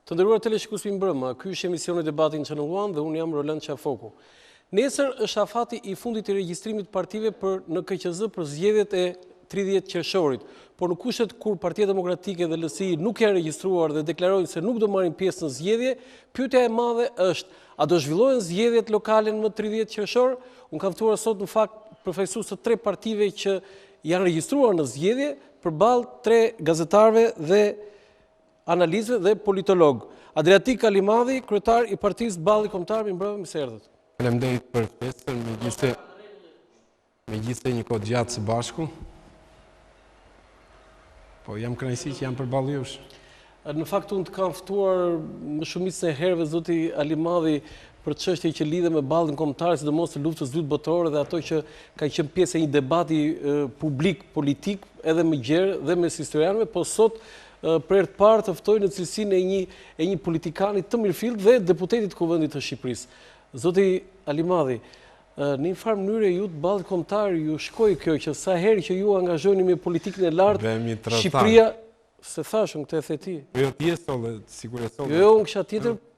Të nderuar teleshikues mbrëma, ky është emisioni Debati në Channel 1 dhe unë jam Roland Qafoku. Nesër është afati i fundit i regjistrimit partive në KQZ për zgjedhjet e 30 qershorit, por në kushtet kur Partia Demokratike dhe LSI nuk janë regjistruar dhe deklarojnë se nuk do marrin pjesë në zgjedhje, pyetja e madhe është: a do zhvillohen zgjedhjet lokale në 30 qershor? Unë kam ftuar sot në fakt përfaqësues të 3 partive që janë regjistruar në zgjedhje përballë 3 gazetarëve dhe analistëve dhe politolog. Adriatik, Alimadhi, kryetar i Partisë Balli Kombëtar, mirëmbrëma, mirë se erdhët. Faleminderit për ftesën, megjithëse një kohë gjatë së bashku. Po jam kënaqësi që jam përballë jush. Në fakt unë të kam ftuar më shumicën e herëve zoti Alimadhi për çështje që lidhen me Ballin Kombëtar, sidomos të luftës së dytë botërore dhe ato që kanë qenë pjesë e një debati publik politik edhe më gjerë dhe mes historianëve, po sot për herë të parë të ftoj në cilësinë e një politikani të mirëfillt dhe deputetit të Kuvendit të Shqipërisë. Zoti Alimadhi, në një farë mënyrë ju të Ballit Kombëtar ju shkoi kjo që sa herë që ju angazhoheni me politikën e lartë, Shqipëria, se thashëm këtë e the ti. Jo, ti e solle, sigurisht e solle. Jo, unë kisha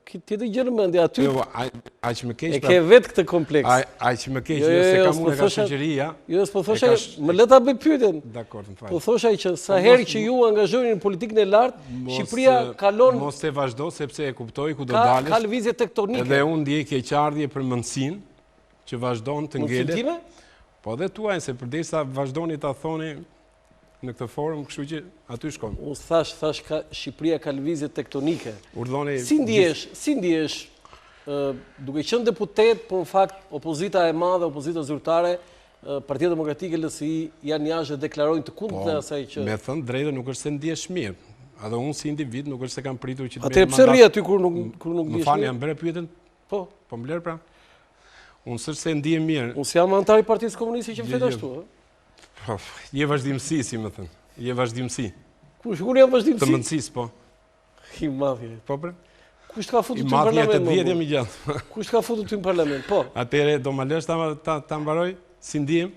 tjetër gjë në mendje aty. Jo, aq më keq. E ke vetë këtë kompleks. Aq më keq, jo se kam unë ka shoqëria. Jo, s'po thosha, më le ta bëj pyetjen. Dakor, më fal. Po thosha që sa herë që ju angazhoheni në politikën e lartë, Shqipëria kalon. Mos e vazhdo sepse e kuptoj ku do dalësh. Ka lëvizje tektonike. Edhe unë ndjej keqardhje për mendsinë që vazhdon të ngelet. Po dhe tuaj se përderisa vazhdoni ta thoni në këtë forum, kështu që aty shkon. Unë thash ka Shqipëria ka lëvizje tektonike. Urdhoni. Si ndihesh duke qenë deputet, por në fakt opozita e madhe, opozita zyrtare, Partia Demokratike LSI janë jashtë dhe deklarojnë të kundërt të asaj që. Me thënë drejtë nuk është se ndihesh mirë. Edhe unë si individ nuk është se kam pritur që të merr mandat. Atë pse rri aty kur nuk ndihesh mirë? Më falni, jam bërë pyetjen? Po mbler pra. Unë s'është se ndihem mirë. Unë jam antar i Partisë Komuniste që flet ashtu, ë. Je vazhdimësi, si më thënë. Je vazhdimësi. Kush jam vazhdimësi? Të mendësisë, po. I madhi. Po bre. Kush ka futur ty në parlament? I madhi 80 i gjatë. Kush ka futur ty në parlament? Po. Atëre do ma lësh ta mbaroj si ndihem.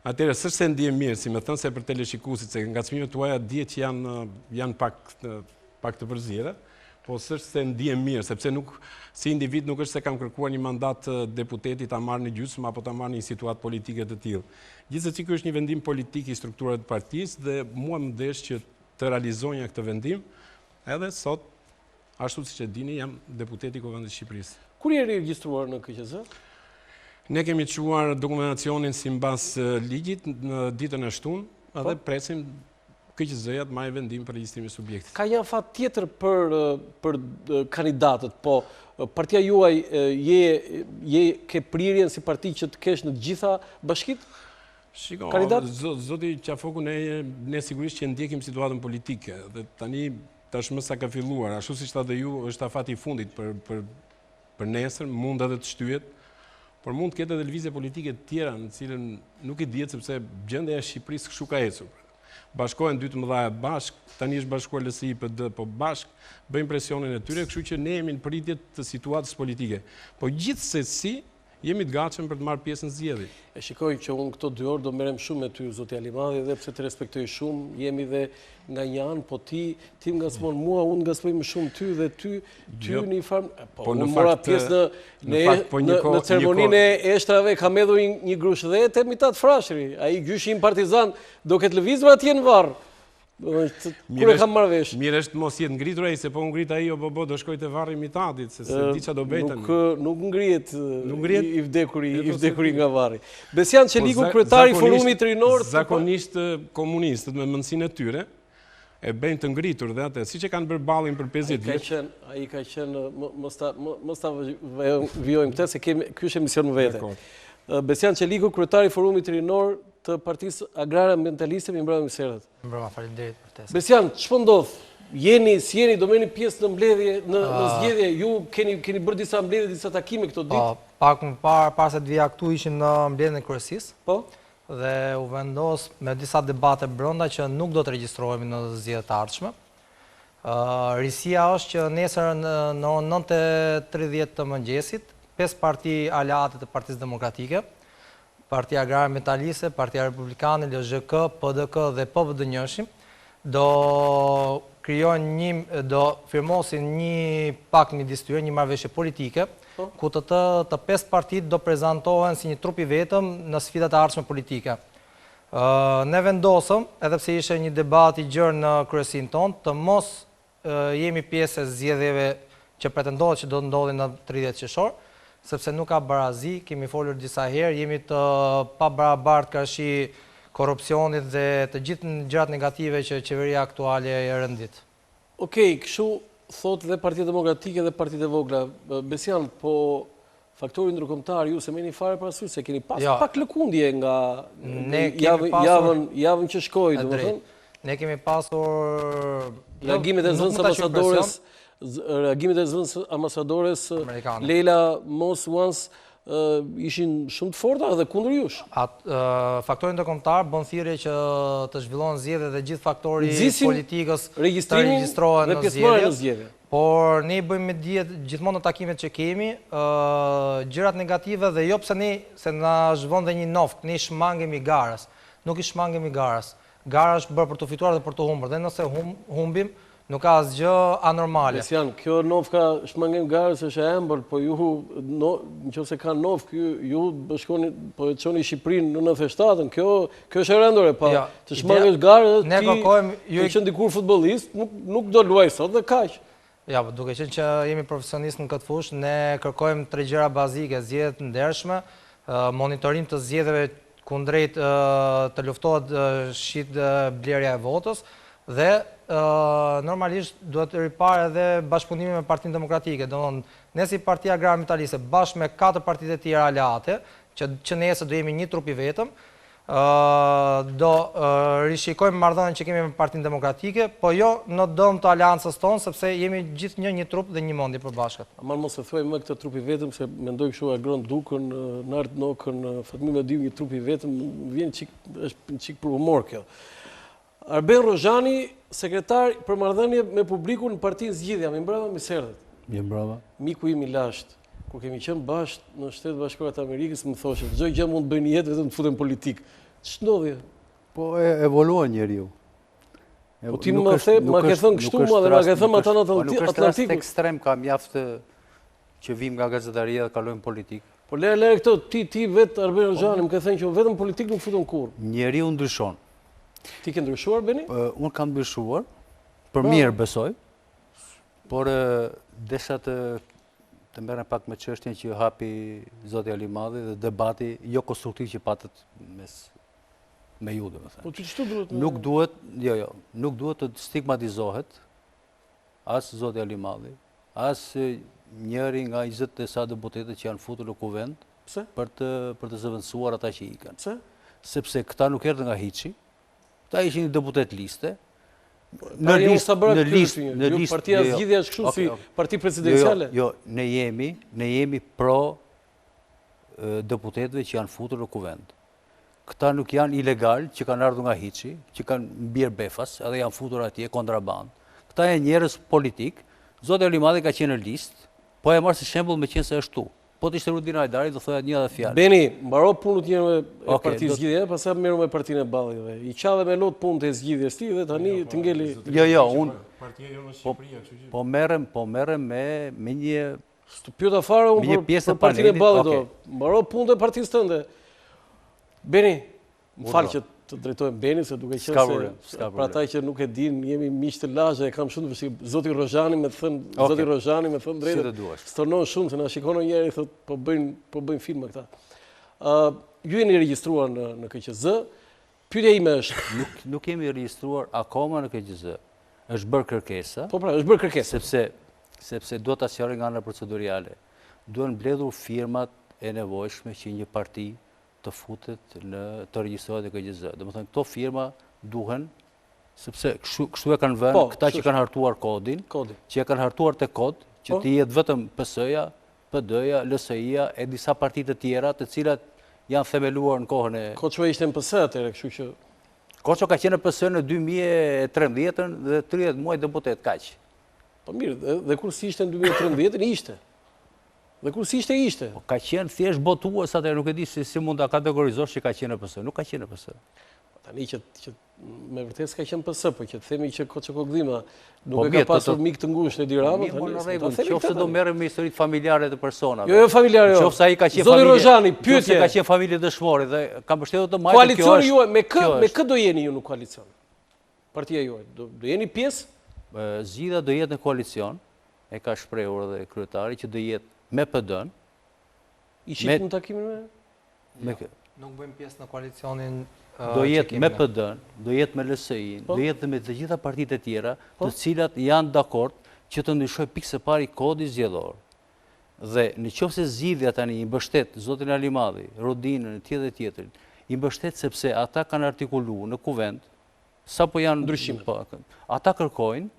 Atëre s'është se ndihem mirë, si më thënë se për teleshikuesit, se ngacmimet tuaja dihet që janë pak të përzierë. Po s'është se ndihem mirë, sepse nuk si individ nuk është se kam kërkuar një mandat deputeti ta marrë në gjysmë apo ta marrë një situatë politike të tillë. Gjithsesi ky është një vendim politik i strukturave të partisë dhe mua më desh që të realizonja këtë vendim, edhe sot, ashtu siç e dini, jam deputeti i Kuvendit të Shqipërisë. Kur je regjistruar në KQZ? Ne kemi çuar dokumentacionin sipas ligjit në ditën e shtunë dhe presim KQZ-ja të marrë vendim për regjistrimin e subjektit. Ka një afat tjetër për kandidatët, po partia juaj je ke prirjen si parti që të kesh në të gjitha bashkitë? Shiko, zoti Qafoku, ne sigurisht që ndjekim situatën politike dhe tani tashmë sa ka filluar, ashtu siç tha dhe ju, është afati i fundit për nesër, mund edhe të shtyhet, por mund të ketë edhe lëvizje politike të tjera në cilën nuk i dihet sepse gjendja e Shqipërisë kështu ka ecur. Bashkohen dy të mëdha bashk, tani është bashkuar LSI PD, po bashk bëjmë presionin e tyre, kështu që ne jemi në pritje të situatës politike. Po gjithsesi jemi të gatshëm për të marrë pjesë në zgjedhje. E shikoj që unë këto 2 orë do merrem shumë me ty, zoti Alimadhi, dhe pse të respektoj shumë, jemi dhe nga një anë, po ti ngacmon mua, unë ngacmoj më shumë ty dhe ty në një farë. Po unë mora pjesë në ceremoninë e eshtrave, kam hedhur një grush dhe te Mitat Frashëri, ai gjyshi im partizan do ketë lëvizur atje në varr. Kur e kam marrë vesh. Mirë është mos jetë ngritur ai, se po ngrit ai do shkoj te varri i Mitatit, se di çfarë do bëj tani. Nuk ngrihet i vdekuri nga varri. Besian Çeliku, kryetar i Forumit Rinior, zakonisht komunistët me mendsinë e tyre e bëjnë të ngritur dhe atë, siç e kanë bërë Ballin për 50 vjet. Ai ka qenë mos ta vijojmë këtë se ky është emision më vete. Besian Çeliku, kryetar i Forumit Rinior të Partisë Agrare Ambjentaliste, mirëmbrëma, mirë se erdhët. Mirëmbrëma, faleminderit për ftesën. Besian, ç'po ndodh? Si jeni, do merrni pjesë në mbledhje, në zgjedhje, ju keni bërë disa mbledhje, disa takime këto ditë? Po, pak më parë, para se të vija këtu ishim në mbledhjen e kryesisë. Po. Dhe u vendos me disa debate brenda që nuk do të regjistrohemi në zgjedhjet e ardhshme. Risia është që nesër në orën 9:30 të mëngjesit, 5 parti aleate të Partisë Demokratike, Partia Agrare Ambjentaliste, Partia Republikane, LZHK, PDK dhe PVD-njëshim, do do firmosin një pakt midis tyre, një marrëveshje politike, ku të 5 partitë do prezantohen si një trup i vetëm në sfidat e ardhshme politike. Ne vendosëm, edhe pse ishte një debat i gjerë në kryesin tonë, të mos jemi pjesë e zgjedhjeve që pretendohet që do të ndodhin në 30 qershor, sepse nuk ka barazi, kemi folur disa herë, jemi të pabarabartë karshi korrupsionit dhe të gjithë gjërat negative që qeveria aktuale e rëndit. Okej, kështu thot dhe Partia Demokratike dhe partitë e vogla. Besian, po faktori ndërkombëtar ju se merrni fare parasysh se keni pas pak lëkundje nga javën që shkoi, domethënë. Ne kemi pasur reagimet e zëvendës ambasadores Leila Moss Once ishin shumë të forta dhe kundër jush. Faktori ndërkombëtar bën thirrje që të zhvillohen zgjedhjet dhe gjithë faktori politikës të regjistrohen në zgjedhje. Por ne i bëjmë me dijet gjithmonë në takimet që kemi, gjërat negative dhe jo pse ne se na zhvon dhe një nofk, ne shmangemi garës. Nuk i shmangemi garës. Gara është bërë për të fituar dhe për të humbur, dhe nëse humbim, nuk ka asgjë anormale. Besian, kjo nofka shmangem garës është e embël, po ju, nëse ka nofk, ju bashkoni, po e çoni Shqipërinë në 97-ën, kjo është e rëndore, pa të shmangesh garës, ti që ndikur futbollist, nuk do luaj sot dhe kaq. Ja, duke qenë që jemi profesionist në këtë fushë, ne kërkojmë 3 gjëra bazike, zgjedhjet ndershme, monitorim të zgjedhjeve kundrejt të luftohet shit blerja e votës dhe normalisht duhet të ripar edhe bashkëpunimi me Partinë Demokratike. Ne si Partia Agrare Ambjentaliste bashkë me 4 partitë e tjera aleate, që nesër do jemi një trup i vetëm, do rishikojmë marrëdhënien që kemi me Partinë Demokratike, po jo në dëm të aleancës tonë, sepse jemi gjithë një trup dhe një mendje përbashkët. Ama mos e thuaj më këtë trup i vetëm, se mendoj kështu Agron Dukën, Nart Nokën, Fatmir Mediu një trup i vetëm, vjen është çik për humor kjo. Arben Rrozhani, sekretar për marrëdhënie me Publikun në Partinë Zgjidhja, më mbrapa mi serdhet. Mi mbrapa. Miku im i lashtë, kur kemi qenë bashkë në Shtetet Bashkuara të Amerikës, më thoshte, çdo gjë mund të bëjnë jetë vetëm të futen politik. Ç'ndodhi? Po evoluon njeriu. Po ti më ke thënë kështu mua dhe më ke thënë ata në Atlantik. Nuk është ekstrem, ka mjaft që vim nga gazetaria dhe kalojmë politik. Po lere këto, ti vetë Arben Rrozhani më ke thënë që vetëm politik nuk futen kurrë. Njeriu ndryshon. Ti ke ndryshuar, Beni? Unë kam ndryshuar, për mirë besoj, por desha të merrem pak me çështjen që hapi zoti Alimadhi dhe debati jo konstruktiv që patët me ju, domethënë. Po ti ç'to duhet? Nuk duhet të stigmatizohet as zoti Alimadhi, as njëri nga 20 e sa deputetët që janë futur në kuvent për të zëvendësuar ata që ikën. Pse? Sepse këta nuk erdhën nga hiçi. Këta ishin një deputet liste. Në listë, Partia Zgjidhja është kështu si parti presidenciale? Jo, ne jemi pro deputetëve që janë futur në kuvent. Këta nuk janë ilegal, që kanë ardhur nga hiçi, që kanë mbierë befas, edhe janë futur atje kontraband. Këta janë njerëz politik. Zoti Alimadhi ka qenë në listë, po e marr si shembull me qenë se është tu. Po të ishte Rudin Hajdari, do thoya një edhe fjalë. Beni, mbaro punët njërë me Partisë Zgjidhja, pastaj merru me Partinë e Ballit. I qave me lot punët e zgjidhjes ti dhe tani të ngeli. Jo, unë po merrem me një pyeta fare unë për Partinë e Ballit. Mbaro punët e partisë tënde. Beni, më fal që të drejtojmë Beni, se duke qenë se për ata që nuk e din, jemi miq të lashtë e kam shumë të vështirë. Zoti Rrozhani më thën drejtë. Stonon shumë se na shikonon njëri thotë po bëjnë filma këta. Ju jeni regjistruar në KQZ. Pyetja ime është, nuk jemi regjistruar akoma në KQZ. Është bërë kërkesa. Po pra, është bërë kërkesa. Sepse duhet ta sqaroj nga ana procedurale. Duhen mbledhur firmat e nevojshme që një parti të futet të regjistrohet e KQZ. Domethënë këto firma duhen, sepse kështu e kanë vënë këta që kanë hartuar kodin, që e kanë hartuar te kod, që të jetë vetëm PS-ja, PD-ja, LSI-ja e disa partitë të tjera, të cilat janë themeluar në kohën e Koço ishte në PS atëherë, kështu që Koço ka qenë në PS në 2013 dhe 30 muaj deputet kaq. Po mirë, dhe kur si ishte në 2013 ishte. Dhe kur si ishte? Ka qenë thjesht botues atëherë, nuk e di si mund ta kategorizosh që ka qenë në PS. Nuk ka qenë në PS. Tani që me vërtet s'ka qenë PS, po që të themi që Koçokogdhima nuk e ka pasur mik të ngushtë Edi Rama. Qofse do merrem me historitë familjare të personave. Jo, familjare. Qofse ai ka qenë Zoti Rrozhani, pyetje. Ka qenë familje dëshmore dhe ka mbështetur të majtë. Koalicioni juaj me kë do jeni ju në koalicion? Partia juaj, do jeni pjesë? Zgjidhja do jetë në koalicion, e ka shprehur edhe kryetari që do jetë me PD-n. I shit në takimin me nuk bëjmë pjesë në koalicionin. Do jetë me PD-n, do jetë me LSI-n, do jetë me të gjitha partitë e tjera, të cilat janë dakord që të ndryshoj pikë së pari kodi zgjedhor. Dhe në qoftë se zgjidhja tani i mbështet zotin Alimadhi, Rodinën, tjetrin, i mbështet sepse ata kanë artikuluar në kuvent, sapo janë ndryshimet. Ata kërkojnë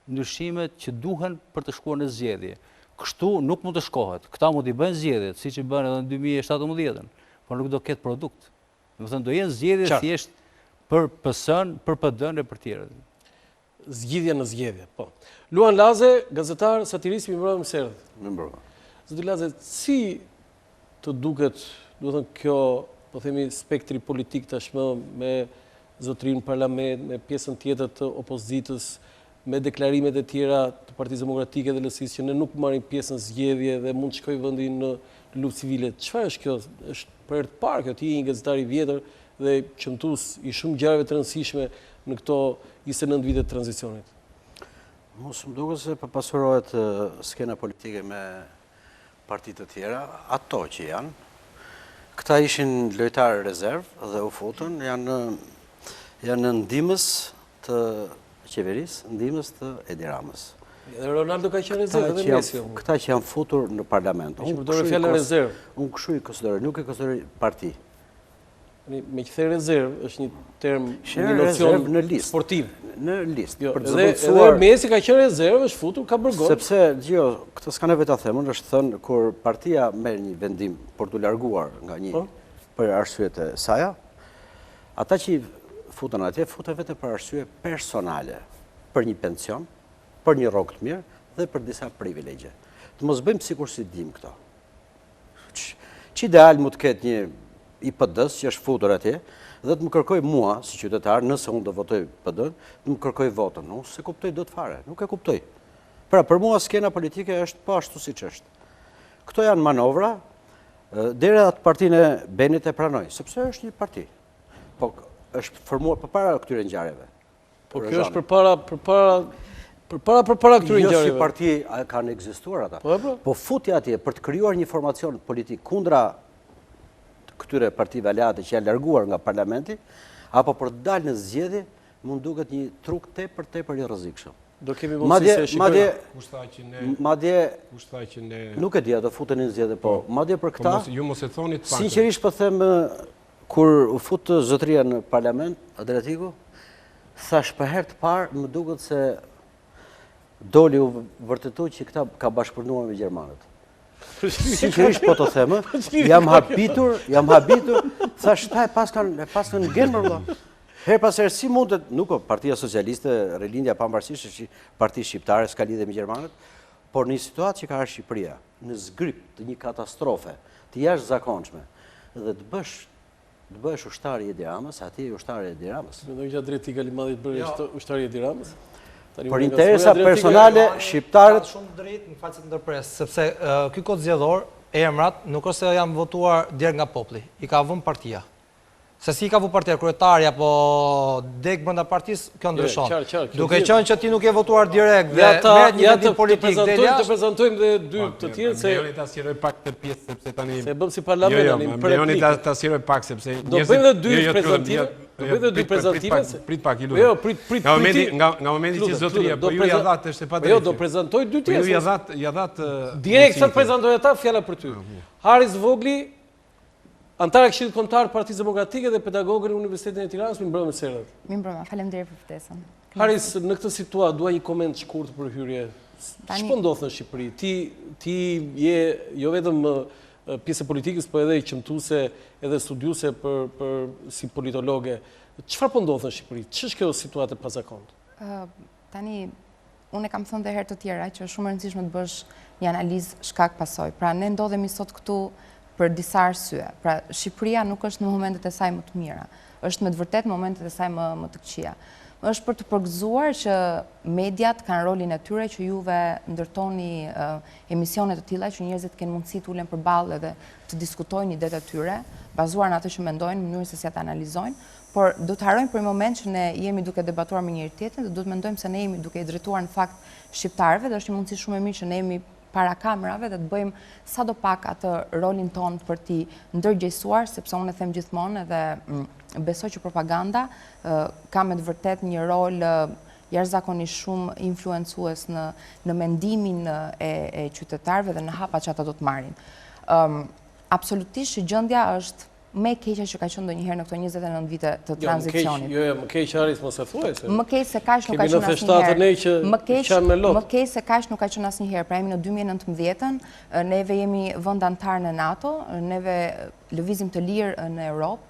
ndryshimet që duhen për të shkuar në zgjedhje. Kështu nuk mund të shkohet. Këta mund i bëjnë zgjedhjet, siç i bën edhe në 2017, por nuk do ketë produkt. Do thënë do jenë zgjedhje thjesht për PS-n, për PD-n e për tjerët. Zgjidhja në zgjedhje, po. Luan Laze, gazetar, satirist, mi mbrojmë serdh. Mi mbrojmë. Zoti Laze, si të duket, do thënë kjo, po themi spektri politik tashmë me zotrin parlament, me pjesën tjetër të opozitës, me deklarimet e tjera të Partisë Demokratike dhe LSI-s që ne nuk marrim pjesën zgjedhje dhe mund të shkojë vendi në luftë civile. Çfarë është kjo? Është për herë të parë kjo ti një gazetar i vjetër dhe qëmtues i shumë gjërave të rëndësishme në këto 29 vite të tranzicionit. Mos më duket se përpasurohet skena politike me partitë të tjera, ato që janë. Këta ishin lojtarë rezervë dhe u futën, janë ndihmës të qeverisë, ndihmës të Edi Ramës. Edhe Ronaldo ka qenë rezervë edhe Messi. Këta që janë futur në parlament. Unë përdore fjallën rezervë. Unë kështu i konsideroj, nuk e konsideroj parti. Me që thej rezervë, është një term, një nocion sportiv. Në listë. Edhe Messi ka qenë rezervë, është futur, ka bërgon. Sepse, këtë s'ka neve ta themën, është thënë, kur partia merr një vendim për të larguar nga një për arsyet e saja, ata që futën atje, futën vetë për arsye personale, për një pension, për një rrogë të mirë dhe për disa privilegje. Të mos bëjmë sikur si dim këto. Që ideal mu të ketë një i PD-s që është futur atje dhe të më kërkoj mua, si qytetar, nëse unë do votoj PD-n, të më kërkoj votën. Unë se kuptoj do të fare, nuk e kuptoj. Pra, për mua skena politike është po ashtu si që është. Këto janë manovra, deri atë partinë e Benit e pranoj, sepse është një parti. Po, është formuar përpara këtyre ngjarjeve. Po, kjo është përpara këtyre ngjarjeve. Jo si parti kanë ekzistuar ata. Po futja atje për të krijuar një formacion politik kundra këtyre partive aleate që janë larguar nga parlamenti, apo për të dalë në zgjedhje, mund duket një truk tepër i rrezikshëm. Do kemi mundësi se shikojmë. Madje nuk e di, do futen në zgjedhje, po madje për këta. Ju mos e thoni të paktën. Sinqerisht po them, kur u fut zotëria në parlament, Adriatiku, thash për herë të parë më duket se doli u vërtetu që këta ka bashkëpunuar me gjermanët. Sinqerisht po të them, jam habitur, thash ta e pas kanë gjenë vëlla. Her pas herë si mund të, nuk Partia Socialiste, Rilindja Pavarësisht është parti shqiptare, s'ka lidhje me gjermanët, por në një situatë që ka ardhur Shqipëria, në zgryp të një katastrofe, të jashtëzakonshme, dhe të bësh ushtari i Edi Ramës, atje ushtari i Edi Ramës. Mendoj që Adriatik Alimadhi të bëri ushtari i Edi Ramës. Për interesa personale, shqiptarët... Shumë drejt në faqet ndërpres, sepse ky kod zgjedhor, emrat, nuk është se janë votuar direkt nga populli, i ka vënë partia. Se si ka vu partia, kryetarja, po dek brenda partisë, kjo ndryshon. Duke qenë që ti nuk e votuar direkt dhe merret një vendim politik dhe të prezantojmë dhe dy të tjerë se Ambjentaliste ta sqaroj pak të pjesë sepse tani se bëm si parlament tani për Ambjentaliste ta sqaroj pak sepse do bëjmë edhe dy prezantive. Do bëjmë edhe dy prezantive. Prit pak i lutem. Jo, prit. Nga momenti që zotëria po ju ja dhat është e padrejtë. Jo, do prezantoj dy tjerë. Ju ja dhat direkt sa të prezantoj ata fjala për ty. Haris Vongli, anëtare Këshillit Kombëtar Partisë Demokratike dhe pedagogën e Universitetit të Tiranës, mi mbrëmë sërët. Mi mbrëmë, faleminderit për ftesën. Haris, në këtë situatë dua një koment shkurt për hyrje. Ç'po ndodh në Shqipëri? Ti je jo vetëm pjesë e politikës, po edhe i qëmtuese, edhe studiuese për si politologe. Çfarë po ndodh në Shqipëri? Ç'është kjo situatë e pazakontë? Tani unë kam thënë edhe herë të tjera që është shumë e rëndësishme të bësh një analizë shkak pasoj. Pra ne ndodhemi sot këtu për disa arsye. Pra Shqipëria nuk është në momentet e saj më të mira. është me të vërtet momentet e saj më të këqija. Është për të përgëzuar që mediat kanë rolin e tyre që juve ndërtoni emisionet të tilla që njerëzit kanë mundësi të ulen përballë dhe të diskutojnë idetë e tyre, bazuar në atë që mendojnë, në mënyrë se si ata analizojnë, por do të harrojmë për një moment që ne jemi duke debatuar me njëri tjetrin dhe do të mendojmë se ne jemi duke i drejtuar në fakt shqiptarëve dhe është një mundësi shumë e mirë që ne jemi para kamerave dhe të bëjmë sadopak atë rolin tonë për t'i ndërgjegjësuar, sepse unë e them gjithmonë edhe besoj që propaganda ka me të vërtet një rol jashtëzakonisht shumë influencues në mendimin e qytetarëve dhe në hapat që ata do të marrin. Absolutisht që gjendja është më e keqja që ka qenë ndonjëherë në këto 29 vite të tranzicionit. Më keq Aris mos e thuaj se. Më keq se kaq nuk ka qenë asnjëherë. Më keq se kaq nuk ka qenë asnjëherë. Pra jemi në 2019-ën, neve jemi vend antar në NATO, neve lëvizim të lirë në Europë.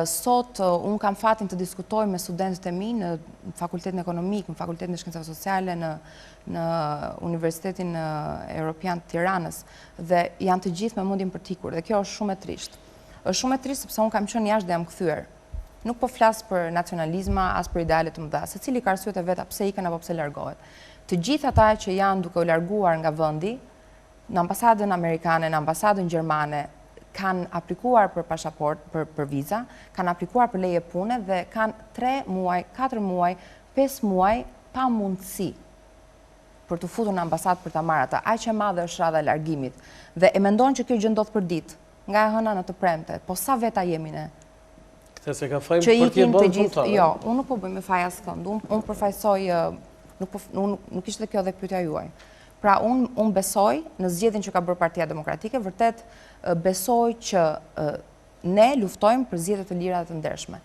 Sot unë kam fatin të diskutoj me studentët e mi në Fakultetin Ekonomik, në Fakultetin e Shkencave Sociale, në Universitetin Europian të Tiranës dhe janë të gjithë me mendjen për tikur dhe kjo është shumë e trisht. Është shumë e trisht sepse unë kam qenë jashtë dhe jam kthyer. Nuk po flas për nacionalizma, as për ideale të mëdha, secili ka arsyet e veta pse ikën apo pse largohet. Të gjithë ata që janë duke u larguar nga vendi, në ambasadën amerikane, në ambasadën gjermane, kanë aplikuar për pasaport, për viza, kanë aplikuar për leje pune dhe kanë 3 muaj, 4 muaj, 5 muaj pa mundësi për të futur në ambasadë për ta marrë atë. Aq e madhe është radha e largimit dhe e mendojnë që kjo gjë ndodh për ditë, nga e hëna në të premte. Po sa veta jemi ne? Këtë se ka fajmë për t'je bënë punëtare. Jo, unë nuk po bëjmë faj askënd. Unë përfaqësoj, nuk ishte kjo dhe pyetja juaj. Pra unë besoj në zgjedhjen që ka bërë Partia Demokratike, vërtet besoj që ne luftojmë për zgjedhje të lira dhe të ndershme.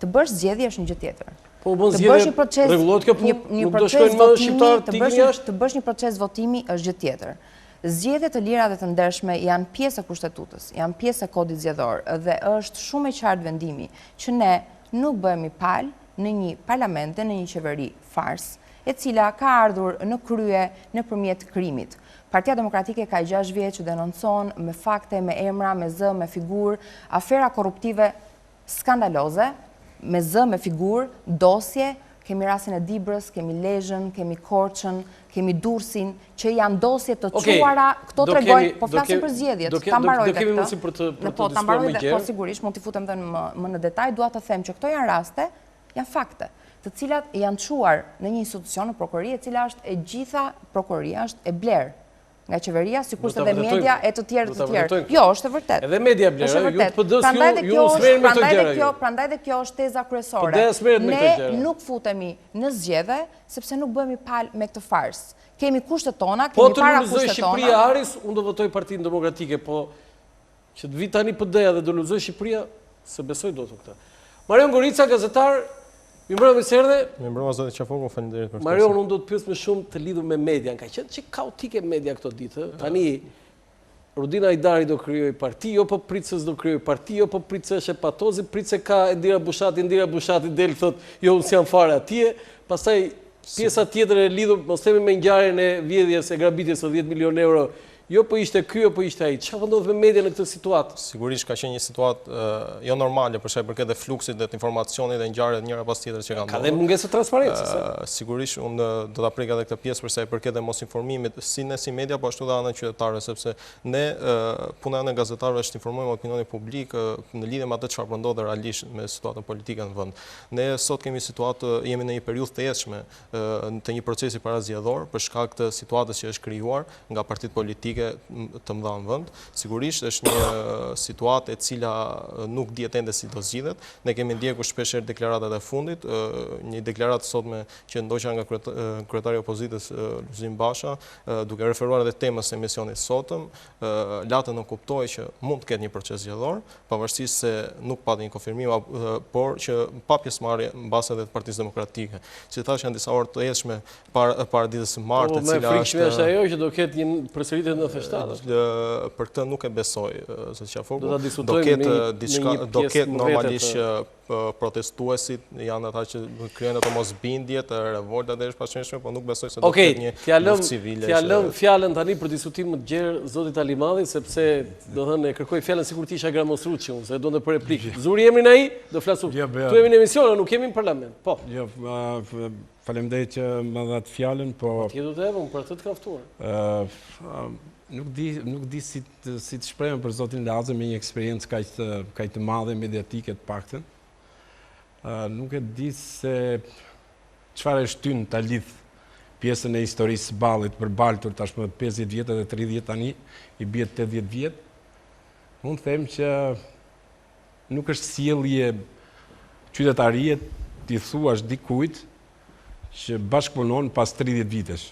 Të bësh zgjedhje është një gjë tjetër. Po bën zgjedhje, rregullohet kjo punë, nuk do shkojnë më shqiptar të ikin jashtë. Të bësh një proces votimi është gjë tjetër. Zgjedhjet të lira dhe të ndershme janë pjesë e kushtetutës, janë pjesë e kodit zgjedhor dhe është shumë e qartë vendimi që ne nuk bëhemi palë në një parlament dhe në një qeveri fars, e cila ka ardhur në krye nëpërmjet krimit. Partia Demokratike ka 6 vjet që denoncon me fakte, me emra, me zë, me figurë, afera korruptive skandaloze, me zë, me figurë, dosje, kemi rastin e Dibrës, kemi Lezhën, kemi Korçën, kemi Durrësin, që janë dosje të quara, këto tregojnë, po flasim për zgjedhjet, ta mbaroj këtë. Do kemi mundësi për të diskutuar më gjerë. Po sigurisht, mund t'i futem edhe më në detaj, dua të them që këto janë raste, janë fakte, të cilat janë çuar në një institucion, në prokurori, e cila është e gjitha prokuroria është e blerë nga qeveria, sikurse edhe media e të tjerë. Jo, është e vërtet. Edhe media blerë, ju PD-s ju smerrni me këto gjëra. Prandaj dhe kjo është teza kryesore. Ne nuk futemi në zgjedhje sepse nuk bëhemi palë me këtë farsë. Kemi kushtet tona, kemi para kushtet tona. Po të lulëzoj Shqipëria Aris, unë do votoj Partinë Demokratike, po që të vi tani PD-ja dhe do lulëzoj Shqipëria, se besoj do të këtë. Marjon Gorica, gazetar. Mi mbrëma me serdhe. Mi mbrëma zoti Qafoku, faleminderit për Marjon, unë do të pyes më shumë të lidhur me media. Ka qenë që kaotike media këto ditë. Tani Rudina Hajdari do krijojë parti, jo po pritës do krijojë parti, jo po pritës është e patozi, pritës ka Ndira Bushati del thot, jo unë s'jam fare atje. Pastaj pjesa tjetër e lidhur, mos themi me ngjarjen e vjedhjes e grabitjes së 10 milionë euro. Jo po ishte ky, jo po ishte ai. Çfarë ndodh me media në këtë situatë? Sigurisht ka qenë një situatë jo normale për sa i përket fluksit dhe të informacionit dhe ngjarjeve njëra pas tjetrës që kanë ndodhur. Ka dhe mungesë transparencës. Sigurisht unë do ta prek edhe këtë pjesë për sa i përket dhe mos informimit si ne si media, po ashtu edhe ana qytetarëve, sepse ne puna e gazetarëve është të informojmë opinionin publik në lidhje me atë çfarë po ndodh realisht me situatën politike në vend. Ne sot kemi situatë, jemi në një periudhë të thjeshme të një procesi parazgjedhor për shkak të situatës që është krijuar nga partitë politike të mëdha në vend. Sigurisht është një situatë e cila nuk dihet ende si do zgjidhet. Ne kemi ndjekur shpeshherë deklaratat e fundit, një deklaratë sotme që ndoqja nga kryetari i opozitës Luzim Basha, duke referuar edhe temës së emisionit sotëm, latë në kuptoj që mund të ketë një proces zgjedhor, pavarësisht se nuk pati një konfirmim, por që pa pjesëmarrje mbas edhe të Partisë Demokratike. Si thash, janë disa orë të thjeshme para ditës së martë, e cila është ajo që do ketë një përsëritje në për këtë nuk e besoj, zoti Qafoku. Do ketë normalisht protestuesit janë ata që krijojnë ato mosbindjet, revoltat e jashtëzakonshme, por nuk besoj se do të ketë një luftë civile. Fjalën fjalën tani për diskutim më të gjerë zotit Alimadhi, sepse do thënë e kërkoj fjalën sikur të isha gramostruçi unë, se do të për replikë. Zuri emrin ai, do flasu. Tu jemi në emision, nuk jemi në parlament. Po. Jo, faleminderit që më dhat fjalën, po ti do të evëm për të ka ftuar. Nuk di si të shprehem për zotin Laze me një eksperiencë kaq të madhe mediatike të paktën. Nuk e di se çfarë është tyn ta lidh pjesën e historisë së Ballit për baltur tashmë 50 vjet edhe 30 tani i bie 80 vjet. Mund të them që nuk është sjellje qytetarie ti thuash dikujt që bashkëpunon pas 30 vitesh.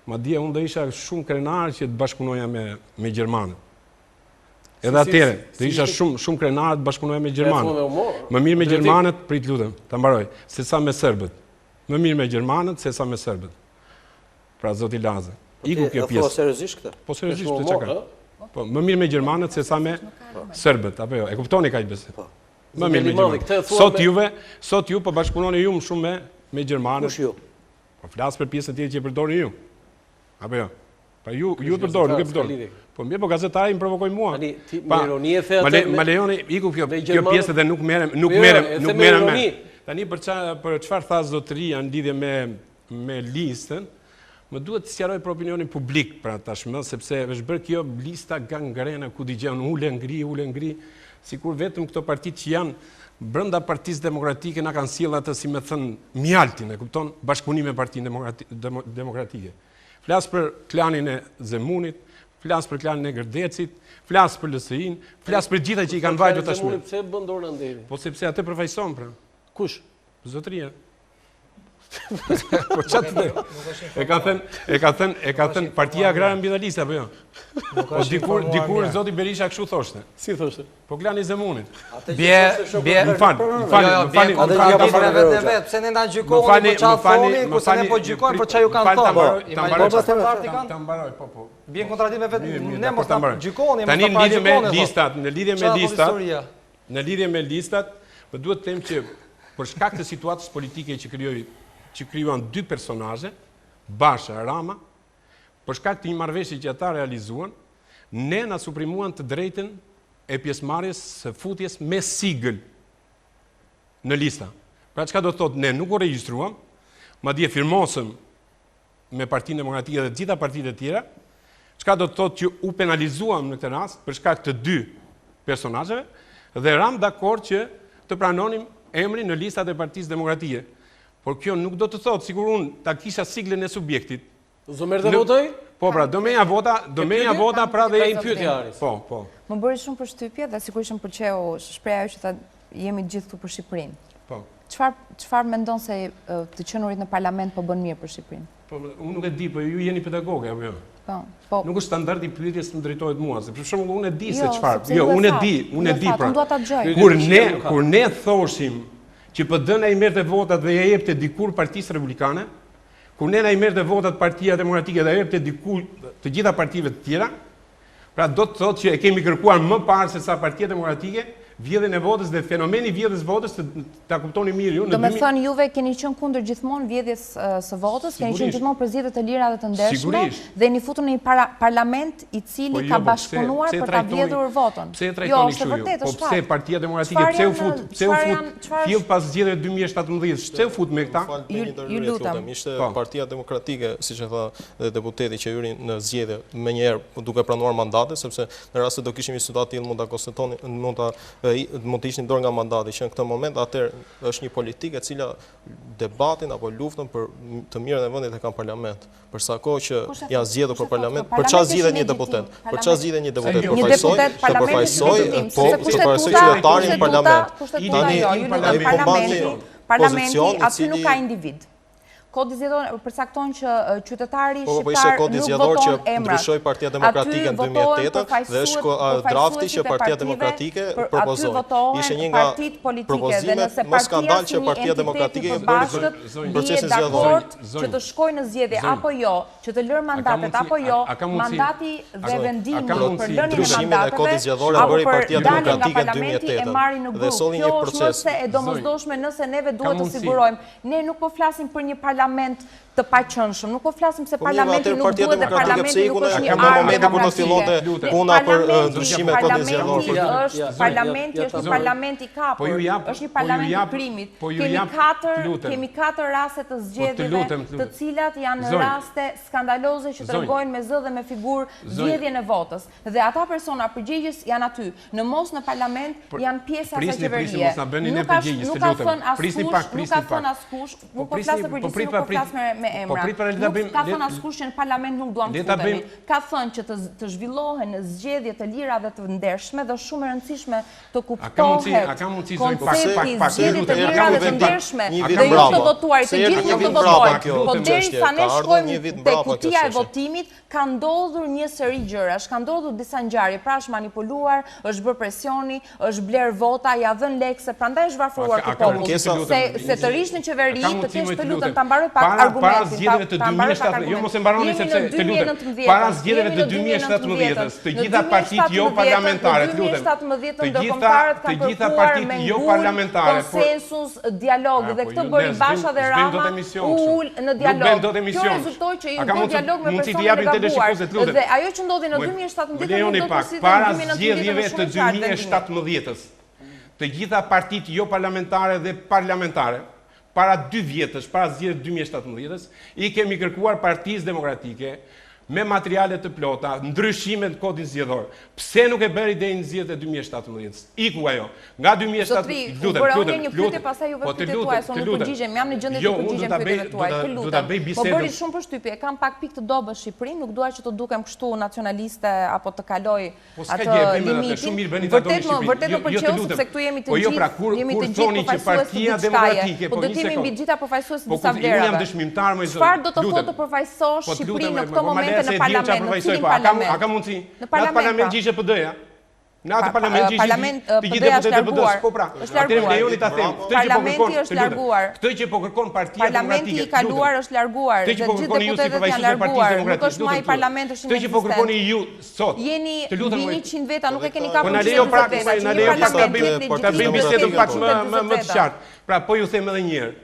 Madje unë do isha shumë krenar që të bashkëpunoja me gjermanët. Edhe atëre, do isha shumë krenar të bashkëpunoja me gjermanët. Më mirë me gjermanët, prit lutem, ta mbaroj, se sa me serbët. Më mirë me gjermanët se sa me serbët. Pra zoti Laze. Iku kjo pjesë. Po seriozisht këtë? Po seriozisht të çka. Po më mirë me gjermanët se sa me serbët, apo jo? E kuptoni kaq besoj. Më mirë me gjermanët. Sot ju po bashkëpunoni ju më shumë me gjermanët. Kush ju? Po flas për pjesën tjetër që e përdorni ju. Apo jo? Pa ju e përdor, nuk e përdor. Po mirë, po gazetari më provokoi mua. Tani ti me ironi e the atë. Ma lejoni iku kjo pjesë dhe nuk merrem me. Tani për çfarë tha zotëria në lidhje me listën, më duhet të sqaroj për opinionin publik pra tashmë, sepse është bërë kjo lista gangrena ku digjon ule ngri, sikur vetëm këto partitë që janë brenda Partisë Demokratike na kanë sjell atë si më thën mjaltin, e kupton, bashkëpunim me Partinë Demokratike. Flas për klanin e Zemunit, flas për klanin e Gërdecit, flas për LSI-n, flas për gjitha që i kanë vajtur tashmë. Pse bën dorë nderi? Po sepse atë përfaqëson pra. Kush? Zotëria. Po çfarë? E ka thënë Partia Agrare Ambjentaliste apo jo? Po dikur zoti Berisha kështu thoshte. Si thoshte? Po klani Zemunit. Më fal. Pse ne na gjykoni për çfarë thoni, kurse ne po gjykojmë për çfarë ju kanë thënë. Ta mbaroj, po. Bien kontradikt me vetë ne mos ta gjykoni, tani në lidhje me listat, më duhet të them që për shkak të situatës politike që krijuan dy personazhe, Basha e Rama, për shkak të një marrëveshje që ata realizuan, ne na suprimuan të drejtën e pjesëmarrjes së futjes me sigël në lista. Pra çka do të thotë, ne nuk u regjistruam, madje firmosëm me Partinë Demokratike dhe të gjitha partitë e tjera, çka do të thotë që u penalizuam në këtë rast për shkak të dy personazheve dhe ram dakord që të pranonim emrin në listat e Partisë Demokratike. Por kjo nuk do të thotë sikur unë ta kisha siglën e subjektit. Do merrte votoj? Po pra, do menja vota pra dhe i pyetja Aris. Po. Më bëri shumë përshtypje dhe sigurisht më pëlqeu shpreha që tha jemi gjithë këtu për Shqipërinë. Po. Çfarë mendon se të qenurit në parlament po bën mirë për Shqipërinë? Po, unë nuk e di, po ju jeni pedagogë apo jo? Po. Nuk është standardi pyetjes që më drejtohet mua, se për shembull unë e di se çfarë. Jo, unë e di pra. Kur ne thoshim që PD-n ai merrte votat dhe ja jepte dikur Partisë Republikane, kur ne na i merrte votat Partia Demokratike dhe ja jepte dikur të gjitha partive të tjera, pra do të thotë që e kemi kërkuar më parë se sa Partia Demokratike vjedhjen e votës dhe fenomeni vjedhjes votës ta kuptoni mirë ju. Do të thënë juve keni qenë kundër gjithmonë vjedhjes së votës, keni qenë gjithmonë për zgjedhje të lira dhe të ndershme dhe jeni futur në një parlament i cili ka bashkëpunuar për ta vjedhur votën. Pse e trajtoni kështu ju? Po pse Partia Demokratike pse u fut fill pas zgjedhjeve 2017? Pse u fut me këta? Ju lutem. Ishte Partia Demokratike, siç e tha dhe deputeti që hyri në zgjedhje menjëherë duke pranuar mandate, sepse në rast se do kishim një situatë tillë mund ta konstatojnë, mund të ishin dorë nga mandati, që në këtë moment atëherë është një politikë e cila debatin apo luftën për të mirën e vendit e kanë parlament. Për sa kohë që janë zgjedhur për parlament, për çfarë zgjidhen një deputet? Për çfarë zgjidhen një deputet? Përfaqësoj qytetarin në parlament. Parlamenti aty nuk ka individ. Kodi zgjedhor përcakton që qytetari ishte shqiptar kodi nuk zgjedhor që voton emrat. ndryshoi Partia Demokratike në 2008 dhe është drafti që Partia Demokratike propozoi. Ishte një nga propozimet më skandal që Partia Demokratike bëri procesin zgjedhor. Që të shkojë në zgjedhje apo jo, që të lërë mandatet apo jo, mandati dhe vendimi për lënien e mandateve apo për daljen nga parlamenti e marrin në grup. Kjo është më se e domosdoshme nëse neve duhet të sigurojmë. Ne nuk po flasim për një parlament të paqënshëm, nuk po flasim se parlamenti nuk duhet dhe parlamenti nuk është një armë demokratike. Puna për ndryshimet e kodit zgjedhor. Parlamenti është një parlament i kapur, është një parlament i krimit. Kemi 4 raste të zgjedhjeve, të cilat janë raste skandaloze që tregojnë me zë dhe me figurë zgjedhjen e votës. Dhe ata persona përgjegjës janë aty. Në mos në parlament janë pjesa e qeverie. Nuk ka thënë askush, nuk po flasë për përgjithësi, nuk po flasë me emra. Nuk ka thënë askush që në parlament nuk duam të futemi. Ka thënë që të zhvillohen zgjedhje të lira dhe të ndershme dhe shumë e rëndësishme të kuptohet koncepti zgjedhje të lira dhe të ndershme dhe jo të votuarit, të gjithë nuk të votojnë. Po derisa ne shkojmë te kutia e votimit, ka ndodhur një seri gjërash, ka ndodhur disa ngjarje, pra është manipuluar, është bërë presioni, është bler vota, ja dhën lekse, prandaj është varfëruar ky popull. Se të rish në qeveri, të kesh të lutem ta mbaroj pak argumentin. Para zgjedhjeve të 2017, jo mos e mbaroni sepse të lutem. Para zgjedhjeve të 2017-s, të gjitha partitë jo parlamentare, të lutem. Të gjitha partitë jo parlamentare, konsensus, dialog dhe këtë bëri Basha dhe Rama ul në dialog. Kjo rezultoi që i bë dialog me personin e gabuar. Dhe ajo që ndodhi në 2017 nuk do të si para zgjedhjeve të 2017-s, të gjitha partitë jo parlamentare dhe parlamentare, para 2 vjetësh, para zgjedhjeve 2017-s, i kemi kërkuar Partisë Demokratike me materiale të plota, ndryshime të kodit zgjedhor. Pse nuk e bëri deri në zgjedhjet e 2017-s? Iku ajo. Nga 2017, lutem. Një pyetje pastaj juve pyetjet tuaja, unë nuk përgjigjem, jam në gjendje të përgjigjem pyetjeve tuaja. Do ta bëj bisedën. Po bëri shumë përshtypje, kam pak pikë të dobët Shqipërinë, nuk dua që të dukem kështu nacionaliste apo të kaloj atë limitin. Vërtet më pëlqeu sepse këtu jemi të gjithë, jemi të gjithë Partia Demokratike, po do të jemi mbi gjitha përfaqësues të disa vlerave. Çfarë do të thotë të përfaqësosh Shqipërinë në këtë moment? Në parlament, në cilin parlament? A ka mundësi? Në atë parlament gjishe PD-ja? Në atë parlament gjishe PD-ja është larguar. Po pra, atëherë lejoni ta them. Parlamenti është larguar. Këtë që po kërkon Partia Demokratike. Parlamenti i kaluar është larguar. Dhe gjithë deputetët janë larguar. Nuk është më ai parlament është inekzistent. Këtë që po kërkoni ju sot. Jeni 100 veta, nuk e keni kapur. Po na lejo pak ta bëjmë bisedën pak më të qartë. Pra po ju them edhe një herë.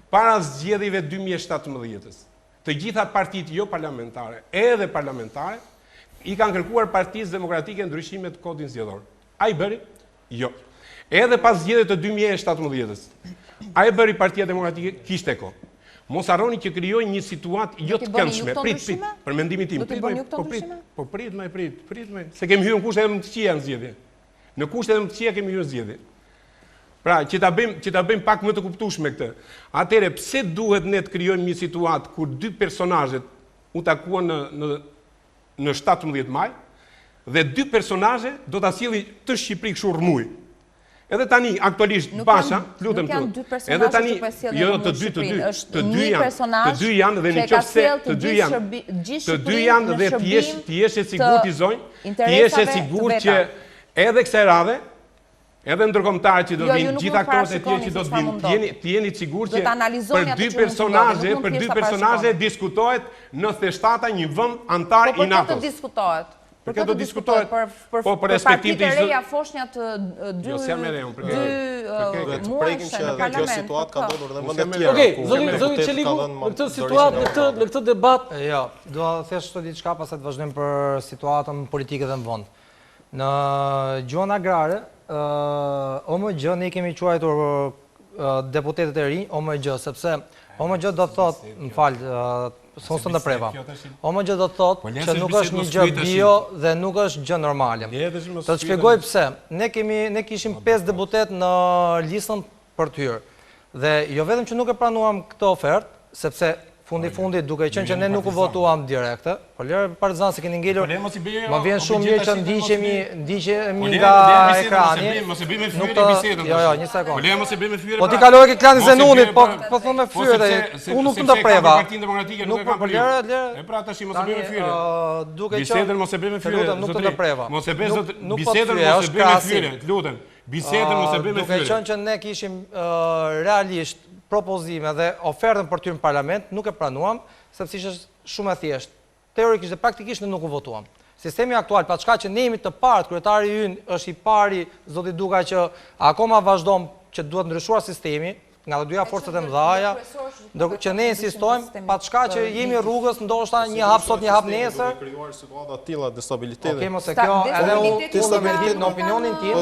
Para zgjedhjeve 2017-s, të gjitha partitë jo parlamentare, edhe parlamentare, i kanë kërkuar Partisë Demokratike ndryshime të kodit zgjedhor. A i bëri? Jo. Edhe pas zgjedhjeve të 2017-s, a i bëri Partia Demokratike? Kishte kohë. Mos harroni që krijoi një situatë jo të këndshme. Prit, për mendimin tim. Po prit, se kemi hyrë në kushte edhe më të këqija në zgjedhje. Në kushte edhe më të këqija kemi hyrë në zgjedhje. Pra, që ta bëjmë pak më të kuptueshme këtë. Atëherë, pse duhet ne të krijojmë një situatë kur 2 personazhet u takuan në 17 maj dhe 2 personazhe do ta sjellin të Shqipëri kështu rrmuj. Edhe tani aktualisht Basha, lutem tu. Edhe tani jo të dy janë dhe nëse të dy janë dhe ti je i sigurt i zonj, ti je i sigurt që edhe kësaj radhe edhe ndërkombëtarët që do vinë, gjithë aktorët e tjerë që do të vinë, ti jeni të sigurt që për 2 personazhe diskutohet në theshtata një vend antar i NATO-s. Për këtë diskutohet. Për këtë do diskutohet. Po për perspektivë të reja foshnjat 2 muajsh në parlament. Kjo situatë ka ndodhur edhe më të Okej, zoti Çeliku, në këtë situatë, në këtë debat, jo, do të thesh diçka pastaj të vazhdojmë për situatën politike dhe në vend. Në gjuhën agrare, OMG ne kemi quajtur deputetët e rinj OMG, sepse OMG do të thotë, më fal, s'u të ndërpreva. OMG do të thotë që nuk është një gjë bio dhe nuk është gjë normale. Të të shpjegoj pse. Ne kishim 5 deputet në listën për të hyrë. Dhe jo vetëm që nuk e pranuam këtë ofertë, sepse fundi duke qenë që ne nuk u votuam direkte, po lërë Partizan se keni ngelur, më vjen shumë mirë që ndiqemi nga ekrani. Mos e bëjmë fytyrë bisedën. Jo, një sekond. Po le mos e bëjmë fytyrë. Po ti kalove ke klanin Zenunit, po thonë me fytyrë. Unë nuk të ndërpreva. Partinë Demokratike nuk e ka bërë. E pra tash mos e bëjmë fytyrë. Bisedën mos e bëjmë fytyrë. Nuk të ndërpreva. Mos e bëjmë bisedën mos e bëjmë fytyrë. Lutem. Bisedën mos e bëjmë fytyrë. Duke qenë që ne kishim realisht propozime dhe ofertën për ty në parlament, nuk e pranuam, sepse ishte shumë e thjeshtë. Teorikisht dhe praktikisht ne nuk u votuam. Sistemi aktual, pa çka që ne jemi të parë, kryetari ynë është i pari, zoti Duka, që akoma vazhdon që duhet ndryshuar sistemi, nga të dyja forcat e mëdhaja, që ne insistojmë, pa çka që jemi rrugës, ndoshta një hap sot, një hap nesër. Krijuar situata të tilla destabiliteti. Okej, mos e kjo, edhe unë në opinionin tim,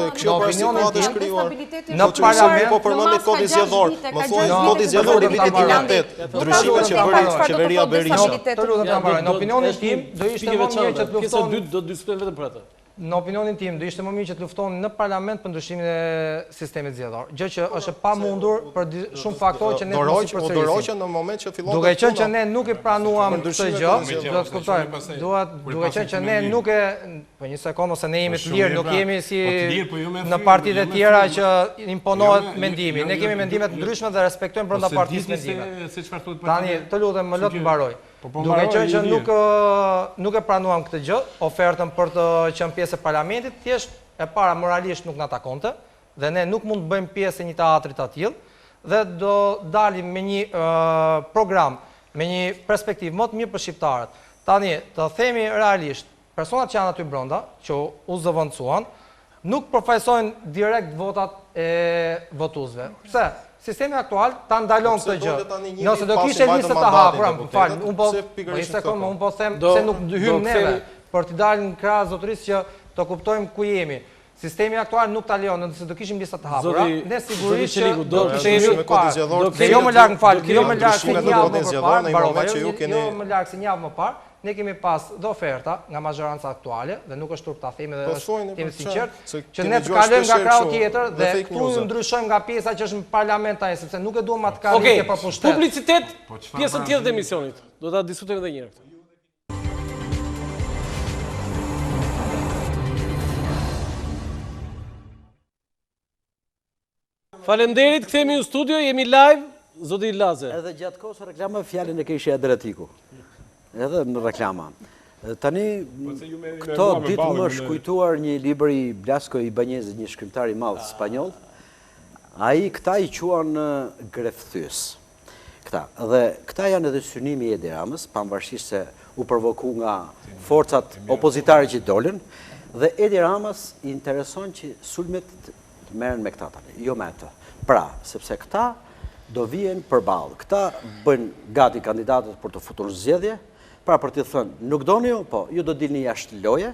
në parlament po përmendni kodin zgjedhor. Më thuaj kodi zgjedhor i vitit 2008, ndryshimet që bëri qeveria Berisha. Të lutem ta mbaroj. Në opinionin tim do ishte më mirë që të pjesa luftonin. 2 do të diskutojmë vetëm për atë. Në opinionin tim, do ishte më mirë që të luftonin në parlament për ndryshimin e sistemit zgjedhor. Gjë që është pa mundur për shumë faktorë që ne të mos i përsërisim. Doroqën në moment që fillon. Duke qenë që ne nuk e pranuam këtë gjë, do të kuptoj. Duke qenë që ne nuk e, po një sekondë ose ne jemi të lirë, nuk jemi si në partitë e tjera që imponohet mendimi. Ne kemi mendime të ndryshme dhe respektojmë brenda partisë mendimet. Tani, të lutem, më lë të mbaroj. Duke qenë që nuk e pranuam këtë gjë, ofertën për të qenë pjesë e parlamentit, thjesht e para moralisht nuk na takonte, dhe ne nuk mund të bëjmë pjesë e një teatrit të tillë, dhe do dalim me një program, me një perspektivë më të mirë për shqiptarët. Tani, të themi realisht, personat që janë aty brenda, që u zëvendësuan, nuk përfaqësojnë direkt votat e votuesve. Pse? Sistemi aktual ta ndalon këtë gjë. Nëse do kishte listë të hapura, unë po them se nuk hym neve për të dalë në krah zotërisë që të kuptojmë ku jemi. Sistemi aktual nuk ta lejon, nëse do kishim lista të hapura, ne sigurisht që do kishim jo më larg, jo më larg se një javë më parë, jo më larg se një javë më parë. Ne kemi pas dhe oferta nga mazhoranca aktuale, dhe nuk është turp ta themi dhe është sinqert, që ne të kalojmë nga krahu tjetër dhe këtu ndryshojmë nga pjesa që është në parlament tani, sepse nuk e duam atë karrike për pushtet. Publicitet, pjesën tjetër të emisionit. Do ta diskutojmë edhe një herë këtë. Faleminderit, kthehemi në studio, jemi live, zoti Laze. Edhe gjatë kohës reklama fjalën e kishte Adriatiku. Edhe në reklama. Tani, këto ditë më është kujtuar një libër i Blasco Ibanezit, një shkrimtar i madh spanjoll. Ai këta i quan grefthys. Dhe këta janë edhe synimi i Edi Ramës, pavarësisht se u provoku nga forcat opozitare që dolën, dhe Edi Ramës i intereson që sulmet të merren me këta tani, jo me atë. Pra, sepse këta do vijen përballë. Këta bëjnë gati kandidatët për të futur zgjedhje. Pra për të thënë, nuk doni ju, po, ju do dilni jashtë loje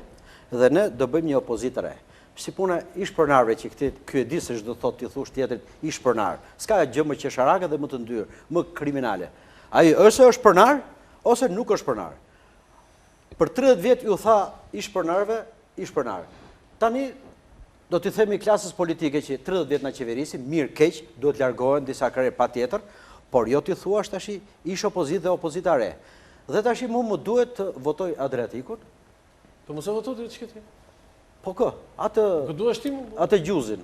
dhe ne do bëjmë një opozitë re. Si puna ishpërnarëve që ky e di se ç'do thotë ti thosh tjetrit ishpërnar. S'ka gjë më qesharake dhe më të ndyrë, më kriminale. Ai ose është përnar ose nuk është përnar. Për 30 vjet ju tha ishpërnarëve, ishpërnar. Tani do t'i themi klasës politike që 30 vjet na qeverisin, mirë keq, duhet largohen disa krerë patjetër, por jo ti thuash tash ish opozitë dhe opozita re. Dhe tash më duhet të votoj Adriatikun. Po mos e votoj ti ç'ke? Po kë? Atë atë gjuzin.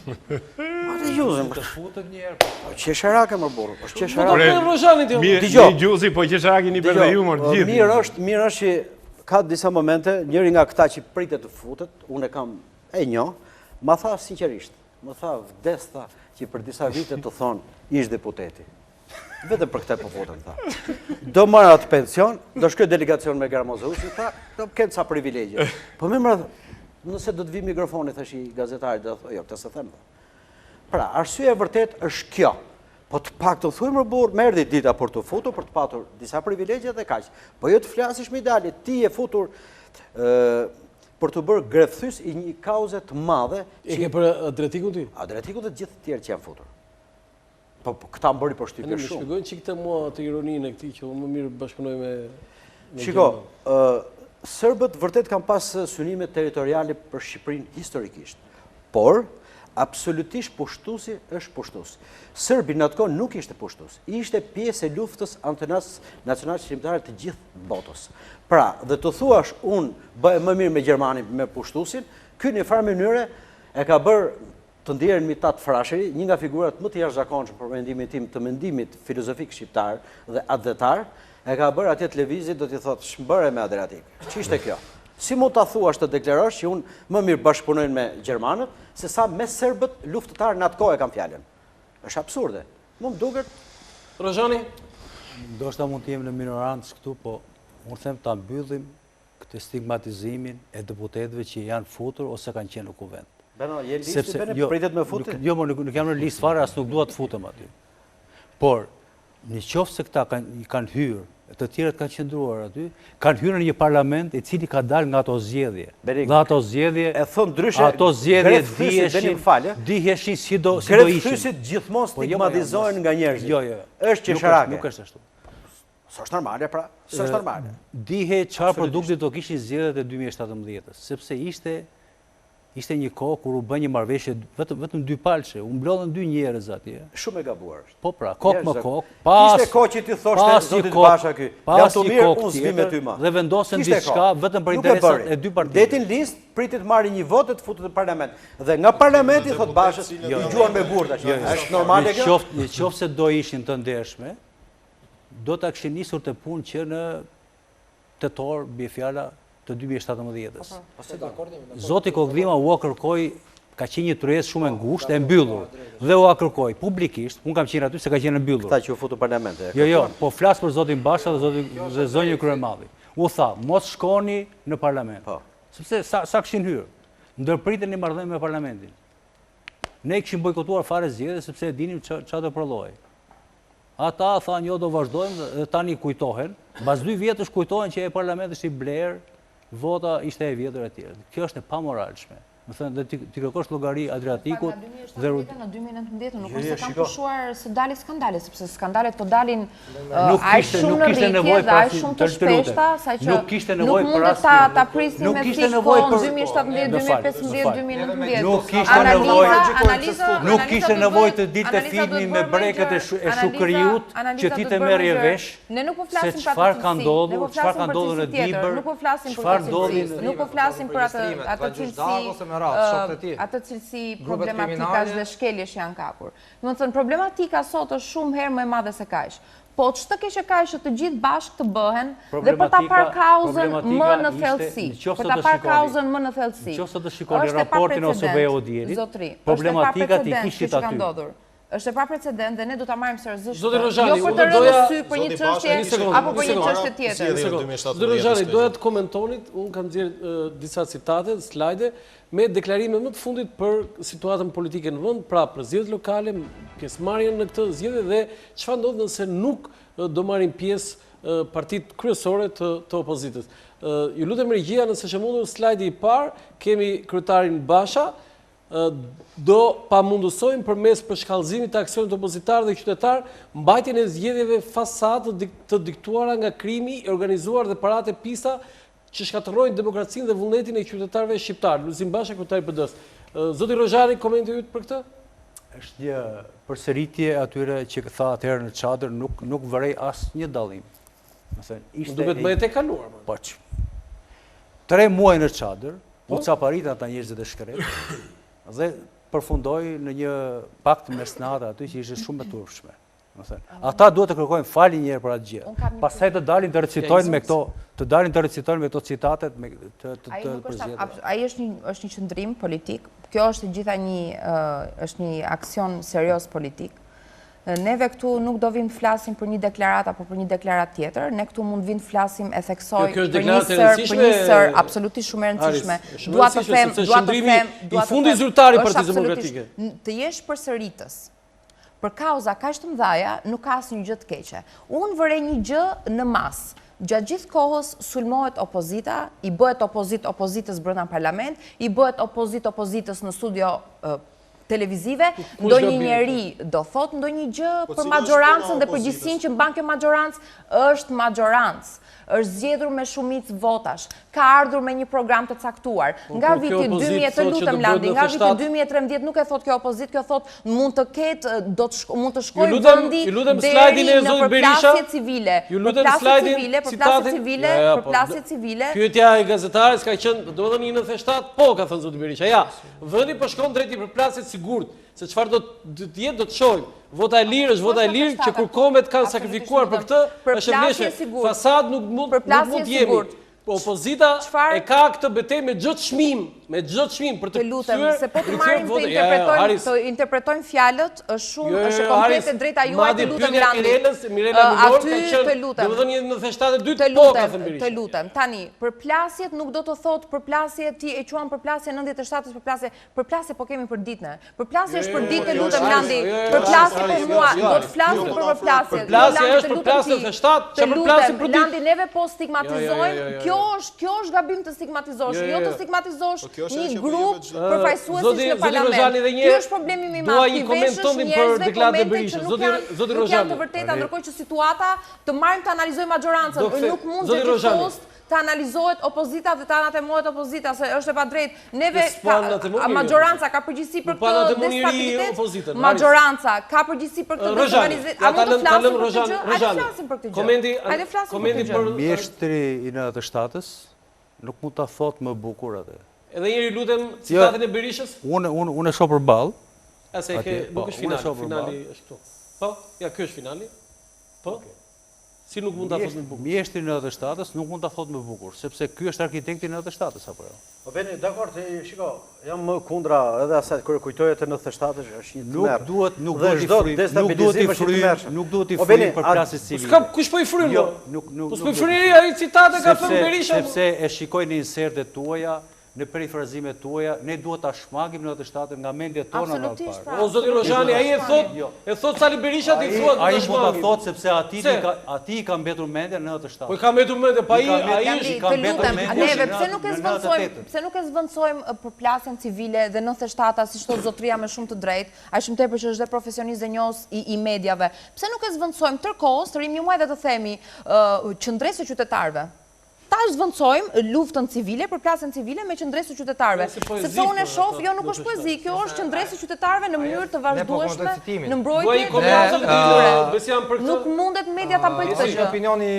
Atë gjuzin. Të futet një herë. Po qesharake më burr, është qesharake. Arben Rrozhani ti. Një gjuzi, po qesharake një për humor të gjithë. Mirë është që ka disa momente, njëri nga këta që pritet të futet, unë e kam e njoh, ma tha sinqerisht, më tha vdes tha që për disa vite të thonë ish deputeti. Vetëm për këtë po foten, tha. Do marr atë pension, do shkoj delegacion me Gramozeusi, tha, do kem ca privilegje. Po më marr, nëse do të vi mikrofoni, thash i gazetarit, do thotë, jo, këtë se them. Pra, arsyeja e vërtet është kjo. Po të paktën thuaj më burr, më erdhi dita për të futur, për të patur disa privilegje dhe kaq. Po jo të flasish me dali, ti je futur për të bërë grefthys i një kauze të madhe. E ke për Adriatikun ti? Adriatikun dhe gjithë të tjerë që janë futur. Po këta më bëri përshtypje shumë. Shpjegojnë çik të mua të ironinë e këtij që unë më mirë bashkëpunoj me Shiko, serbët vërtet kanë pas synime territoriale për Shqipërinë historikisht. Por absolutisht pushtuesi është pushtues. Serbi në atë kohë nuk ishte pushtues, ishte pjesë e luftës antinacionale shqiptare të gjithë botës. Pra, dhe të thuash unë bëhe më mirë me Gjermanin me pushtuesin, ky në farë mënyre e ka bërë të ndjerën Mitat Frashëri, një nga figurat më të jashtëzakonshëm për mendimin tim të mendimit filozofik shqiptar dhe advetar, e ka bërë atje televizit do t'i thotë shmbëre me Adriatik. Ç'ishte kjo? Si mund ta thuash të deklarosh që unë më mirë bashkëpunojnë me gjermanët, se sa me serbët luftëtarë në atë kohë e kam fjalën. Është absurde. Mund duket. Rrozhani, ndoshta mund të jemi në minorancë këtu, po unë them ta mbyllim këtë stigmatizimin e deputetëve që janë futur ose kanë qenë në kuvent. Beno, je listë bene pritet me futin? Jo, nuk jam në listë fare, as nuk dua të futem aty. Por në qoftë se këta kanë hyrë, të tjerët kanë qëndruar aty, kanë hyrë në një parlament i cili ka dalë nga ato zgjedhje. Dhe ato zgjedhje, e thon ndryshe, ato zgjedhje diheshin si do ishin. Grefysit gjithmonë stigmatizohen nga njerëzit. Jo. Është qesharake. Nuk është ashtu. S'është normale pra, s'është normale. Dihe çfarë produkti do kishin zgjedhjet e 2017-s, sepse ishte një kohë kur u bën një marrëveshje vetëm dy palçe, u mblodhen dy njerëz atje. Shumë e gabuar është. Po pra, kokë me kokë. Ishte kohë që ti thoshte zotit Basha ky. Ja të mirë unë zgjim me ty më. Dhe vendosen diçka vetëm për interesat e dy partive. Detin listë pritet marrë një votë të futet në parlament. Dhe nga parlamenti thot Bashës, i gjuan me burr tash. Është normale kjo? Nëse do ishin të ndershme, do ta kishin nisur të punë që në tetor bie fjala të 2017-s. Zoti Kokdhima u kërkoi, ka qenë një tryezë shumë e ngushtë e mbyllur dhe u kërkoi publikisht, unë kam qenë aty se ka qenë e mbyllur. Këta që u futu parlamente. Jo, po flas për zotin Basha dhe zonjën Kryemadhi. U tha, mos shkoni në parlament. Sepse sa kishin hyrë, ndërpritën një marrëdhënie me parlamentin. Ne kishim bojkotuar fare zgjedhjet sepse e dinim çfarë do prodhoi. Ata thanë jo do vazhdojmë dhe tani kujtohen, mbas 2 vjetësh kujtohen që e parlamenti ishte i blerë, vota ishte e vjetër e tjerë. Kjo është e pamoralshme. Më thënë, dhe ti kërkosh llogari Adriatikut dhe në 2019 nuk është se kanë pushuar se dali skandale, sepse skandalet të dalin aq shumë në rritje dhe aq shumë të shpeshta, sa që nuk mundet ta prisni me thjesht kohën 2017, 2015, 2019. Nuk kishte nevojë të dilte filmi me breket e Shukriut që ti të merrje vesh. Ne nuk po flasim për çfarë ka ndodhur, çfarë ka ndodhur në Dibër, nuk po flasim për nuk po flasim për atë cilësi atë cilësi problematikash dhe shkeljesh janë kapur. Do të thënë, problematika sot është shumë herë më e madhe se kaq. Po ç'të keq e kaq që të gjithë bashkë të bëhen dhe për ta parë kauzën më në thellësi. Për ta parë kauzën më në thellësi. Nëse do shikoni raportin ose OSBE-ut, problematika ti kishit aty. Është e pa precedent dhe ne do ta marrim seriozisht. Zoti Rrozhani, jo për të rënë sy për një çështje apo për një çështje tjetër. Zoti Rrozhani, doja të komentonit, unë kam nxjerrë disa citate, slajde me deklarime më të fundit për situatën politike në vend, pra për zgjedhjet lokale, pjesëmarrjen në këtë zgjedhje dhe çfarë ndodh nëse nuk do marrin pjesë partitë kryesore të opozitës. Ju lutem regjia, nëse është mundur slajdi i parë, kemi kryetarin Basha, do pamundësojmë përmes përshkallëzimit të aksionit opozitar dhe qytetar mbajtjen e zgjedhjeve fasadë të diktuara nga krimi i organizuar dhe paratë pista që shkatërrojnë demokracinë dhe vullnetin e qytetarëve shqiptar. Luzim Basha, kryetari i PD-s. Zoti Rrozhani, komenti yt për këtë? Është një përsëritje atyre që tha atëherë në çadër, nuk vërej asnjë dallim. Do thënë, ishte duhet më e kaluar. Po. 3 muaj në çadër, u caparit ata njerëzit e shkret. Dhe përfundoi në një pakt mesnatë aty që ishte shumë e turpshme. Ata duhet të kërkojnë falje një herë për atë gjë. Pastaj të dalin të recitojnë me këto citatet të përzgjedhura. Ai është një qëndrim politik. Kjo është është një aksion serioz politik. Neve këtu nuk do vim të flasim për një deklarat apo për një deklarat tjetër, ne këtu mund vim të flasim e theksoj për një sër absolutisht shumë e rëndësishme. Dua të them, i fundi zyrtari i Partisë Demokratike. Të jesh përsëritës për kauza kaq të mëdha nuk ka asnjë gjë të keqe. Unë vërej një gjë në masë. Gjatë gjithë kohës sulmohet opozita, i bëhet opozitës brenda parlament, i bëhet opozitës në studio televizive, ndonjë njeri do thot ndonjë gjë për majorancën dhe përgjegjësinë që mban kjo majorancë, është majorancë. Është zgjedhur me shumicë votash, ka ardhur me një program të caktuar. Nga viti 2000, të lutem Landi, nga viti 2013 nuk e thot kjo opozit, kjo thot mund të ketë, mund të shkojë vendi deri në përplasje civile. Përplasje civile. Pyetja e gazetares ka qenë, do të thënë 97, po ka thënë zoti Berisha. Ja, vendi po shkon drejt i përplasjes sigurt, se çfarë do të jetë do të shohim. Vota e lirë është vota e lirë që kur kombet kanë sakrifikuar për këtë, është e vlefshme. Fasad nuk mund të jemi. Opozita e ka këtë betejë me çdo çmim, për të lutem, se po të marrim të interpretojmë fjalët, është komplete drejta juaj, të lutem Landi. Aty të lutem. Domethënë 97 po ka thënë Berisha. Të lutem. Tani, përplasjet nuk do të thotë përplasje, ti e quan përplasje 97 përplasje po kemi për ditën. Përplasje është për ditë, të lutem Landi. Përplasje për mua, do të flasim për përplasje. Përplasje është përplasje 97, çfarë përplasje për ditë? Landi, neve po stigmatizojmë. Kjo është gabim të stigmatizosh, jo të stigmatizosh një grup përfaqësuesish në parlament. Ky është problemi më i madh. Ti veshësh njerëzve komente që nuk janë të vërteta, ndërkohë që situata të marrim të analizojmë majorancën, nuk mund të të analizohet opozita dhe të anatemohet opozita, se është e padrejtë. Neve majoranca ka përgjegjësi për këtë destabilitet. Majoranca ka përgjegjësi për këtë destabilitet. A mund të flasim për këtë gjë? Hajde flasim për këtë gjë. Hajde flasim për këtë gjë. Mjeshtri i 97-s nuk mund ta thotë më bukur atë. Edhe njëri lutem citatin e Berishës? Unë e shoh përballë. Ase nuk është finali, finali është këtu. Po, ja ky është finali. Po. Si nuk mund ta thotë më bukur? Mjeshtri i 97-s nuk mund ta thotë më bukur, sepse ky është arkitekti i 97-s apo jo? Po beni, dakord, shiko, jam më kundra edhe asaj kur kujtohet të 97-s është një tmerr. Nuk duhet i frymë përplasjes civile. S'ka kush po i fryn? Jo, po s'po i fryn ai citate ka thënë Berisha. Sepse e shikojnë insertet tuaja, në perifrazimet tuaja, ne duhet ta shmangim në 97 nga mendjet tona më parë. O zoti Rrozhani, ai e thot Sali Berisha ti thuat. Ai mund ta thotë sepse ati ka mbetur mendja në 97. Po i ka mbetur mendja, pa ai është ka mbetur mendja. Neve pse nuk e zvendçojmë përplasjen civile dhe 97-a siç thot zotria me shumë të drejtë, ai shumë tepër që është dhe profesionist dhe njohës i mediave. Pse nuk e zvendçojmë tërkohës, të rrim një muaj dhe të themi qendresë qytetarëve. Ta zvendçojmë luftën civile, përplasjen civile me qendresë qytetarëve. Sepse unë e shoh, jo nuk është poezi, kjo është qendresë qytetarëve në mënyrë të vazhdueshme në mbrojtje. Nuk mundet media ta bëjë këtë gjë. Opinioni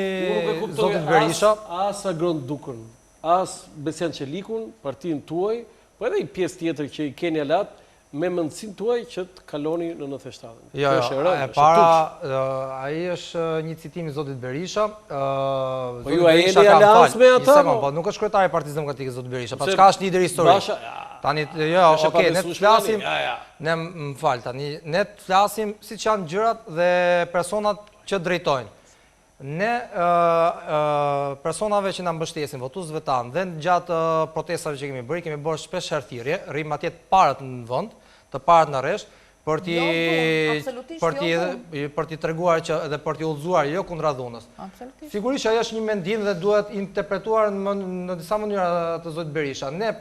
zotit Berisha, as Agrare Dukën, as Besian Çelikun, partinë tuaj, po edhe një pjesë tjetër që i keni alat me mendsinë tuaj që të kaloni në 97. Jo, e para, ai është një citim i zotit Berisha. Po ju ai jeni aleancë me ata? Po nuk është kryetari i Partisë Demokratike zoti Berisha, pa çka është lider historik. Tani jo, okay, ne të flasim, ne më fal tani, ne të flasim siç janë gjërat dhe personat që drejtojnë. Ne personave që na mbështesin, votuesve tanë, dhe gjatë protestave që kemi bërë shpesh thirrje, rrim atje të parët në vend, të parët në rresht, për t'i treguar që edhe për t'i udhëzuar jo kundra dhunës. Sigurisht që ajo është një mendim dhe duhet interpretuar në disa mënyra të zotit Berisha. Ne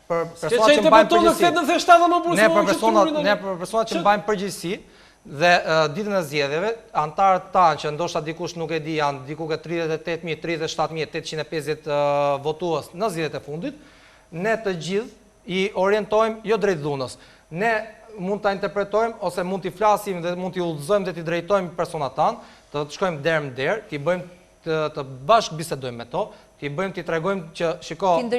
për personat që mbajnë përgjegjësi, ne për personat që mbajnë përgjegjësi dhe ditën e zgjedhjeve, antarët tanë që ndoshta dikush nuk e di, janë diku ke 38.000, 37.850 votues në zgjedhjet e fundit, ne të gjithë i orientojmë jo drejt dhunës. Ne mund ta interpretojmë ose mund t'i flasim dhe mund t'i udhëzojmë dhe t'i drejtojmë personat tanë, të shkojmë derë më derë, t'i bëjmë të bashkë bisedojmë me to, t'i bëjmë t'i tregojmë që shiko, t'i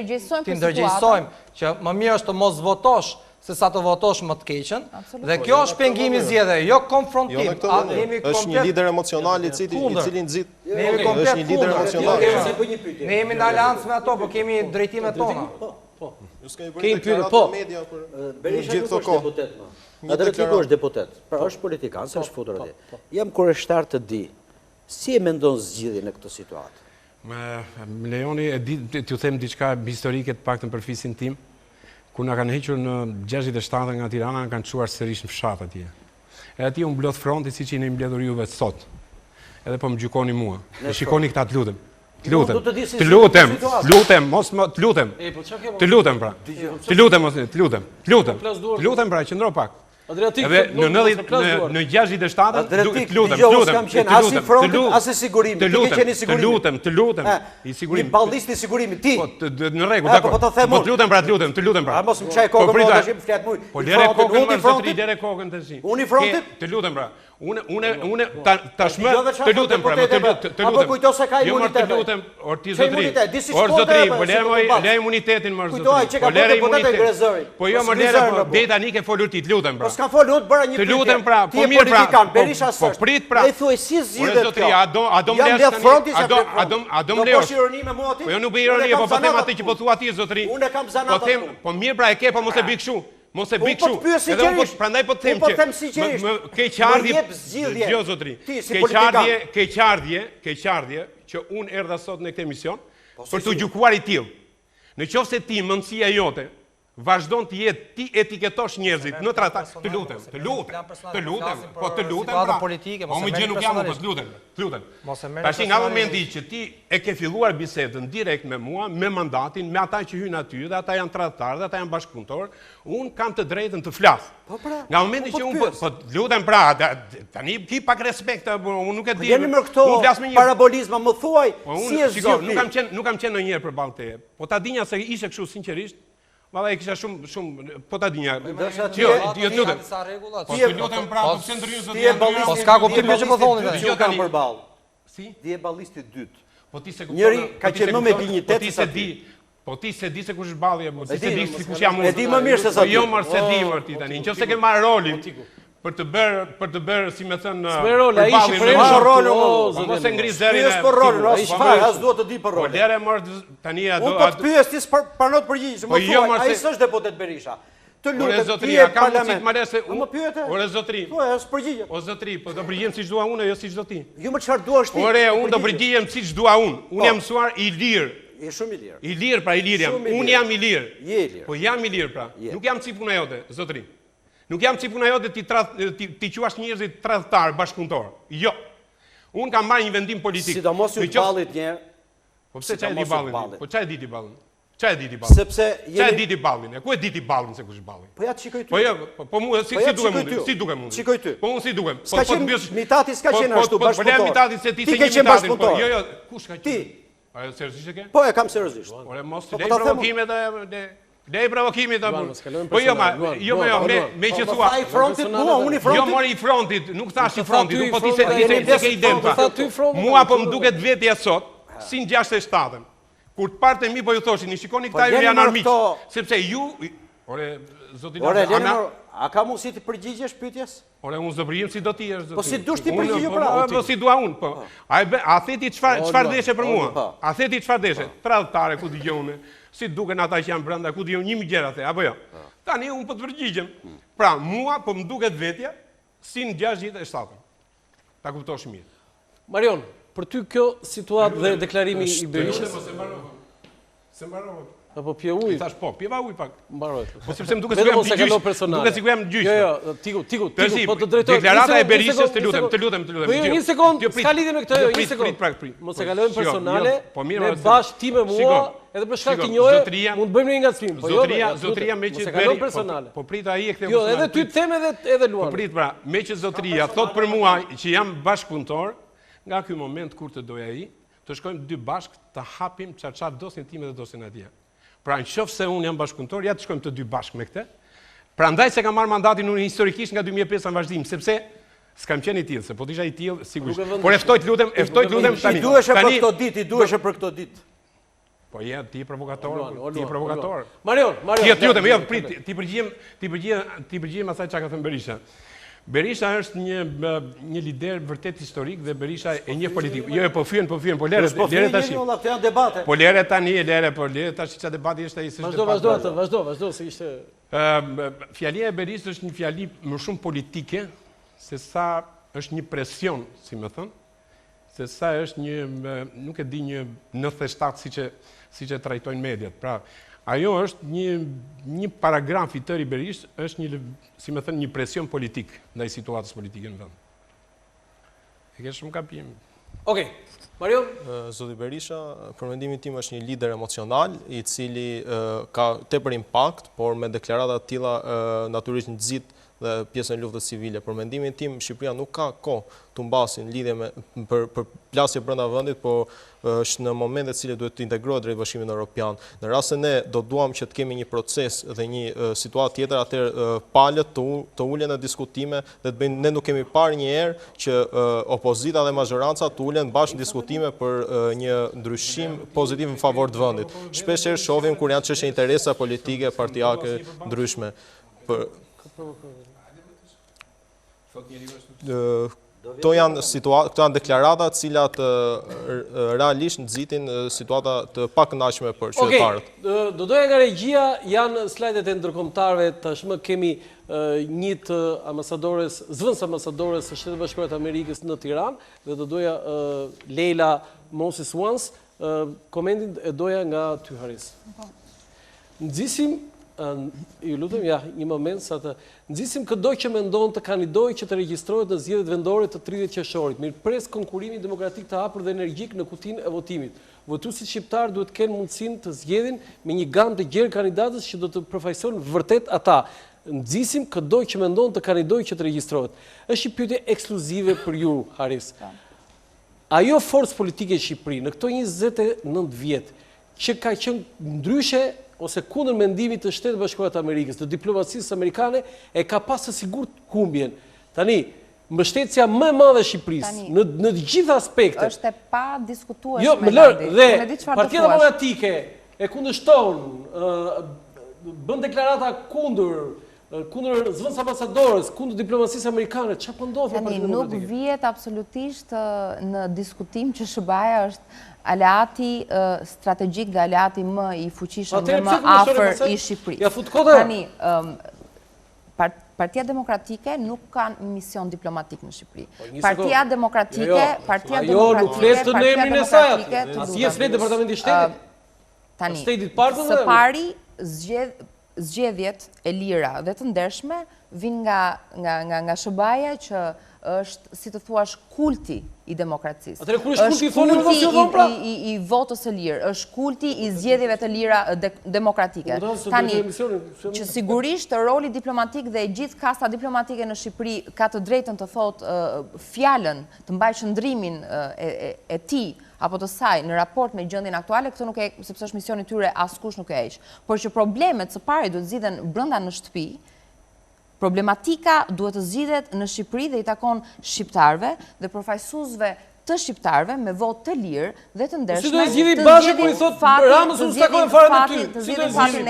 ndërgjegjësojmë që më mirë është të mos votosh se sa të votosh më të keqen, dhe kjo është pengimi zgjedhje, jo konfrontim. Është një lider emocional i cili nxit. Është një lider emocional. Ne jemi në aleancë me ato, por kemi drejtimet tona. Kemi pyetje, po. Berisha nuk është deputet më. Adriatiku është deputet. Pra është politikan, se është futur atje. Jam kurështar të di, si e mendon zgjidhjen në këtë situatë? Më lejoni t'ju them diçka historike të paktën për fisin tim. Ku na kanë hequr në 67 nga Tirana, kanë çuar sërish në fshat atje. E atje u mblodh fronti siç jeni mbledhur juve sot. Edhe po më gjykoni mua. E shikoni këta të lutem. Të lutem, pra, qëndro pak. Adriatik, edhe në 67, të lutem, as i sigurimi, ti ke qenë i sigurimi. Të lutem, një ballist i sigurimi, ti. Në rregull, dakor. Po të lutem pra. Mos më çaj kokën, më tash më flet mua. Po lere kokën, më zotri, lere kokën tash. Unë i frontit? Të lutem pra. Unë tashmë të lutem pra, të lutem. Apo kujto se ka imunitet. Të lutem, or ti zotri. Or zotri, po lere imunitetin më zotri. Kujtoj që ka deputetin Grezërit. Po jo më lere, deri tani ke folur ti, të lutem pra. S'ka folur, bëra një pyetje. Të lutem pra, po mirë pra. Berisha po prit pra. Ai thuaj si zgjidhet kjo. A do mlesh tani? A do mlesh? Po ironi me mua ti? Po jo nuk bëj ironi, po them atë që po thua ti zotri. Unë kam zanat. Po them, po mirë pra e ke, po mos e bëj kështu. Mos e bëj kështu. Edhe unë prandaj po them që keqardhje, jo zotri. Keqardhje që unë erdha sot në këtë emision për të gjykuar i tillë. Në qoftë se ti mendësia jote vazhdon të jetë ti etiketosh njerëzit në tratat, të lutem, po të lutem pra. Po më gjë nuk jam, po të lutem. Tash nga momenti që ti e ke filluar bisedën direkt me mua, me mandatin, me ata që hyjnë aty, dhe ata janë tradhtarë, dhe ata janë bashkëpunëtorë, unë kam të drejtën të flas. Nga momenti që unë po të lutem pra, tani ki pak respekt, unë nuk e di. Jeni më këto parabolizma, më thuaj si e zgjidhni. Nuk kam qenë ndonjëherë përballë teje. Po ta dinja se ishe kështu sinqerisht. Valla e kisha shumë, po ta dinja. Jo, të lutem. Po të lutem pra, po pse ndryshon zoti. Ti e ballisti. Po s'ka kuptim që po thoni tani. Ti kam përballë. Si? Ti e ballisti dytë. Po ti se njëri ka qenë më me dinjitet se ti. Po ti se di se kush është balli apo ti se di se kush jam unë. E di më mirë se sa ti. Po jo më se di më ti tani. Nëse ke marr rolin për të bërë, si më thënë, rol, ai ishi për rolin, mos e ngri zërin. Ti për rolin, as çfarë, as duhet të di për rolin. Po lere mor tani ato. Unë po të pyes ti pranon të përgjigjesh, më thuaj, ai s'është deputet Berisha. Të lutem, ti e parlament. Më pyete? Ore zotri. Po, as përgjigje. O zotri, po do përgjigjem siç dua unë, jo siç do ti. Jo më çfarë duash ti. Ore, unë do përgjigjem siç dua unë. Unë jam mësuar i lirë. Je shumë i lirë. I lirë pra, i lirë jam. Unë jam i lirë. Je i lirë. Po jam i lirë pra. Nuk jam si puna jote, zotri. Nuk jam si puna jote ti quash njerëzit tradhtar, bashkëpunëtor. Jo. Unë kam marrë një vendim politik. Sidomos ju ballit një. Po pse çaj di ballin? Po çaj di ti ballin? Çaj di ti ballin? Sepse çaj di ti ballin? Ku e di ti ballin se kush balli? Po ja shikoj ty. Po jo, po mua si duhem unë? Si duhem unë? Shikoj ty. Po unë si duhem. Po mitati s'ka qenë ashtu bashkëpunëtor. Po mitati se ti se një mitati. Jo, jo, kush ka qenë? Ti. A seriozisht e ke? Po e kam seriozisht. Ore mos lej provokimet Lej provokimit po jo me që thua. Ai frontit mua, unë i frontit. Jo mori i frontit, nuk thash i frontit, po ti se ke iden pa. Mua po më duket vetja sot, si në 67-ën. Kur të partë e mi po ju thoshin, i shikoni këta ju janë armiq, sepse ju, ore, zoti Lana, a ka mundësi të përgjigjesh pyetjes? Ore, unë s'do përgjigjem si do ti është. Po si dush ti përgjigje pra? Po si dua unë, po. A theti çfarë deshe për mua? A theti çfarë deshe? Tradhtare ku dëgjone, si duken ata që janë brenda, ku dëgjon 1000 gjëra the, apo jo? Tani unë po të përgjigjem. Pra, mua po më duket vetja si në 67-ën. Ta kuptosh mirë. Marjon, për ty kjo situatë dhe deklarimi i Berishës? Se mbarova. Apo pje ujë? I thash po, pjeva ujë pak. Mbaroj. Po sepse më duket sikur jam gjyq. Duket sikur jam gjyq. Jo, tiku, po të drejtoj. Deklarata e Berishës, të lutem. Po jo, një sekond, s'ka lidhje me këtë, jo, një sekond. Prit. Mos e kalojmë personale. Ne bash ti me mua, edhe për shkak të njohje, mund të bëjmë një ngacmim. Po jo, zotria me që bëri personale. Po prit ai e ktheu. Jo, edhe ty të them edhe Luan. Po prit pra, me që zotria thot për mua që jam bashkëpunëtor, nga ky moment kur të doja ai, të shkojmë dy bashk të hapim çfarë dosin time dhe dosin atje. Pra në qoftë se unë jam bashkëpunëtor, ja të shkojmë të dy bashk me këtë. Prandaj se kam marrë mandatin unë historikisht nga 2005 në vazhdim, sepse s'kam qenë i tillë, se po t'isha i tillë sigurisht. Por e ftoj të lutem tani. Ti duhesh për këto ditë, për këto ditë. Po je ti provokator, Marjon. Ti lutem, jo, prit, ti përgjigjem asaj çka ka thënë Berisha. Berisha është një lider vërtet historik dhe Berisha e një politik. Jo, po fyen, po lere tash. Po lere tani, po lere tash çka debati është ai. Vazhdo se ishte. Fjalia e Berishës është një fjali më shumë politike se sa është një presion, si më thon, se sa është një, nuk e di, një 97 siç e trajtojnë mediat. Pra, ajo është një paragraf i tërë i Berishës, është një, si më thënë, një presion politik ndaj situatës politike në vend. E ke shumë kapim. Okej, Marjon? Zoti Berisha, për mendimin tim është një lider emocional, i cili ka tepër impakt, por me deklarata të tilla natyrisht nxit dhe pjesën e luftës civile. Për mendimin tim, Shqipëria nuk ka kohë të mbasin lidhje për plasje brenda vendit, por është në momentet të cilat duhet të integrohet drejt Bashkimit Evropian. Në rast se ne do duam që të kemi një proces dhe një situatë tjetër, atëherë palët të ulen në diskutime dhe të bëjnë, ne nuk kemi parë një herë që opozita dhe majoranca të ulen bashkë në diskutime për një ndryshim pozitiv në favor të vendit. Shpeshherë shohim kur janë çështje interesa politike partijake ndryshme. Këto janë deklarata të cilat realisht nxitin situata të pakëndaqshme për qytetarët. Do doja nga regjia, janë slajdet e ndërkombëtarëve, tashmë kemi një të ambasadores, zvënës ambasadores së Shtetet Bashkuara të Amerikës në Tiranë, dhe do doja Leila Moses Wans, komentin e doja nga ty, Haris. Nxisim ju lutem, një moment sa të nxisim këdo që mendon të kandidojë që të regjistrohet në zgjedhjet vendore të 30 qershorit. Mirëpres konkurimin demokratik të hapur dhe energjik në kutinë e votimit. Votuesit shqiptar duhet të kenë mundësinë të zgjedhin me një gamë të gjerë kandidatës që do të përfaqësojnë vërtet ata. Nxisim këdo që mendon të kandidojë që të regjistrohet. Është një pyetje ekskluzive për ju, Haris. Ajo forcë politike e Shqipërisë në këto 29 vjet që ka qenë ndryshe ose kundër mendimit të Shtetit Bashkuar të Amerikës, të diplomacisë amerikane, e ka pasë sigurt humbjen. Tani, mbështetja më e madhe e Shqipërisë në të gjitha aspektet. Është e pa diskutuar jo, me Landi. Dhe Partia Demokratike e kundërshton, bën deklarata kundër zvënës ambasadores, kundër diplomacisë amerikane. Çfarë po ndodh me Partinë Demokratike? Nuk vjet absolutisht në diskutim që SBA-ja është aleati strategjik dhe aleati më i fuqishëm dhe më afër i Shqipërisë. Tani, Partia Demokratike nuk kanë mision diplomatik në Shqipëri. Partia Demokratike, ajo nuk flet të në emrin e saj. Asi e flet Departamenti i Shtetit. Tani, së pari, zgjedhjet e lira dhe të ndershme vijnë nga SBA-ja që është, si të thuash, kulti i demokracisë. Është kulti i votës së lirë, është kulti i zgjedhjeve të lira demokratike. Tani, që sigurisht roli diplomatik dhe gjithë kasta diplomatike në Shqipëri ka të drejtën të thotë fjalën, të mbajë qëndrimin e tij apo të saj në raport me gjendjen aktuale, këtë nuk e, sepse është misioni i tyre, askush nuk e heq. Por që problemet së pari duhet zgjidhen brenda në shtëpi. Problematika duhet të zgjidhet në Shqipëri dhe i takon shqiptarëve dhe përfaqësuesve të shqiptarëve me votë të lirë dhe të ndershme. Si do të zgjidhni bashkë kur i thotë Ramës unë s'takojmë fare me ty. Të zgjidhni fatin e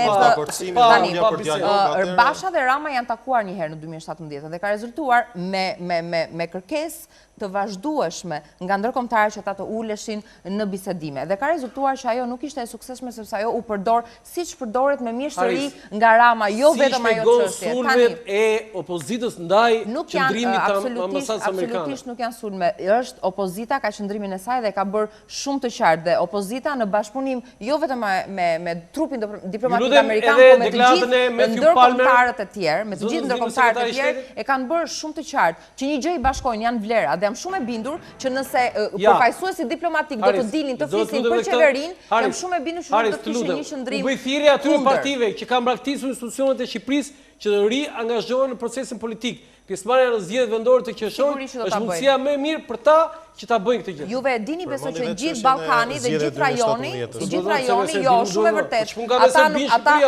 Basha dhe Rama janë takuar një herë në 2017 dhe ka rezultuar me kërkesë të vazhdueshme nga ndërkombëtarët që ata të uleshin në bisedime. Dhe ka rezultuar që ajo nuk ishte e suksesshme sepse ajo u përdor siç përdoret me mjeshtri nga Rama, jo vetëm ajo çështje. Sulmet e opozitës ndaj qëndrimit të ambasadës amerikane. Absolutisht nuk janë sulme. Është opozita ka qëndrimin e saj dhe ka bërë shumë të qartë dhe opozita në bashkëpunim jo vetëm me trupin diplomatik amerikan, por me të gjithë ndërkombëtarët e tjerë, me të gjithë ndërkombëtarët e tjerë e kanë bërë shumë të qartë që një gjë i bashkojnë, janë vlera. Jam shumë e bindur që nëse përfaqësuesi diplomatik do të dilin të flisin për qeverinë, jam shumë e bindur që nuk do të kishin një qëndrim. U bëj thirrje atyre partive që kanë braktisur institucionet e Shqipërisë që të riangazhohen në procesin politik. Pjesëmarrja në zgjedhjet vendore të qershorit është mundësia më e mirë për ta që ta bëjnë këtë gjë. Juve e dini besoj që gjithë Ballkani dhe gjithë rajoni, jo, shumë e vërtet. Ata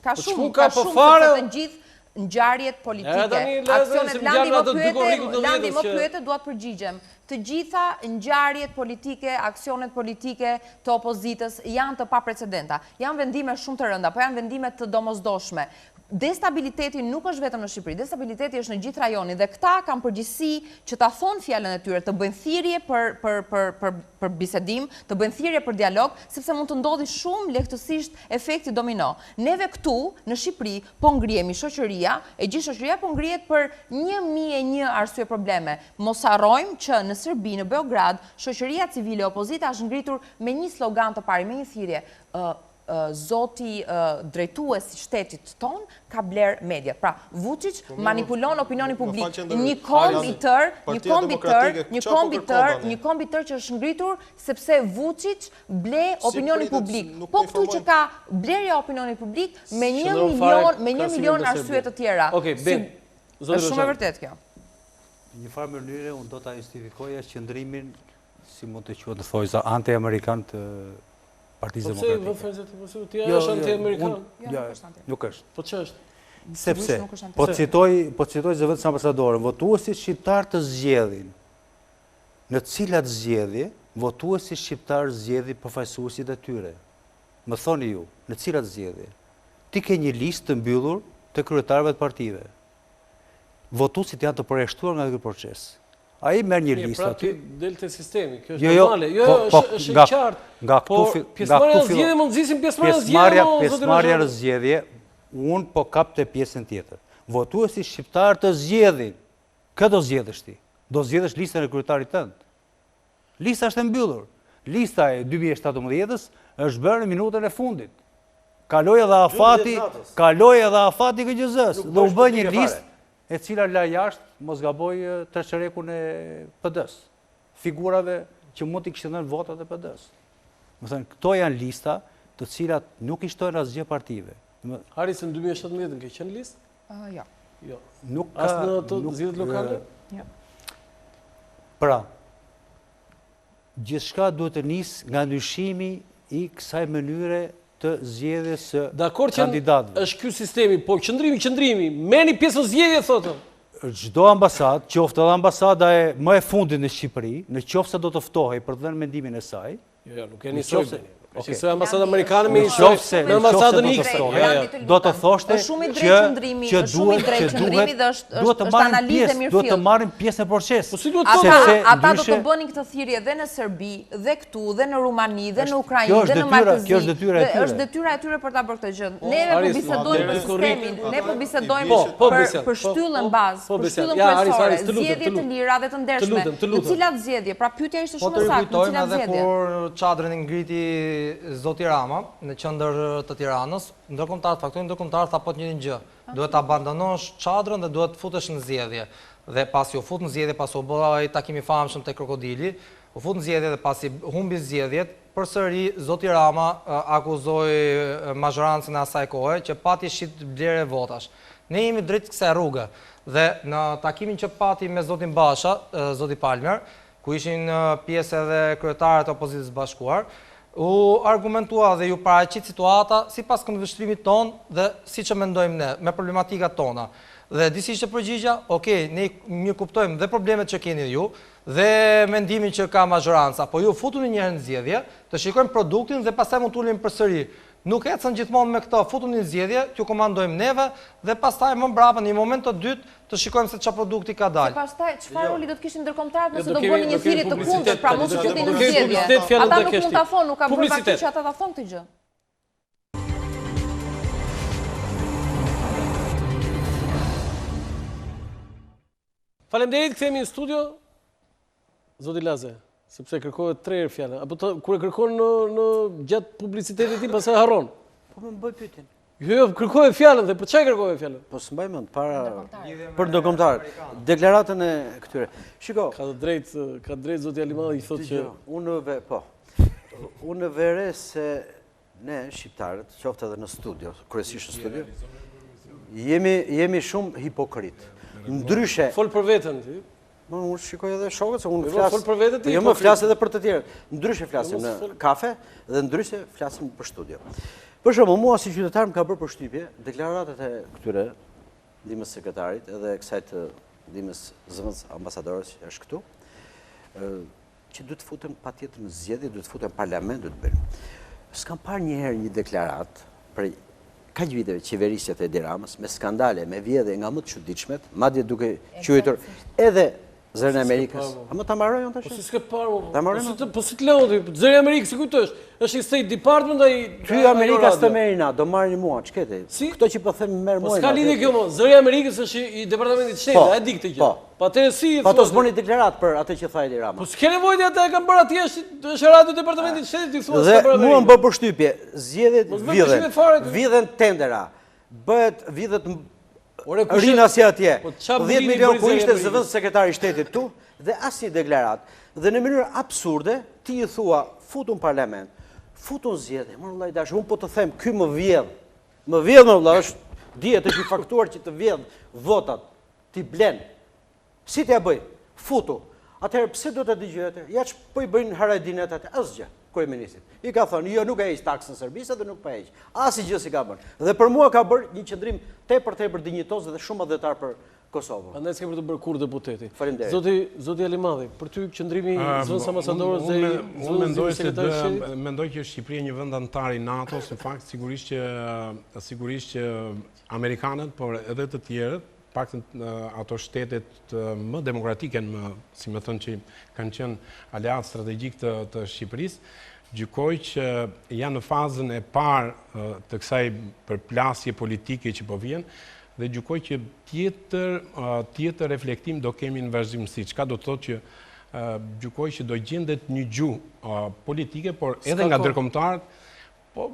ka shumë të gjithë ngjarjet politike, aksionet Landi më pyete, duat përgjigjem. Të gjitha ngjarjet politike, aksionet politike të opozitës janë të paprecedenta. Janë vendime shumë të rënda, po janë vendime të domosdoshme. Destabiliteti nuk është vetëm në Shqipëri, destabiliteti është në gjithë rajonin dhe këta kanë përgjegjësi që ta thonë fjalën e tyre, të bëjnë thirrje për bisedim, të bëjnë thirrje për dialog, sepse mund të ndodhi shumë lehtësisht efekti domino. Neve këtu në Shqipëri po ngrihemi, shoqëria, e gjithë shoqëria po ngrihet për 1001 arsye probleme. Mos harrojmë që në Serbi, në Beograd, shoqëria civile, opozita është ngritur me një slogan të parë, me një thirrje. zoti drejtues i shtetit ton ka bler media. Pra, Vučić manipulon opinionin publik. Një komb i tërë që është ngritur sepse Vučić ble opinionin publik. Po këtu që ka blerja opinionin publik me 1 milion arsye të tjera. Është shumë e vërtet kjo. Një farë mënyre, unë do të justifikoja qëndrimin, si mund të quhet të thojë, anti-amerikan të Partisë Demokratike. Ti është anti-amerikan? Nuk është. Po që është? Sepse, po citoj zëvendës ambasadorën, votuesit shqiptar të zgjedhin, në cilat zgjedhje, votuesit shqiptar zgjedhin përfaqësuesit e tyre. Më thoni ju, në cilat zgjedhje? Ti ke një listë të mbyllur të kryetarëve të partive. Votuesit janë të përjashtuar nga ky proces. Ai merr një listë aty. Del te sistemi, kjo është normale. Jo, është e qartë. Nga këtu zgjedhje mund nxisin pjesëmarrja në zgjedhje, unë po kap te pjesën tjetër. Votuesit shqiptar të zgjedhin. Kë do zgjedhësh ti? Do zgjedhësh listën e kryetarit tënd. Lista është e mbyllur. Lista e 2017-s është bërë në minutën e fundit. Kaloi edhe afati KGZ-s dhe u bë një listë e cila la jashtë, mos gaboj, të Çelikun e PD-s, figurave që mund t'i kishte dhënë votat e PD-s. Më thënë, këto janë lista të cilat nuk i shtojnë asgjë partive. Haris në 2017 ke qenë listë? Jo. As në të zgjedhjet lokale? Jo. Pra, gjithçka duhet të nisë nga ndryshimi i kësaj mënyre të zgjedhjes së kandidatëve. Është ky sistemi, po qëndrimi, merrni pjesë në zgjedhje thotë. Çdo ambasadë, qoftë edhe ambasada më e fundit në Shqipëri, në qoftë se do të ftohej për të dhënë mendimin e saj. Jo, nuk e nisoj. Qëse ambasada amerikane me në ambasadën X. Do të thoshte që duhet të marrin pjesë në proces. Ata do të bënin këtë thirrje dhe në Serbi, dhe këtu, dhe në Rumani, dhe në Ukrainë, dhe në Marrëdhënieve. Kjo është detyra e tyre. Është detyra e tyre për ta bërë këtë gjë. Ne po bisedojmë për sistemin, ne po bisedojmë për shtyllën bazë, për shtyllën kryesore, zgjedhje të lira dhe të ndershme. Në cilat zgjedhje? Pra pyetja ishte shumë e saktë, në cilat zgjedhje? Kur çadrën e ngriti zoti Rama në qendër të Tiranës, ndërkombëtar faktojnë ndërkombëtar tha po të njëjtin gjë. Duhet ta abandonosh çadrën dhe duhet të futesh në zgjedhje. Dhe pasi u fut në zgjedhje, pasi u bë ai takimi i famshëm te krokodili, u fut në zgjedhje dhe pasi humbi zgjedhjet, përsëri zoti Rama akuzoi mazhorancën e asaj kohe që pati shit blerje votash. Ne jemi drejt kësaj rruge dhe në takimin që pati me zotin Basha, zoti Palmer, ku ishin pjesë edhe kryetarët e opozitës bashkuar, u argumentua dhe ju paraqit situata sipas këndvështrimit ton dhe siç e mendojmë ne, me problematikat tona. Dhe disi ishte përgjigja, ne një kuptojmë dhe problemet që keni ju, dhe mendimin që ka mazhoranca, po ju futuni një herë në zgjedhje, të shikojmë produktin dhe pastaj mund t'ulim përsëri. Nuk ecën gjithmonë me këto, futuni në zgjedhje, t'ju komandojmë neve dhe pastaj më mbrapa në një moment të dytë të shikojmë se çfarë produkti ka dalë. Se pastaj çfarë roli do të kishin ndërkombëtarët nëse do bënin një thirrje të kundërt, pra mos futin në zgjedhje. Ata nuk mund ta thonë, nuk ka bërë fakti që ata ta thonë këtë gjë. Faleminderit, kthehemi në studio. Zoti Laze, sepse kërkohet 3 herë fjala. Apo kur e kërkon në gjatë publicitetit tim pastaj harron. Po më bëj pyetjen. Jo, kërkohet fjalën dhe për çfarë kërkohet fjalën? Po s'mbaj mend para për ndërkombëtar. Deklaratën e këtyre. Shiko, ka drejt zoti Alimadhi i thotë që unë vere se ne shqiptarët, qoftë edhe në studio, kryesisht në studio, jemi shumë hipokrit. Ndryshe. Fol për veten ti. Unë shikoj edhe shokët, se unë flas. Fol për veten ti. Jo, më flas edhe për të tjerët. Ndryshe flasim në kafe dhe ndryshe flasim për studio. Për shembull, mua si qytetar më ka bërë përshtypje deklaratat e këtyre ndihmës sekretarit edhe kësaj të ndihmës zëvendës ambasadores që është këtu, që duhet të futen patjetër në zgjedhje, duhet të futen në parlament, duhet të bëjnë. S'kam parë një herë një deklaratë për kaq viteve qeverisjet e Edi Ramës, me skandale, me vjedhje nga më të çuditshmet, madje duke quajtur edhe Zërin e Amerikës. A më ta mbaroj unë tash? Po si s'ke parë. Po si të lodhi, zëri i Amerikës si kujtosh? Është i State Department ai. Ty Amerika s'të merri na, do marrin mua, ç'kete? Këto që po them merr mua. Po s'ka lidhje kjo më. Zëri i Amerikës është i Departamentit të Shtetit, e di këtë gjë. Po atëherë si? Po ato s'bëni deklarat për atë që tha Edi Rama. Po s'ke nevojë atë e kanë bërë atje, është radio Departamentit të Shtetit, i thua s'ka bërë. Dhe mua më bë përshtypje, zgjedhjet vidhen tendera. Vidhet rina si atje. 10 milion ku ishte zëvendës sekretari i shtetit tu dhe asnjë deklarat. Dhe në mënyrë absurde ti i thua futun parlament, futun zgjedhje. Më vëllai dash, unë po të them, ky më vjedh. Më vjedh më vëllai, është dihet është i faktuar që të vjedh votat, ti blen. Si t'ja bëj? Futu. Atëherë pse do të dëgjoj atë? Ja ç'po i bëjnë Haradinet atë? Asgjë. Kryeministit. I ka thënë, jo nuk e heq taksën serbisë dhe nuk pa heq. Asgjë si ka bërë. Dhe për mua ka bërë një qëndrim tepër dinjitoz dhe shumë madhëtar për Kosovën. Prandaj s'ke për të bërë kur deputeti. Faleminderit. Zoti Alimadhi, për ty qëndrimi zëvendës ambasadorës dhe unë sekretari mendoj që Shqipëria një vend anëtar i NATO-s, në fakt sigurisht që amerikanët, por edhe të tjerët, paktën ato shtetet më demokratike, si më thënë që kanë qenë aleat strategjik të Shqipërisë, gjykoj që janë në fazën e parë të kësaj përplasje politike që po vjen, dhe gjykoj që tjetër reflektim do kemi në vazhdimsi. Çka do të thotë që gjykoj që do gjendet një gjuhë politike, por edhe nga ndërkombëtarët. Po,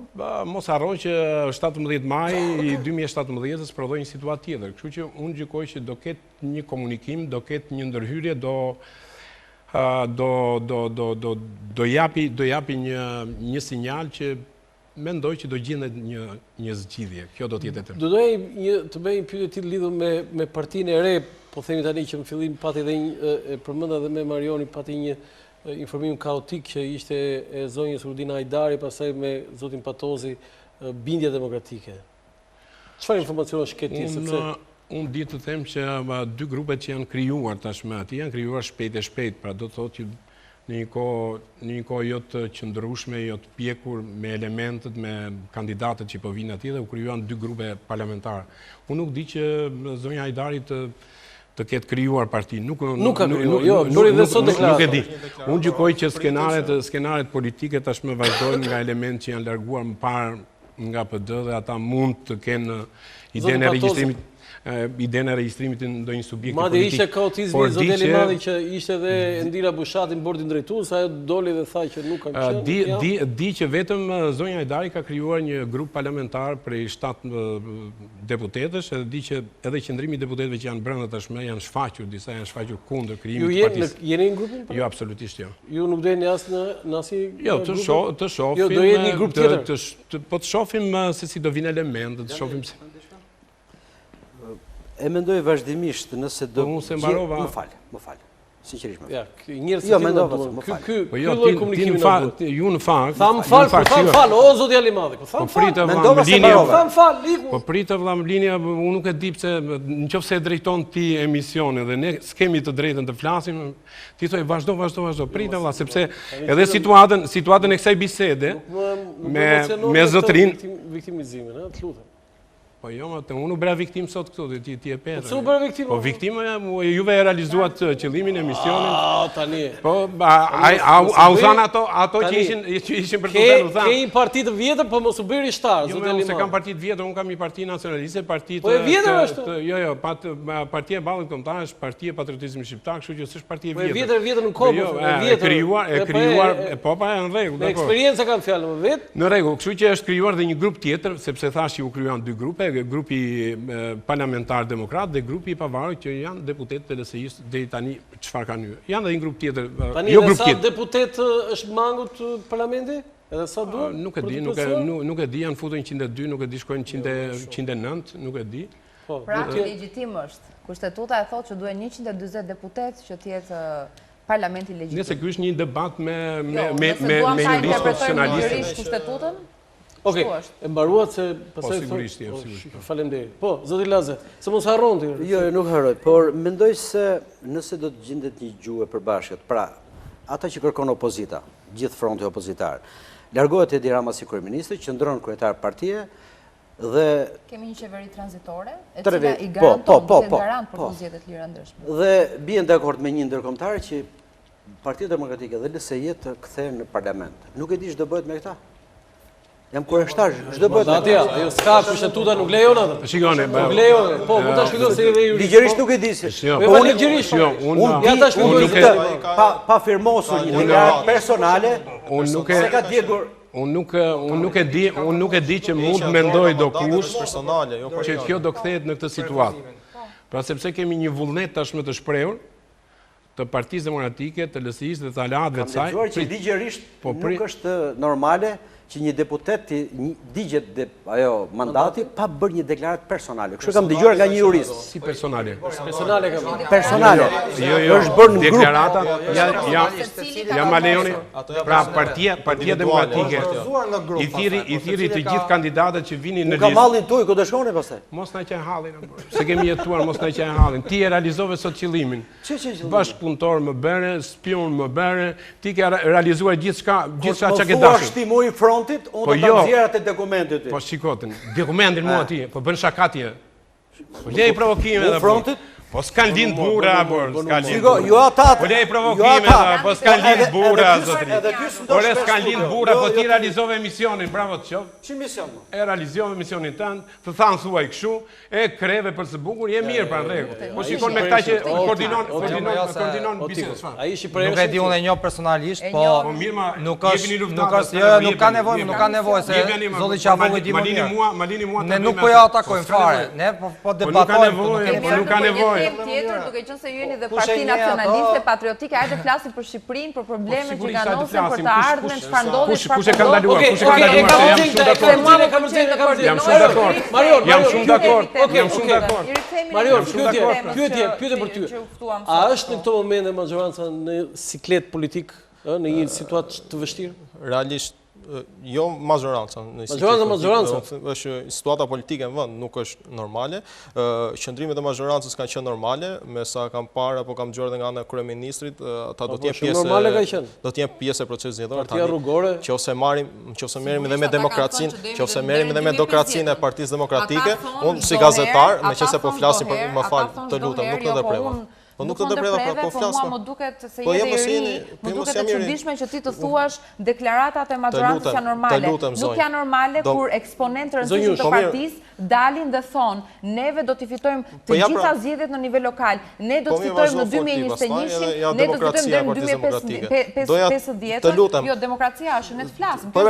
mos harroj që 17 maj i 2017-ës prodhoi një situatë tjetër. Kështu që unë gjykoj që do ketë një komunikim, do ketë një ndërhyrje, do japi një sinjal që mendoj që do gjendet një zgjidhje. Kjo do të jetë e tërë. Do doja të bëj një pyetje të lidhur me Partinë e re, po themi tani që në fillim pati edhe përmenda edhe me Marjoni pati një informim kaotik që ishte e zonjës Rudina Ajdari, pastaj me zotin Patozi, bindja demokratike. Çfarë informacionesh ke ti? Unë di të them që dy grupet që janë krijuar tashmë aty janë krijuar shpejt, pra do të thotë që në një kohë jo të qëndrueshme, jo të pjekur me elementet, me kandidatët që po vinë aty dhe u krijuan dy grupe parlamentare. Unë nuk di që zonja Ajdari të ketë krijuar parti. Nuk ka krijuar, jo, bëri dhe sot deklaratë. Nuk e di. Unë gjykoj që skenaret politike tashmë vazhdojnë nga elementë që janë larguar më parë nga PD dhe ata mund të kenë idenë e regjistrimit në ndonjë subjekti politik. Madje ishte kaotizmi zoti Alimadhi që ishte edhe Endira Bushati në bordin drejtues, ajo doli dhe tha që nuk kanë qenë. Di që vetëm zonja Ajdari ka krijuar një grup parlamentar prej 7 deputetësh, edhe di që edhe qendrimi i deputetëve që janë brenda tashmë janë shfaqur, disa janë shfaqur kundër krijimit të partisë. Ju jeni në grupin? Jo, absolutisht jo. Ju nuk dojeni as në asnjë grup? Jo, të shohim. Jo, do jeni një grup tjetër. Po të shohim se si do vinë elementet, të shohim se e mendoj vazhdimisht nëse do... Unë se mbarova... Më falë. Sinqerisht më falë. Ja, njërë se tjilë në duan. Ky loj komunikimi në duan. Ju në fakt... Tha më falë, o zoti Alimadhi. Po pritë vëllam linja... Tha më falë, iku. Po pritë vëllam linja, unë nuk e di pse në qoftë se drejton ti emisione dhe ne s'kemi të drejtën të flasim, ti thoj vazhdo, pritë vëllam, sepse edhe situatën e kësaj bisede me zotrin... Viktimizimin, të lutem. Po jo, unë u bëra viktim sot këtu, ti e petë. Po u bëra viktim? Po viktima, juve e realizuat qëllimin e misionin. Tani. Po, a u thanë ato që ishin për të thënë u thanë. Ke një parti të vjetër, po mos u bëri shtar, zotë Alimadhi. Jo, se kam parti të vjetër, unë kam një parti nacionaliste, parti të... Po e vjetër është? Jo, partia e Ballit Kombëtar është partia e patriotizmit shqiptar, kështu që s'është parti e vjetër. Po e vjetër në Kobë, e krijuar, po pa janë në rregull, dakor. Eksperjenca kanë fjalën më vet. Në rregull, kështu që është krijuar dhe një grup tjetër, sepse thash që u krijuan dy grupe, grupi parlamentar demokrat dhe grupi i pavarur që janë deputetë të LSI-s deri tani çfarë kanë hyrë. Janë dhe një grup tjetër, jo grup tjetër. Tani sa deputet është mangut parlamenti? Edhe sa duhet? Nuk e di, janë futur 102, nuk e di shkojnë 109, nuk e di. Pra, legjitim është. Kushtetuta e thotë që duhen 140 deputet që të jetë parlamenti legjitim. Nëse ky është një debat me juristë profesionalistë. Kustetutën? Okej, e mbaruat se pastaj faleminderit. Po, zoti Laze, se mos harron ti. Jo, nuk harroj, por mendoj se nëse do të gjendet një gjuhë e përbashkët, pra ata që kërkon opozita, gjithë fronti opozitar, largohet Edi Rama si kryeminist, qëndron kryetar partie, Kemi një qeveri tranzitore, e cila i garanton të garant për zgjedhjet lira ndryshme. Dhe bien dakord me një ndërkombëtar që Partia Demokratike dhe LSI të kthehen në parlament. Nuk e di ç'do bëhet me këta. Jam kurështar, ç'do bëhet. Ajo s'ka kushtetuta nuk lejon atë. Shikoni, nuk lejon. Po, mund ta shpjegoj se edhe ligjërisht nuk e di se. Po ligjërisht. Ja ta shpjegoj pa firmosur një deklaratë personale. Unë nuk se ka djegur. Unë nuk e di që mund të mendoj dokush që kjo do kthehet në këtë situatë. Pra sepse kemi një vullnet tashmë të shprehur të Partisë Demokratike, të LSI-së dhe të aleatëve të saj. Kam dëgjuar që ligjërisht nuk është normale që një deputet digjet mandati pa bërë një deklaratë personale. Kështu kam dëgjuar nga një jurist. Si personale? Personale kam. Personale. Jo, është bërë në grup. Deklarata, ja ma lejoni. Pra Partia Demokratike i thiri të gjithë kandidatët që vinin në listë. Ka mallin tuaj ku do shkoni pastaj? Mos na qen hallin. Se kemi jetuar, mos na qen hallin. Ti e realizove sot qëllimin. Bashkëpunëtor më bëre, spion më bëre, ti ke realizuar gjithçka çka ke dashur. Shtimoj frontit, unë do ta nxjerr atë dokumentin. Po shikotin, dokumentin mua ti, po bën shaka ti. Po lej provokime edhe frontit. Po s'kan lind burra, po s'kan lind. Shiko, jo ata. Po lej provokime edhe, po s'kan lind burra zotëri. Po s'kan lind burra, po ti realizove misionin, bravo të qof. Ç'i mision? E realizove misionin tënd, të thanë thuaj kështu, e kreve për së bukur, je mirë pra rregull. Po shikon me këta që koordinon bisedën. Ai ishi për nuk e di unë e njoh personalisht, po nuk ka nevojë se zoti Qafoku di më mirë. Ne nuk po ja atakojmë fare, ne po debatojmë. Nuk ka nevojë. Tjetër, duke qenë se jeni dhe Parti Nacionaliste Patriotike, hajde flasim për Shqipërinë, për problemet që ganosen për të ardhmen, çfarë ndodhi, Kush e ka ndaluar? Jam shumë dakord. Jam shumë dakord. Marion, pyetje për ty. A është në këto momente majoranca në siklet politik, në një situatë të vështirë? Realisht jo majoranca. Majoranca. Është situata politike në vend, nuk është normale. Qëndrimet e majorancës kanë qenë normale, me sa kam parë apo kam dëgjuar nga ana e kryeministrit, ata do të jenë pjesë. Normale ka qenë. Do të jenë pjesë e procesit zgjedhor. Partia rrugore. Nëse merrem edhe me demokracinë e Partisë Demokratike, unë si gazetar, meqense po flasim për më fal, të lutem, nuk të depreva. Po nuk të depreva, po flas. Po mua më duket se je i ri, më duket e çuditshme që ti të thuash deklaratat e majorancës janë normale. Nuk janë normale kur eksponentë rëndësishëm të partisë dalin dhe thonë, neve do t'i fitojmë të gjitha zgjedhjet në nivel lokal. Ne do të fitojmë në 2021, ne do të fitojmë deri në 2050. Jo, demokracia është, ne të flasim. Po,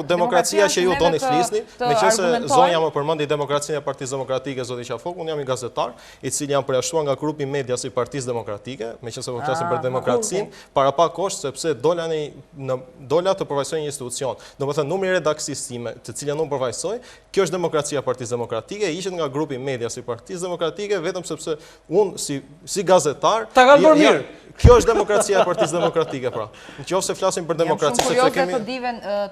demokracia që ju doni flisni, meqense zonja më përmendi demokracinë e Partisë Demokratike zoti Qafoku, unë jam i gazetar, i cili jam përjashtuar nga grupi media i Partisë Demokratike, meqense po flasim për demokracinë, para pak kohë sepse dola të përfaqësoj një institucion. Domethënë numri i redaksisë time, të cilën unë përfaqësoj, kjo është demokracia e Partisë Demokratike, ishet nga grupi media i Partisë Demokratike vetëm sepse unë si gazetar ta kanë bërë mirë. Kjo është demokracia e Partisë Demokratike, pra. Nëse flasim për demokraci, sepse kemi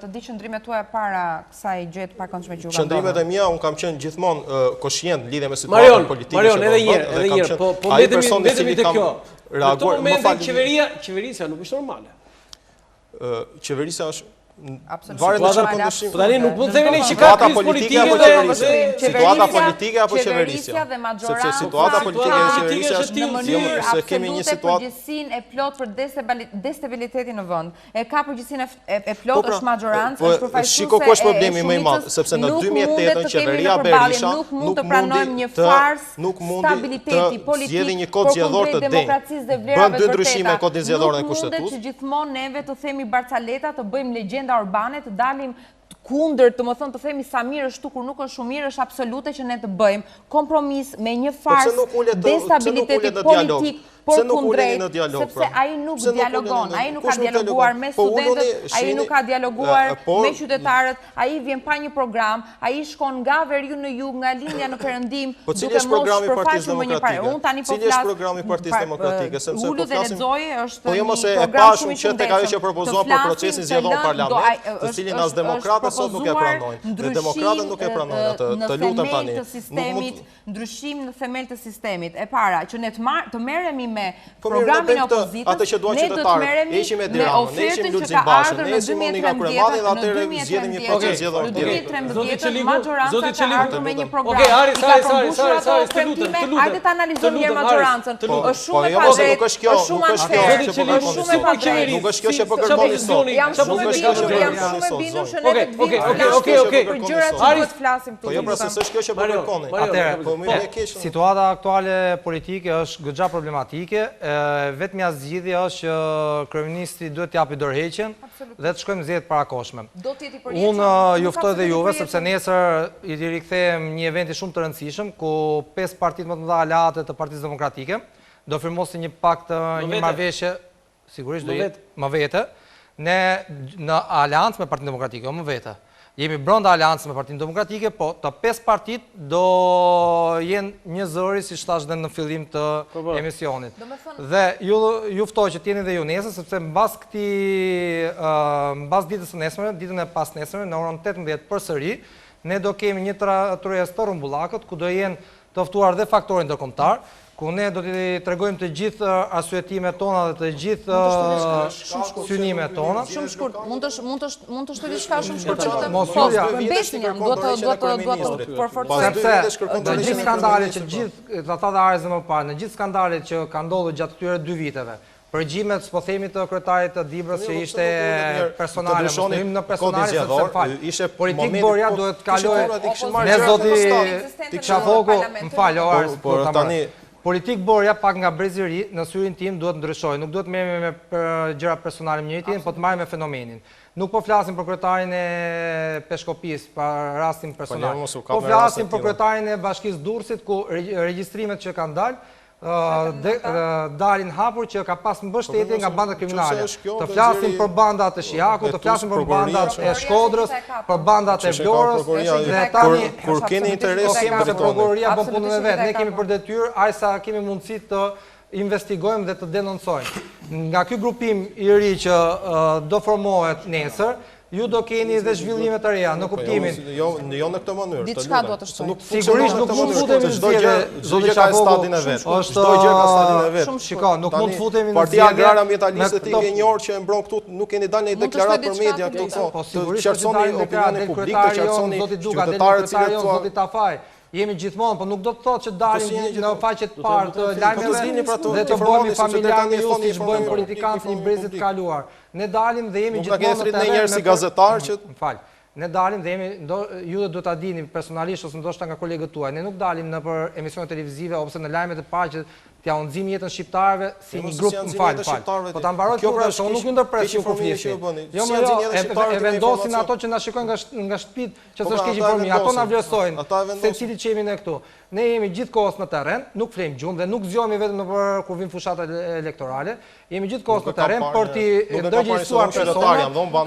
të di qëndrimet tuaja para kësaj gjëje të pakëndshme që u kanë. Qëndrimet e mia un kam qenë gjithmonë koshient lidhe me situatën politike. Marion, edhe një herë, po mbetemi te kjo. Në këtë moment qeverisja nuk është normale. Qeverisja është varet nga çfarë po tani nuk mund të themi që ka krizë politike situata politike apo qeverisja dhe majoranca. Sepse situata politike dhe qeverisja është në mënyrë se kemi një situatë përgjegjësinë e plot për destabilitetin në vend. E ka përgjegjësinë e plot është majoranca, është përfaqësuese. Shiko ku është problemi më i madh, sepse në 2008 qeveria Berisha nuk mund të pranojmë një farsë stabiliteti politik, zgjedhë një kod zgjedhor të denjë. Bën dy ndryshime kodin zgjedhor në kushtetut. Që gjithmonë neve të themi barcaleta, të bëjmë legjenda urbane, të dalim kundër, të më thënë të themi sa mirë është tu kur nuk është shumë mirë, është absolute që ne të bëjmë kompromis me një farsë destabiliteti politik por kundrejt, sepse ai nuk dialogon, ai nuk ka dialoguar me studentët, ai nuk ka dialoguar me qytetarët, ai vjen pa një program, ai shkon nga veriu në jug, nga lindja në perëndim, duke mos përfaqësuar me një parë. Unë tani po flas. Cili është programi i Partisë Demokratike, sepse po flasim. Po jo mos e pa shumë që tek ajo që propozuan për procesin zgjedhor parlament, të cilin as demokratët sot nuk e pranojnë. Dhe demokratët nuk e pranojnë atë. Të lutem tani. Ndryshim në themel të sistemit. E para, që ne të merremi me programin e opozitës, ne do të merremi me ofertën që ka ardhur në 2013 majoranca ka ardhur me një program. I ka përmbushur ato premtime, hajde ta analizojmë mirë majorancën. Është shumë e pavërtetë, është shumë anëtare, është shumë e pavërtetë. Nuk është kjo që po kërkon Komisioni. Jam shumë e bindur që ne për gjërat që duhet flasim këtu. Po jo, pra se s'është kjo që po kërkoni. Atëherë, situata aktuale politike është goxha problematike. Vetmja zgjidhja është që kryeministri duhet të japi dorëheqjen dhe të shkojmë zgjedhjet parakoshme. Unë ju ftoj dhe juve sepse nesër i rikthehem një eventi shumë të rëndësishëm ku 5 partitë më të mëdha aleate të Partisë Demokratike do firmosin një pakt, një marrëveshje, sigurisht do jetë më vete, ne në aleancë me Partinë Demokratike, jo më vete. Jemi brenda aleancës me Partinë Demokratike, po të 5 partitë do jenë një zëri, si thash dhe në fillim të emisionit. Dhe ju ftoj që t'jeni dhe ju nesër, sepse mbas ditës së nesërme, ditën e pas nesërme, në orën 18 përsëri, ne do kemi një tërheqës të rrumbullakët, ku do jenë të ftuar dhe faktorin ndërkombëtar, ku ne do t'i tregojmë të gjithë arsyetimet tona dhe të gjithë synimet tona. Shumë shkurt, mund të shtoj diçka shumë shkurt. Mos hyrja. Besian, duhet të përforcoj. Sepse në gjithë skandalet që gjithë ata dhe arëzë më parë, në gjithë skandalet që ka ndodhur gjatë këtyre 2 viteve, përgjimet, s'po themi të kryetarit të Dibrës që ishte personale, mos themi në personale sepse fal. Politik borja duhet të kalojë ne zoti Qafoku, m'fal, politik borja pak nga brezëri në syrin tim duhet ndryshojë, nuk duhet merremi me gjëra personale me njëri tjetrin, po të marrim me fenomenin. Nuk po flasim për kryetarin e Peshkopis, për rastin personal. Po flasim për kryetarin e Bashkisë Durrësit ku regjistrimet që kanë dalin hapur që ka pas mbështetje nga bandat kriminale. Të flasim për bandat e Shijakut, të flasim për bandat e Shkodrës, për bandat e Vlorës, dhe tani kur keni interes se prokuroria bën punën e vet, ne kemi për detyrë ajsa kemi mundësi të investigojmë dhe të denoncojmë. Nga ky grupim i ri që do formohet nesër, ju do keni dhe zhvillimet të reja, në kuptimin. Jo në këtë mënyrë. Diçka do të shtoj. Sigurisht nuk mund të futemi në zgjedhje. Çdo gjë ka stadin e vet. Çdo gjë ka stadin e vet. Shiko, nuk mund të futemi në Partia Agrare Ambjentaliste e njohur që e mbron këtu, nuk keni dalë një deklaratë për media këtu. Po sigurisht qershoni opinionin publik, të qershoni qytetarët që zoti Tafaj. Jemi gjithmonë, po nuk do të thotë që dalim në faqet parë të lajmeve dhe të bëhemi familjarë ju si që bëjmë politikanë një brezit të kaluar. Ne dalim dhe jemi gjithmonë në terren. Nuk ka njerëz si gazetar që fal. Ne dalim dhe jemi, ju dhe do ta dini personalisht ose ndoshta nga kolegët tuaj, ne nuk dalim në për emisione televizive ose në lajmet e parë që t'ja unëzim jetën shqiptarëve si një grup, po ta mbaroj këtë, se unë nuk ju ndërpres ju kufjeshi. Jo, e vendosin ato që na shikojnë nga shtëpit që s'është keq informim, ato na vlerësojnë, secili që jemi ne këtu. Ne jemi gjithkohës në terren, nuk flejmë gjumë dhe nuk zgjohemi vetëm në kur vijnë fushatat elektorale, jemi gjithkohës në terren për t'i ndërgjegjësuar personat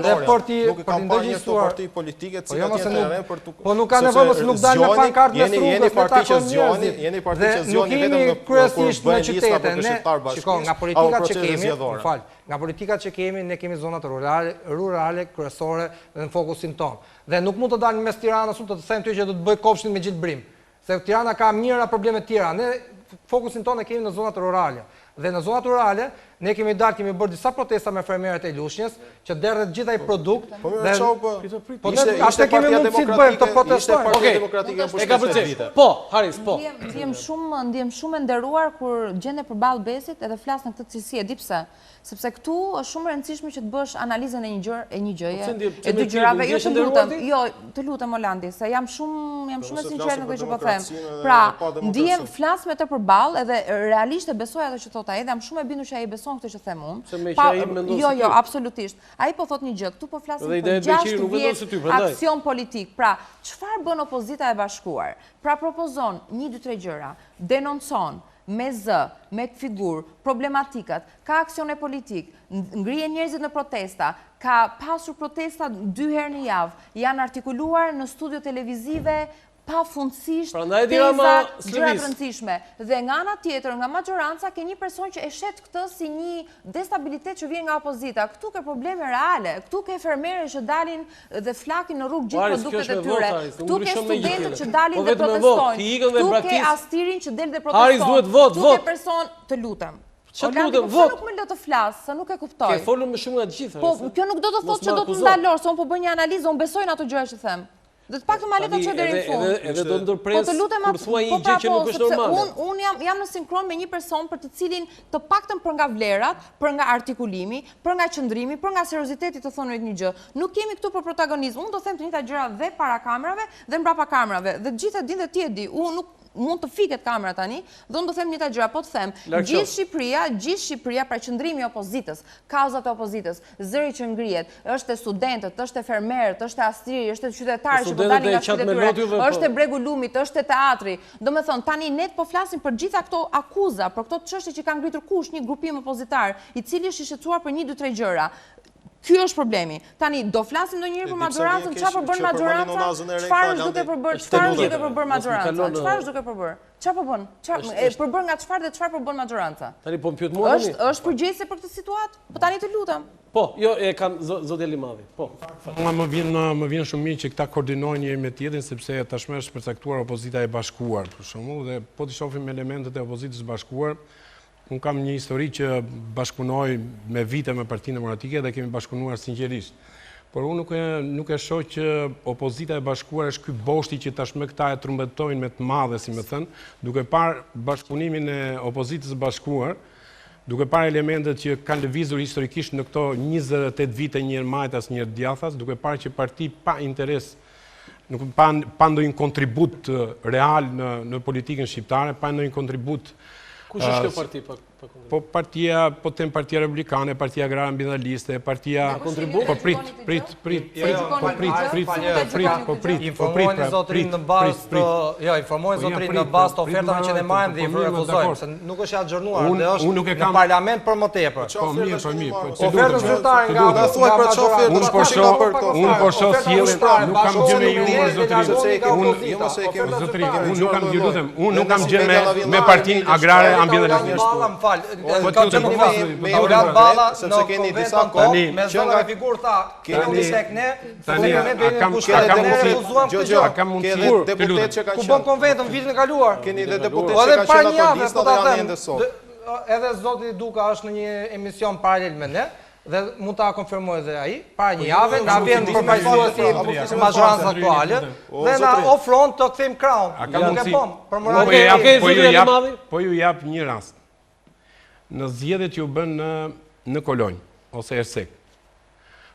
dhe për t'i ndërgjegjësuar politike që janë në terren për tu. Po nuk ka nevojë se nuk dalin me pankartë mes rrugës, jeni parti që zgjoni, jeni parti që zgjoni vetëm kryesisht në qytete. Ne, shiko, nga politika që kemi, fal, nga politika që kemi, ne kemi zonat rurale, kryesore dhe në fokusin ton. Dhe nuk mund të dalin mes Tiranës, të them ty që do të bëj kopshtin me gjithë brim. Se Tirana ka mira probleme tjera. Ne fokusin tonë kemi në zonat rurale. Dhe në zonat rurale, ne kemi bërë disa protesta me fermerët e Lushnjës, që derdhet gjithaj produkt. Po mirë çau, po ashtu kemi mundësi të bëjmë të protestojmë. Okej, demokratike e ka përcjell. Po, Haris, po. Ndiem shumë e nderuar kur gjende përballë Besit edhe flas në këtë cilësi, e di pse. Sepse këtu është shumë e rëndësishme që të bësh analizën e një gjëje, e dy gjërave. Jo, të lutem, të lutem Olandi, se jam shumë e sinqert në këtë që po them. Pra, ndiem flas me të përballë edhe realisht e besoj ato që thot ai, dhe jam shumë e bindur që ai beson këtë që them unë. Jo, absolutisht. Ai po thot një gjë, këtu po flasim për 6 vjet aksion politik. Pra, çfarë bën opozita e bashkuar? Pra, propozon 1, 2, 3 gjëra, denoncon me zë, me figur, problematikat, ka aksione politik, ngrije njerëzit në protesta, ka pasur protesta 2 herë në javë, janë artikuluar në studio televizive, pa fundësisht, teza, gjërat rëndësishme. Dhe nga ana tjetër, nga majoranca, ke një person që e shet këtë si një destabilitet që vjen nga opozita. Këtu ke probleme reale, këtu ke fermerë që dalin dhe flakin në rrugë gjithë produktet e tyre. Këtu ke studentët që dalin dhe protestojnë. Këtu ke astirin që del dhe protestojnë. Këtu ke person, të lutem. Olandi, po nuk më lë të flas, se nuk e kuptoj. Ke folur më shumë nga të gjitha. Po, kjo nuk do të thotë që do të ndalor, se unë po bëj një analizë, unë besoj në ato gjëra që them. Dhe të pak të malet të që deri në fund. Edhe do ndërpres kur thua një gjë që nuk është normale. Unë jam në sinkron me një person për të cilin të paktën për nga vlerat, për nga artikulimi, për nga qëndrimi, për nga serioziteti të thonit një gjë. Nuk kemi këtu për protagonizëm. Unë do them të njëjta gjëra dhe para kamerave dhe mbrapa kamerave. Dhe gjithë e din dhe ti e di. Unë nuk mund të fiket kamera tani, dhe unë do them njëta gjëra, po të them, gjithë Shqipëria pra qëndrimi i opozitës, kauzat e opozitës, zëri që ngrihet, është e studentët, është e fermerët, është e astriri, është e qytetarë që po dalin nga qytetyre, është e bregu lumit, është e teatri. Do me thonë, tani ne po flasim për gjitha këto akuza, për këto çështje që kanë ngritur kush një grupim opozitar, i cili është i shqetësuar për 1-2-3 gjëra. Ky është problemi. Tani do flasim ndonjëherë për maxhorancën, çfarë po bën maxhoranca? Çfarë është duke përbër? Çfarë është duke përbër maxhoranca? Çfarë është duke përbër? Çfarë po bën? Çfarë përbër nga çfarë dhe çfarë po bën maxhoranca? Tani po pyet mua tani. Është përgjegjëse për këtë situatë? Po tani të lutem. Po, jo, e kam zoti Alimadhi. Po. Më vjen shumë mirë që këta koordinojnë njëri me tjetrin sepse tashmë është përcaktuar opozita e bashkuar për shembull dhe po të shohim elementet e opozitës së bashkuar. Unë kam një histori që bashkëpunoj me vite me Partinë Demokratike dhe kemi bashkëpunuar sinqerisht. Por unë nuk e shoh që opozita e bashkuar është ky boshti që tashmë këta e trumbetojnë me të madhe, si më thënë, duke parë bashkëpunimin e opozitës së bashkuar, duke parë elementet që kanë lëvizur historikisht në këto 28 vite njëherë majtas, njëherë djathas, duke parë që parti pa interes, nuk pa ndonjë kontribut real në politikën shqiptare, pa ndonjë kontribut. Kush është kjo parti? Po partia, po them Partia Republikane, Partia Agrare Ambjentaliste, Partia... Po prit. Informojnë zotrin në bazë në bazë të ofertave që ne marrim dhe i refuzojmë, se nuk është agjërnuar dhe është në parlament për më tepër. Po mirë. Ofertën zyrtare nga Unë po shoh sjelljen, nuk kam gjë me ju zotrin. Unë nuk kam gjë me Partinë Agrare Ambjentaliste. Ka që nuk Laureat Balla në konventën me zonë nga figurë tha, keni një sek ne, a kam mundësi ku bën konventën vitin e kaluar. Keni dhe deputet që ka qenë ato lista dhe janë ende sot. Edhe zoti Duka është në një emision paralel me ne, dhe mund ta konfirmoj dhe ai, para një jave, nga vjen përfaqësuesi mazhorancës aktuale, dhe na ofron të kthejmë krahun. Po ju jap një rast. Në zgjedhjet që u bën në Kolonjë, ose Ersek.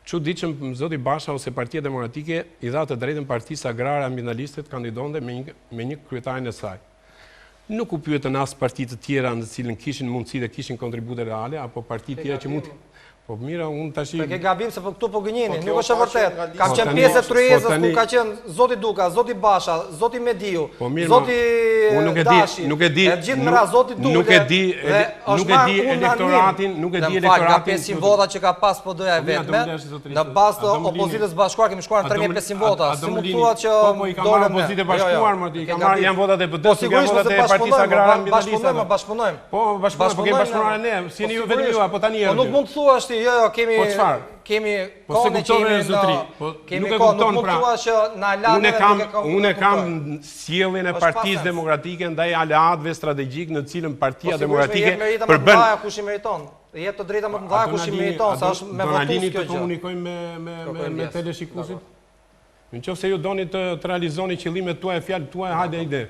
Çuditshëm zoti Basha ose Partia Demokratike i dha të drejtën Partisë Agrare Ambjentaliste të kandidonte me një kryetarin e saj. Nuk u pyetën as partitë të tjera në të cilën kishin mundësi dhe kishin kontribute reale, apo partitë tjera që mund. Po mira, unë tash i... Ke gabim se këtu po gënjeni, nuk është e vërtet. Kam qenë pjesë e tryezës ku ka qenë zoti Duka, zoti Basha, zoti Mediu, zoti Dashi, e gjithë mëra zoti Dule. Nuk e di elektoratin, Nga 500 vota që ka pas po doja e vetme, në bazë të opozitës bashkuar kemi shkuar në 3500 vota. Si mund thua që po i ka marrë opozitë bashkuar, i ka marrë janë votat e PD-s, janë votat e Partisë Agrare Ambjentaliste. Bashkëpunojmë. Po kemi bashkëpunuar ne, si ju vetëm ju apo tani nuk mund të thuash ti, jo, kemi kone që kemi kone, nuk mund të thua që në alatëve unë kam sjelljen e Partisë Demokratike ndaj alatëve strategjik në cilën Partia Demokratike përbën. Kush i meriton? Jep të drejta më të mëdha kush i meriton, sa është me votus kjo gjë. Të komunikojmë me teleshikuesit? Në qoftë se ju doni të realizoni qëllimet tuaja, fjalët tuaja, hajde ide.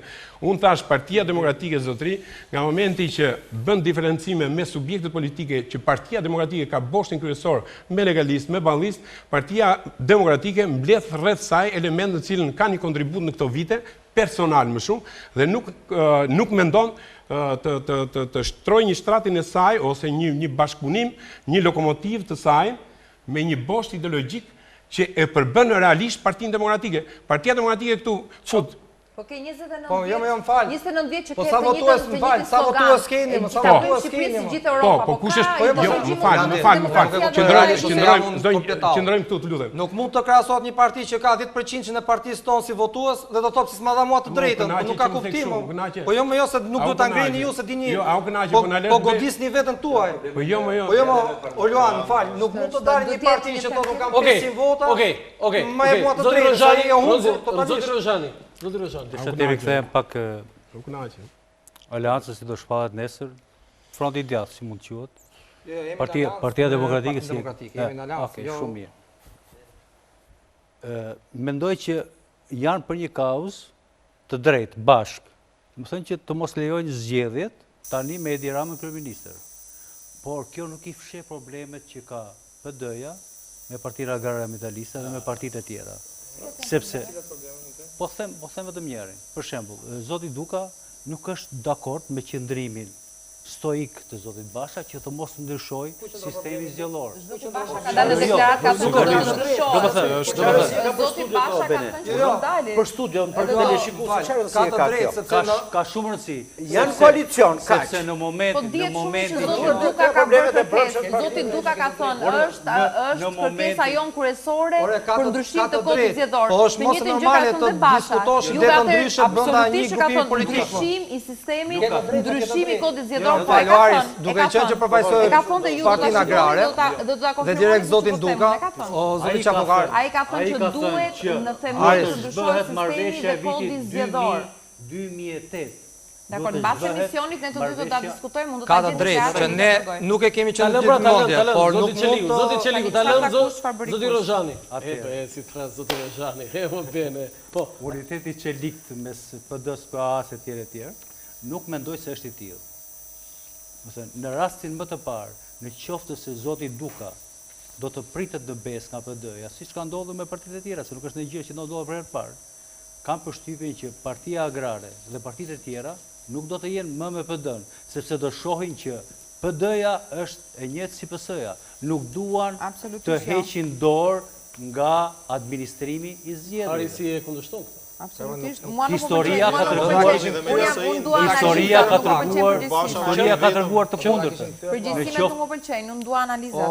Unë thash Partia Demokratike zotri, nga momenti që bën diferencime me subjektet politike që Partia Demokratike ka boshtin kryesor me legalist, me ballist, Partia Demokratike mbledh rreth saj elementë në cilën ka një kontribut në këto vite, personal më shumë, dhe nuk mendon të shtrojë një shtratin e saj ose një bashkëpunim, një lokomotiv të saj me një bosht ideologjik që e përbën realisht Partinë Demokratike. Partia Demokratike këtu fut. Po ke 29 po, jo, më fal. 29 vjet që ke të njëjtën slogan. Sa votues keni, më sa votues keni. Po, kush është? Jo, më fal. Qëndrojmë këtu, të lutem. Nuk mund të krahasohet një parti që ka 10% e partisë tonë si votues dhe do thotë si s'ma dha mua të drejtën, nuk ka kuptim. Po jo më jo se nuk duhet ta ngrihni ju se dini. Po godisni veten tuaj. Po jo më jo. Po jo më, o Luan, më fal, nuk mund të dalë një parti që thotë nuk kam 500 vota. Okej. Më e mua të drejtën. Zoti Rrozhani. Disa temi kthehem pak aleancës si do shpallet nesër. Fronti i djathtë, si mund të quhet? Partia Demokratike, si jemi në Alansë. Okej, shumë mirë. Mendoj që janë për një kauzë të drejtë, bashkë. Më thënë që të mos lejojnë zgjedhjet, tani me Edi Ramën kryeministër. Por kjo nuk i fshe problemet që ka PD-ja me Partinë Agrare Alimadhiste dhe me partitë e tjera. Sepse, po them vetëm njërin. Për shembull, zoti Duka nuk është dakord me qëndrimin stoik të zotit Basha që të mos ndryshoj sistemi zgjedhor. Zoti Basha ka dalë në deklaratë ka thënë do të ndryshojë. Zoti Basha ka thënë që do dalë. Për studion, për televizionin, çfarë si e ka kjo? Ka shumë rëndësi. Janë koalicion, kaq. Sepse në momentin që zoti Duka ka bërë kërkesë, zoti Duka ka thënë është kërkesa jon kryesore për ndryshim të kodit zgjedhor. Po është mos normale të diskutoshin dhe të ndryshë brenda një grupi politik. Ndryshim i sistemit, ndryshimi i kodit zgjedhor. Paluaris, duke qenë që përfaqësoj Partinë Agrare dhe direkt zotin Duka, o zoti Çapokar. Ai ka thënë që duhet në themelë të ndryshohet sistemi dhe kodi zgjedhor. 2008. Dakor, mbas emisionit ne të dy do ta diskutojmë, mund të ta gjejmë drejt që ne nuk e kemi qenë në mendje, por nuk mund të zoti Çeliku, ta lëm zoti Rrozhani. Si thras zoti Rrozhani, më bene. Po, uniteti Çelikt mes PD-s, PA-s e tjerë nuk mendoj se është i tillë. Në rastin më të parë, në qoftë se zoti Duka do të pritet në bes nga PD-ja, siç ka ndodhur me partitë e tjera, se nuk është një gjë që ndodhur për herë të parë. Kam përshtypjen që Partia Agrare dhe partitë e tjera nuk do të jenë më me PD-n, sepse do shohin që PD-ja është e njëjtë si PS-ja. Nuk duan të heqin dorë nga administrimi i zgjedhjeve. Ari si e kundërshton këtë? Absolutisht. Historia ka treguar të kundërtën. Përgjithësimet nuk më pëlqejnë, nuk dua analiza.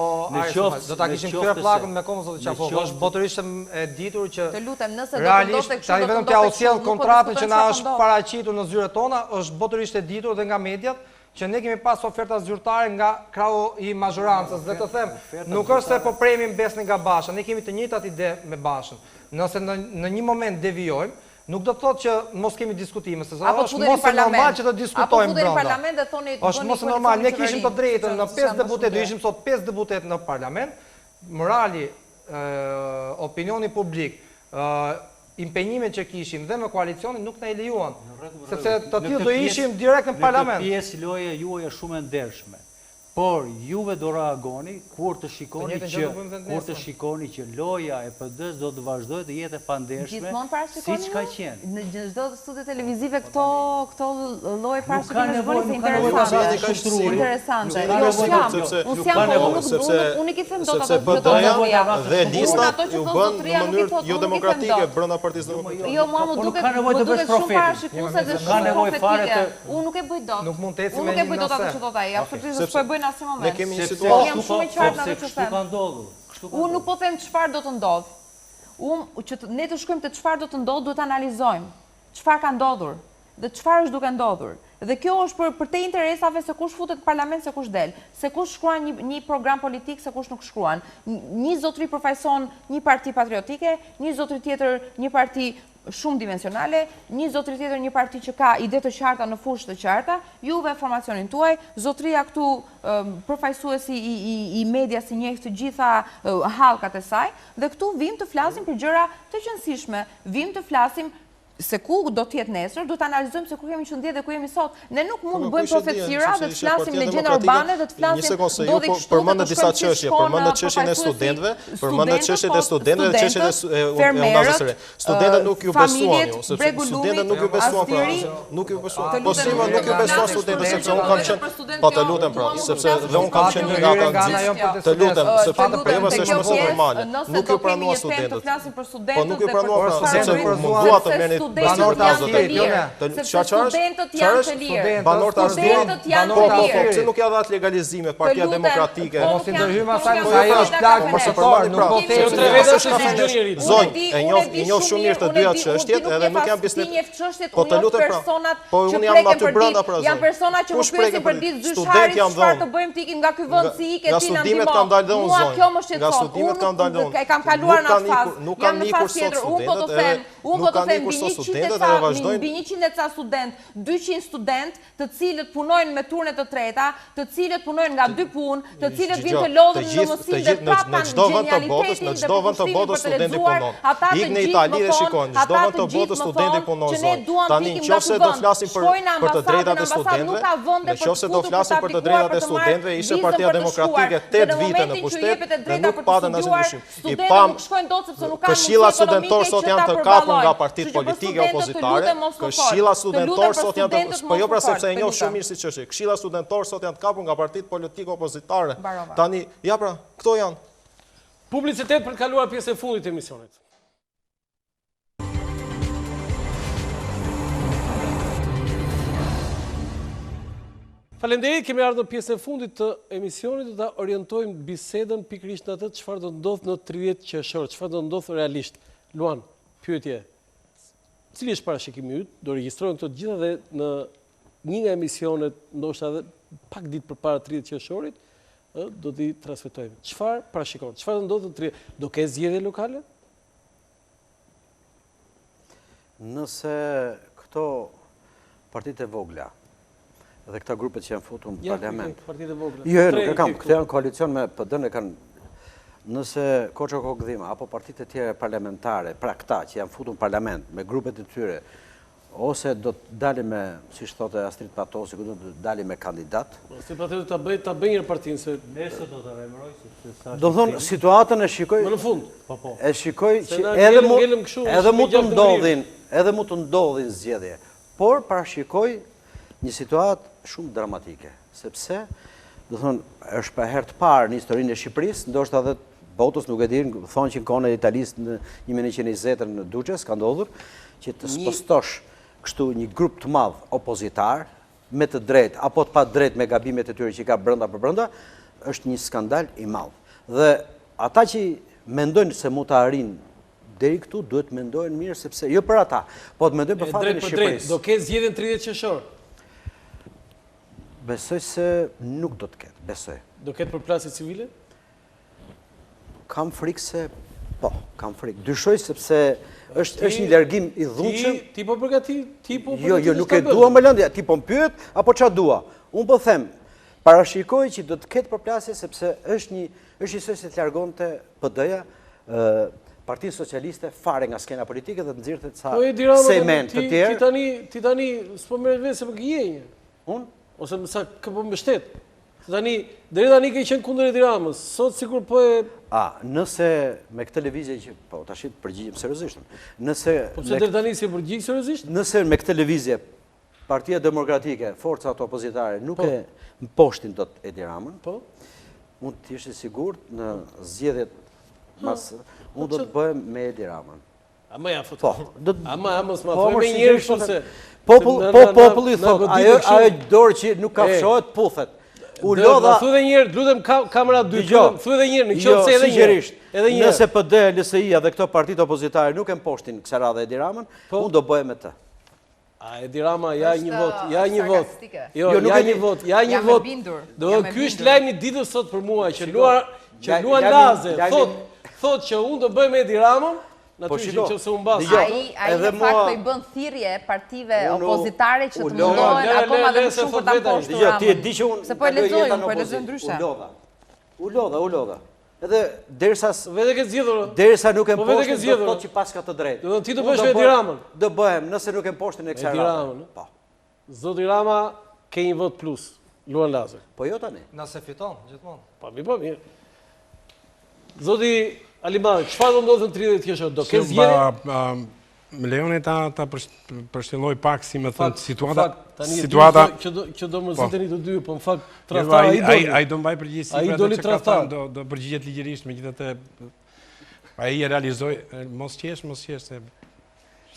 Do ta kishim kthyer pllakun me kohën zoti Çafok. Është botërisht e ditur që të lutem, nëse do të ndodhte kështu, tani vetëm t'ia u sjell kontratën që na është paraqitur në zyret tona, është botërisht e ditur dhe nga mediat që ne kemi pas oferta zyrtare nga krau i mazhorancës dhe të them, nuk është se po premim Besni nga Basha, ne kemi të njëjtat ide me Bashën. Nëse në një moment devijojmë, nuk do të thotë që mos kemi diskutime, se është mos e normal që të diskutojmë brenda. Është mos e normal, ne kishim të drejtën në 5 deputet, do ishim sot 5 deputet në parlament, morali, opinioni publik, impenjimet që kishim dhe me koalicionin nuk na i lejuan, sepse të tillë do ishim direkt në parlament. Në pjesë loja juaj është shumë e ndershme. Por juve do reagoni kur të shikoni që loja e PD-s do të vazhdojë të jetë e pandershme, siç ka qenë. Në çdo studio televizive këto lloje parashikimi është bënë interesante. Unë i them dot ato dhe listat ju bën në mënyrë jo demokratike brenda Partisë Demokratike. Jo, mua më duket shumë parashikuese dhe shumë profetike. Unë nuk e bëj dot. Nuk mund të ecim me një dot ato që thot ai. Absolutisht s'po e bëj në asnjë moment. Ne kemi një situatë jam shumë i qartë në atë që them. Unë nuk po them çfarë do të ndodh. Që ne të shkojmë te çfarë do të ndodh, duhet të analizojmë çfarë ka ndodhur dhe çfarë është duke ndodhur. Dhe kjo është për te interesave se kush futet në parlament, se kush del, se kush shkruan një program politik, se kush nuk shkruan. Një zotëri përfaqëson një parti patriotike, një zotëri tjetër një parti shumë dimensionale, një zotëri tjetër një parti që ka ide të qarta në fushë të qarta, juve informacionin tuaj, zotëria këtu përfaqësuesi i media si njeh të gjitha hallkat e saj, dhe këtu vim të flasim për gjëra të qëndësishme, vim të flasim se ku do të jetë nesër, do të analizojmë se ku kemi qenë dje dhe ku jemi sot. Ne nuk mund të bëjmë profecira dhe të flasim legjenda urbane dhe të flasim do të kështu përmendë disa çështje, përmendë çështjen e studentëve, përmendë çështjet e studentëve dhe çështjet e universitare. Studentët nuk ju besuan ju, sepse studentët nuk ju besuan pra, nuk ju besuan. Po si më nuk ju besuan studentët sepse unë kam qenë, po të lutem pra, sepse dhe unë kam qenë nga ata nxit. Të lutem, sepse prema se është më normale. Nuk ju pranuan studentët. Po nuk ju pranuan pra, sepse mundua të merrni Studentët janë të lirë, sepse studentët janë të lirë. Studentët janë të lirë. Pse nuk ja dha legalizime Partia Demokratike? Mos i ndërhyjmë asaj se ajo është plagë mësor, nuk po them. Zonjë, e njoh shumë mirë të dyja çështjet, edhe nuk jam biznes. Po të lutem pra. Po unë jam aty brenda pra. Janë persona që më pyesin për ditë zyrtarit, çfarë të bëjmë ti nga ky vend si ikë ti na ndihmo. Mua kjo më shqetëson. Nga studimet kanë dalë. E kam kaluar në atë fazë. Nuk kam ikur sot studentët. Unë po të them, studentët dhe vazhdojnë... Mbi 100 e ca student, 200 student të cilët punojnë me turne të treta, të cilët punojnë nga 2 punë, të cilët vinë të lodhën në mësim dhe prap kanë genialitetin dhe përkushtimin për të lexuar, ata të gjithë më thonë, ata të gjithë më thonë që ne duam të ikim nga ky vend, shkojnë ambasadën, ambasadë nuk ka vende për të futur për të aplikuar për të marrë vizën për të shkuar. Dhe në momentin që jepet e drejta për të studiuar, studentët nuk shkojnë dot sepse nuk kanë Këshilla studentor sot janë të kapur nga partitë politike opozitare. Këshilla studentor sot janë të... Po jo pra sepse e njoh shumë mirë si çështje. Këshilla studentor sot janë të kapur nga partitë politike opozitare. Tani, ja pra, këto janë. Publicitet për të kaluar pjesën e fundit të emisionit. Faleminderit, kemi ardhur në pjesën e fundit të emisionit, do ta orientojmë bisedën pikërisht në atë çfarë do ndodh në 30 qershor, çfarë do ndodh realisht. Luan, pyetje. Cili është parashikimi yt? Do regjistrojmë këto të gjitha dhe në një nga emisionet, ndoshta edhe pak ditë përpara 30 qershorit, do t'i transmetojmë. Çfarë parashikon? Çfarë do ndodh në 30? Do ketë zgjedhje lokale? Nëse këto partitë e vogla dhe këta grupet që janë futur në parlament. Jo, nuk e kam. Këto janë koalicion me PD-n e kanë. Nëse Koçoko Gdhima apo partitë e tjera parlamentare, pra këta që janë futur në parlament me grupet e tyre, ose do të dalim me, siç thotë Astrid Patosi, do të dalim me kandidat. Astrid Patosi ta bëj një partinë se nesër do ta remëroj se do thonë situatën e shikoj. Më në fund. Po. E shikoj që edhe mund të ndodhin zgjedhje, por parashikoj një situatë shumë dramatike, sepse, do thonë, është për herë të parë në historinë e Shqipërisë, ndoshta edhe botës nuk e dinë, thonë që në kohën e Italisë në 1920 në Duçes ka ndodhur, që të spostosh kështu një grup të madh opozitar, me të drejtë apo të pa drejtë me gabimet e tyre që ka brenda për brenda, është një skandal i madh. Dhe ata që mendojnë se mund të arrin deri këtu duhet të mendojnë mirë sepse jo për ata, po të mendojnë për fatin e Shqipërisë. Do ketë zgjedhjen 30 qershor. Besoj se nuk do të ketë, besoj. Do ketë përplasje civile? Kam frikë se, po, kam frikë. Dyshoj sepse është një largim i dhunshëm. Ti po përgatit? Jo, nuk e dua më lëndja. Ti po më pyet, apo qa dua? Unë po them, parashikoj që do të ketë përplasje sepse është një se të largonte PD-ja, Partinë Socialiste fare nga skena politike dhe të nxirrte ca sement të tjerë. Ti tani s'po merret vetë se më gjenje. Unë? Ose më sa këpo mbështet. Deri tani ke qenë kundër Edi Ramës. Sot sikur po e... Nëse me këtë lëvizje që... Po, tash përgjigjem seriozisht. Nëse... Po pse deri tani si përgjigj seriozisht? Nëse me këtë lëvizje Partia Demokratike, forcat opozitare nuk e mposhtin dot Edi Ramën, mund të ishte sigurt në zgjedhjet mas... Unë do të bëhem me Edi Ramën. Ama ja foto. Ama mos ma thuaj me njëherë kështu se... Populli thot, ajo dorë që nuk kafshohet, puthet. U lodha... Thu dhe njërë, lutem kamera 2, thu dhe njërë, në qëtë se edhe njërë. Nëse PD, LSI-a dhe këto partitë opozitare nuk e mposhtin kësa radhe Edi Ramën, unë do bëhem me të. Edi Rama, ja një vot, ja një vot. Jo, ja një vot. Do ky është lajmi ditës sot për mua, që Luan Laze thot që unë do bëhem Edi Ramën, natyrisht që se unë basë. Ai në fakt po i bën thirrje partive opozitare që të mundohen akoma dhe më shumë për ta mposhtur Ramën. Ti e di që unë... Se po e lexoj ndryshe. U lodha. Edhe derisa... Vete ke zgjedhur. Derisa nuk e mposhtin, do të thotë që pas ka të drejtë. Ti do bësh me Edi Ramën. Do bëhem, nëse nuk e mposhtin e kësaj radhe. Po. Zoti Rama ke një vot plus, Luan Laze. Po jo tani. Nëse fiton, gjithmonë. Po mirë. Zoti Alimadhi, çfarë do ndodhë në 30 qershor? Do ke zgjedhje? Më lejoni ta përshëlloj pak, si më thënë, situata... Që do mërziteni të dy, po në fakt, traftara i doli. A i do mbaj përgjithësi, a i doli traftar. Do përgjigjet ligjërisht, me gjithë të... A i e realizoj, mos qesh, se...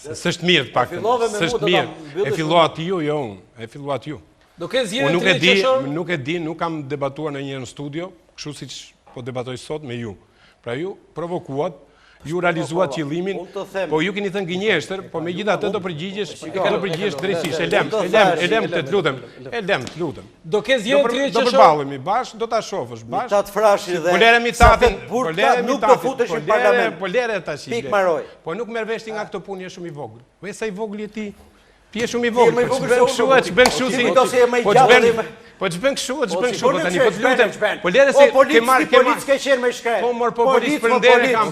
Sështë mirë, pak, sështë mirë. E filluat ju, jo unë, e filluat ju. Do ke zgjedhje në 30 qershor? Nuk e di, nuk kam debatuar në një në studio, kështu si që po debatoj sot me ju. Pra ju provokuat ju realizuat qëllimin, po ju keni thënë gënjeshtër, po megjithatë do përgjigjesh drejtësisht. E lem të lutem. Do ke zgjedhje 30 qershor. Do përballemi bashkë, do ta shohësh bashkë. Ta të frashi dhe. Po lere mitatin, Nuk do futesh në parlament. Po lere tash. Pik maroj. Po nuk merr vesh ti nga këto punë, je shumë i vogël. Po sa i vogël je ti? Ti je shumë i vogël. Ç'bën kështu si? Po ç'bën kështu tani, po të lutem. Po lere se ke marr politika qenë më shkret. Po mor po policë për ndere kam.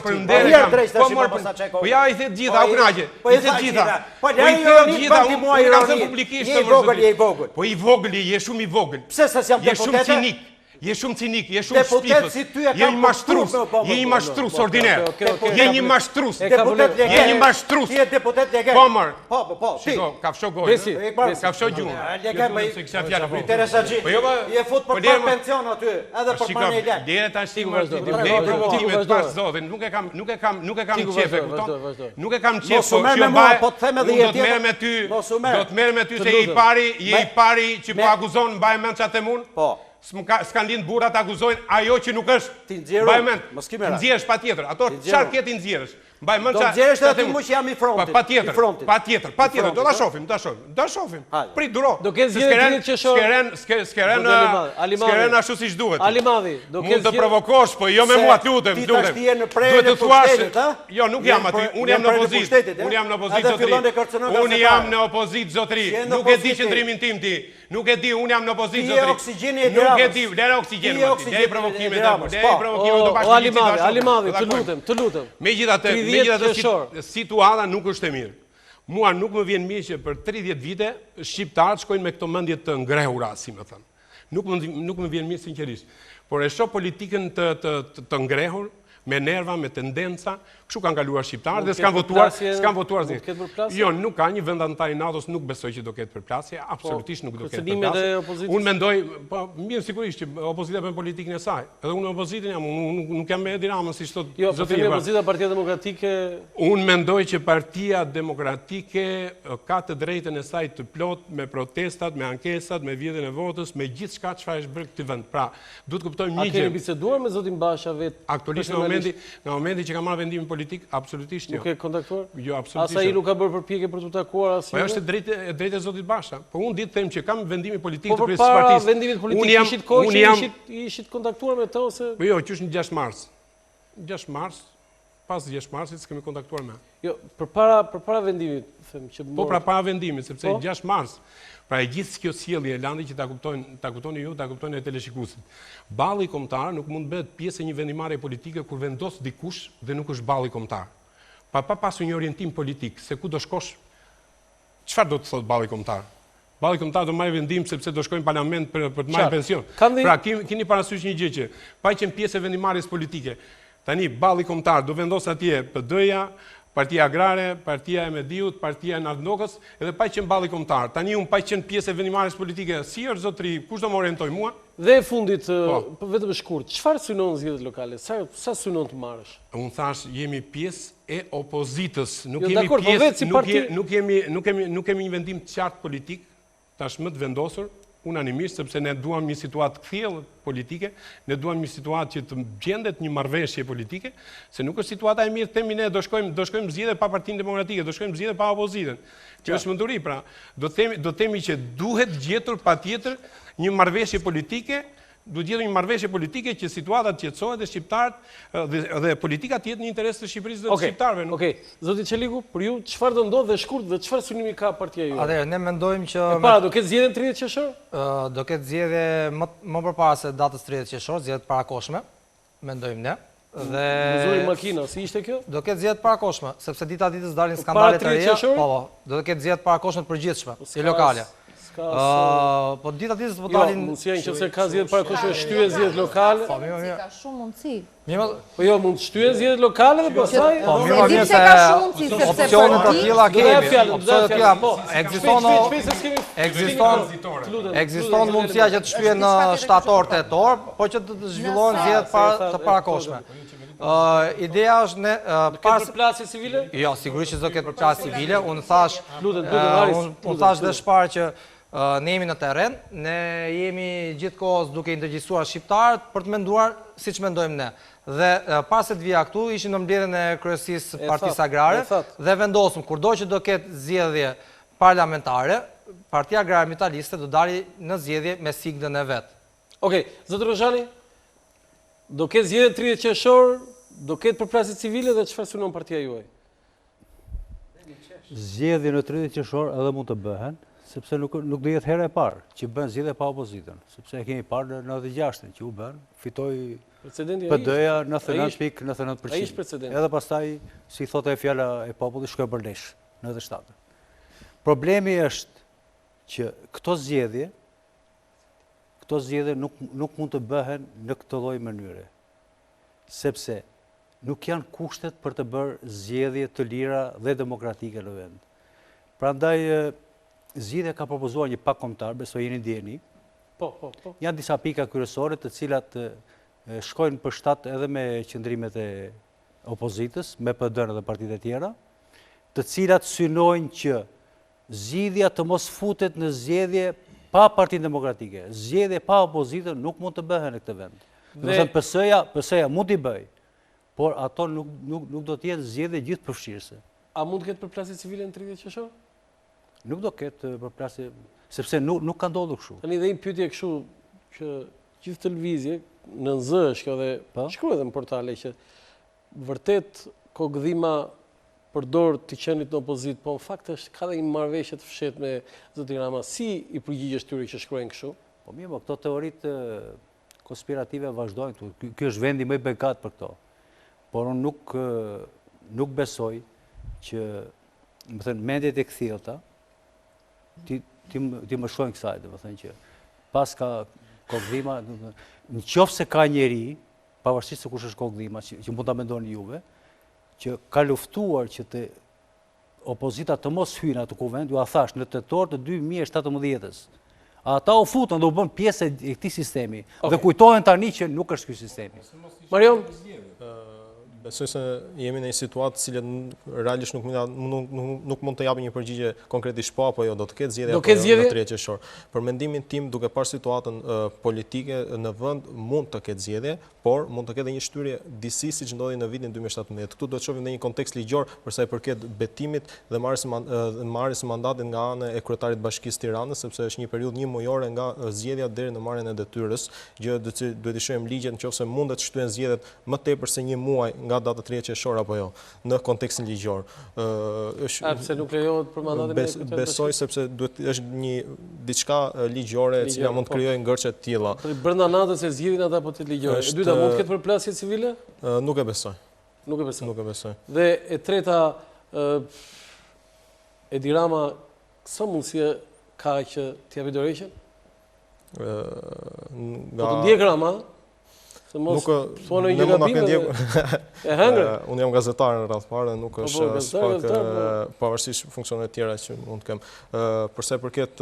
Po mor. Po ja i the të gjitha, u kënaqe. I the të gjitha. Po ja i the të gjitha, unë kam thënë publikisht. Je i vogël. Po i vogël, je shumë i vogël. Pse s'as jam deputet? Je shumë cinik, je shumë shpifës, je një mashtrus ordiner, je një mashtrus, je një mashtrus. Ti je deputet legal. Po mërë. Po, shiko, ka fsho gojë, ka fsho gjumë. Je fut për par pension aty, edhe për marrë një lek. Dere ta shtikë, dhe i provokimet pas zotin, nuk e kam qefe, kupton? Nuk e kam qefe, po që unë do të merë me ty se je i pari që po akuzon mbaj mend që atë mund? Po. S'kan lind burra të akuzojnë ajo që nuk është. Ti nxjerrë, mos ki mëra. Nxjerrësh patjetër. Ato çfarë ke ti nxjerrësh? Mbaj mend do nxjerrësh edhe ti që jam i frontit. Patjetër. Do ta shohim. Prit duro. Do ke zgjedhje qershor. Skeren ashtu siç duhet. Alimadhi, do ke mund të provokosh, po jo me mua, lutem. Duhet të thuash. Jo, nuk jam aty. Unë jam në opozitë. Unë jam në opozitë zotëri. Nuk e di qëndrimin tim ti. Nuk e di, unë jam në opozitë zotëri. Nuk e di, lere oksigjenë. Lere provokime do bashkë. Alimadhi, të lutem. Megjithatë, situata nuk është e mirë. Mua nuk më vjen mirë që për 30 vite shqiptarët shkojnë me këto mendje të ngrehura, si më thënë. Nuk më vjen mirë sinqerisht. Por e shoh politikën të ngrehur, me nerva, me tendenca, kështu kanë kaluar shqiptarët dhe s'kan votuar zi. Jo, nuk ka një vend antar i NATO-s, nuk besoj që do ketë përplasje, absolutisht nuk do ketë përplasje. Unë mendoj, po mirë sigurisht që opozita bën politikën e saj. Edhe unë në opozitën jam, nuk jam me Edi Ramën si çdo zotëri. Jo, po opozita Partia Demokratike. Unë mendoj që Partia Demokratike ka të drejtën e saj të plot me protestat, me ankesat, me vjedhjen e votës, me gjithçka çfarë është bërë këtë vend. Pra, duhet kuptojmë një gjë. A keni biseduar me zotin Basha vetë? Aktualisht në momenti që ka marrë vendimin politik, absolutisht jo. Nuk e kontaktuar? Jo, absolutisht jo. Asa i nuk ka bërë përpjekje për të takuar asnjë? Po është drejtë e zotit Basha. Po unë ditë them që kam vendimin politik të kryesisë së partisë. Po përpara vendimit politik ishit kohë që ishit kontaktuar me të ose? Po jo, që është në 6 mars. 6 mars, pas 6 marsit s'kemi kontaktuar me. Jo, përpara vendimit, them që po pra para vendimit, sepse 6 mars. Pra e gjithë kjo sjellje e landi që ta kuptoni ju, ta kuptoni e teleshikuesit. Balli kombëtar nuk mund bëhet pjesë e një vendimarrje politike kur vendos dikush dhe nuk është balli kombëtar. Pa pasur një orientim politik, se ku do shkosh, çfarë do të thotë balli kombëtar? Balli kombëtar do marrë vendim sepse do shkojnë në parlament për të marrë pension. Pra keni parasysh një gjë që pa qenë pjesë e vendimarrjes politike. Tani balli kombëtar do vendos atje PD-ja, Partia Agrare, Partia e Mediut, Partia e Nardnokës, edhe pa qenë balli kombëtar. Tani unë pa qenë pjesë e vendimarrjes politike, si është zotëri, kush do më orientoj mua? Dhe e fundit, vetëm shkurt, çfarë synon zgjedhjet lokale? Sa synon të marrësh? Unë thash, jemi pjesë e opozitës, nuk kemi një vendim të qartë politik, tashmë të vendosur, unanimisht, sepse ne duam një situatë kthjellë politike, ne duam një situatë që të gjendet një marrëveshje politike, se nuk është situata e mirë, themi ne do shkojmë zgjedhje pa Partinë Demokratike, do shkojmë zgjedhje pa opozitën. Kjo është menduri, pra, do themi që duhet gjetur patjetër një marrëveshje politike, duhet gjetur një marrëveshje politike që situatat qetësohet dhe shqiptarët dhe politika të jetë në interes të Shqipërisë dhe të shqiptarëve. Okej, zoti Çeliku, për ju çfarë do ndodhë dhe shkurt dhe çfarë synimi ka partia juaj? Atëherë ne mendojmë që do ketë zgjedhjen 30 qershor? Do ketë zgjedhje më përpara se datës 30 qershor, zgjedhje të parakoshme, mendojmë ne. Dhe Muzuri makina, si ishte kjo? Do ketë zgjedhje të parakoshme, sepse dita ditës dalin skandale të reja. Do ketë zgjedhje të parakoshme të përgjithshme, si lokale. Po dita ditës do dalin mundësia nëse ka zgjedhje parakoshme shtyje zgjedhje lokale. Po mirë. Ka shumë mundësi. Po jo, mund të shtyje zgjedhje lokale dhe pastaj. Po mirë se ka shumë mundësi sepse opcionet të tilla kemi. Opcionet të tilla po ekziston mundësia që të shtyhen në shtator tetor, po që të zhvillohen zgjedhjet të parakoshme. Ideja është ne përplasje civile? Jo, sigurisht që do ketë përplasje civile. Unë thash dhe shpar që Ne jemi në terren, ne jemi gjithkohës duke intervjistuar shqiptarët për të menduar siç mendojmë ne. Dhe pas se të vija këtu, ishim në mbledhjen e kryesisë Partisë Agrare dhe vendosëm kurdo që do ketë zgjedhje parlamentare, Partia Agrare Ambjentaliste do dali në zgjedhje me siglën e vet. Okej, zot Rrozhani, do ketë zgjedhje 30 qershor, do ketë përplasje civile dhe çfarë synon partia juaj? Zgjedhje në 30 qershor edhe mund të bëhen, sepse nuk do jetë hera e parë që bën zgjedhje pa opozitën, sepse e kemi parë në 96-ën që u bën, fitoi PD-ja 99.99%. Ai është precedenti. Edhe pastaj, si thotë e fjala e popullit, shkoi për lesh në 97. Problemi është që këto zgjedhje nuk mund të bëhen në këtë lloj mënyre, sepse nuk janë kushtet për të bërë zgjedhje të lira dhe demokratike në vend. Prandaj zgjedhja ka propozuar një pak kombëtar, besoj jeni ndjeni. Po. Janë disa pika kryesore të cilat shkojnë për shtat edhe me qëndrimet e opozitës, me PD-n dhe partitë e tjera, të cilat synojnë që zgjidhja të mos futet në zgjedhje pa Partinë Demokratike. Zgjedhje pa opozitën nuk mund të bëhen në këtë vend. Domethënë PS-ja mund t'i bëj, por ato nuk do të jenë zgjedhje gjithëpërfshirëse. A mund të ketë përplasje civile në 30 qershor? Nuk do ketë përplasje, sepse nuk ka ndodhur kështu. Tani dhe një pyetje kështu që gjithë televizje në NZ është kjo dhe shkruhet edhe në portale që vërtet kogëdhima përdor të qenit në opozit, po në fakt është ka dhe një marrëveshje të fshehtë me zotin Rama. Si i përgjigjesh tyre që shkruajnë kështu? Po mirë, këto teoritë konspirative vazhdojnë këtu. Ky është vendi më i bekat për këto. Por unë nuk besoj që, më thënë, mendjet e kthjellta ti më shojnë kësaj, dhe më thënë që pas ka kogëdhima, në qoftë se ka njeri, pavarësisht se kush është kogëdhima, që mund ta mendoni juve, që ka luftuar që të opozita të mos hyjnë atë kuvend, ju a thash, në tetor të 2017-s. Ata u futën dhe u bën pjesë e këtij sistemi, dhe kujtohen tani që nuk është ky sistemi. Marion, besoj se jemi në një situatë cilë realisht nuk mund të japë një përgjigje konkretisht po apo jo, do të ketë zgjedhje apo jo në 30 qershor. Për mendimin tim, duke parë situatën politike në vend, mund të ketë zgjedhje, por mund të ketë një shtyrje disi siç ndodhi në vitin 2017. Këtu do të shohim në një kontekst ligjor për sa i përket betimit dhe marrjes së mandatit nga ana e kryetarit të Bashkisë Tiranës, sepse është një periudhë një mujore nga zgjedhja deri në marrjen e detyrës, gjë që duhet të shohim ligjet nëse mundet të shtyhen zgjedhjet më tepër se një muaj nga data 30 qershor apo jo, në kontekstin ligjor. Pse nuk lejohet për mandatin e kryetarit? Besoj sepse është një diçka ligjore e cila mund të krijojë ngërçe të tilla. Brenda natës e zgjidhin ata apo të ligjore. E dyta mund të ketë përplasje civile? Nuk e besoj. Nuk e besoj. Nuk e besoj. Dhe e treta, Edi Rama, sa mundësie ka që t'ja japi dorëheqjen? Po të ndjek Rama? Nuk ne mund ta ndjek. E hëngër. Unë jam gazetar në radhë parë, nuk është pak pavarësisht funksionet tjera që mund të kem. Përsa përket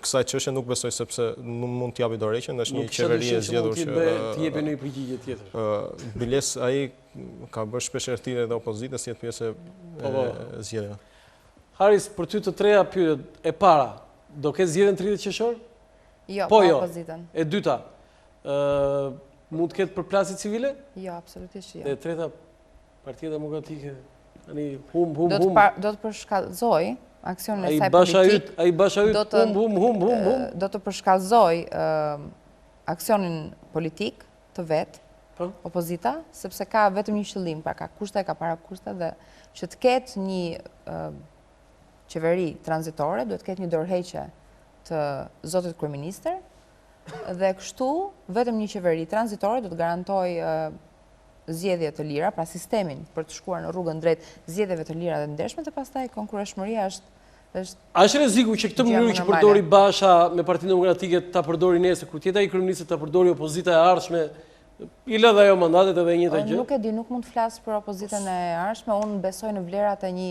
kësaj çështje nuk besoj sepse nuk mund të japi dorëheqjen, është një qeveri e zgjedhur që të jepë një përgjigje tjetër. Biles ai ka bërë shpesh errëthirrje dhe opozitës si jetë pjesë e zgjedhjeve. Haris, për ty të treja pyetjet, e para, do ketë zgjedhjen 30 qershor? Jo, po jo. Opozitën. E dyta, mund të ketë përplasje civile? Jo, absolutisht jo. Dhe e treta, Partia Demokratike, tani hum. Do të përshkallëzoj aksionin e saj politik. Ai basha yt hum. Do të përshkallëzoj aksionin politik të vet, opozita, sepse ka vetëm një qëllim, pra ka kushte, ka para kushte dhe që të ketë një qeveri tranzitore, duhet të ketë një dorëheqje të zotit kryeministër. Dhe kështu, vetëm një qeveri tranzitore do të garantoj zgjedhje të lira, pra sistemin për të shkuar në rrugën drejt zgjedhjeve të lira dhe ndershme, dhe pastaj konkurreshmëria është A është rreziku që këtë mënyrë që përdori Basha me Partinë Demokratike ta përdori nesër, kur tjetë ai kryeminist ta përdori opozita e ardhshme, i lë dhe ajo mandatet edhe njëjta gjë? Nuk e di, nuk mund të flas për opozitën e ardhshme, unë besoj në vlerat e një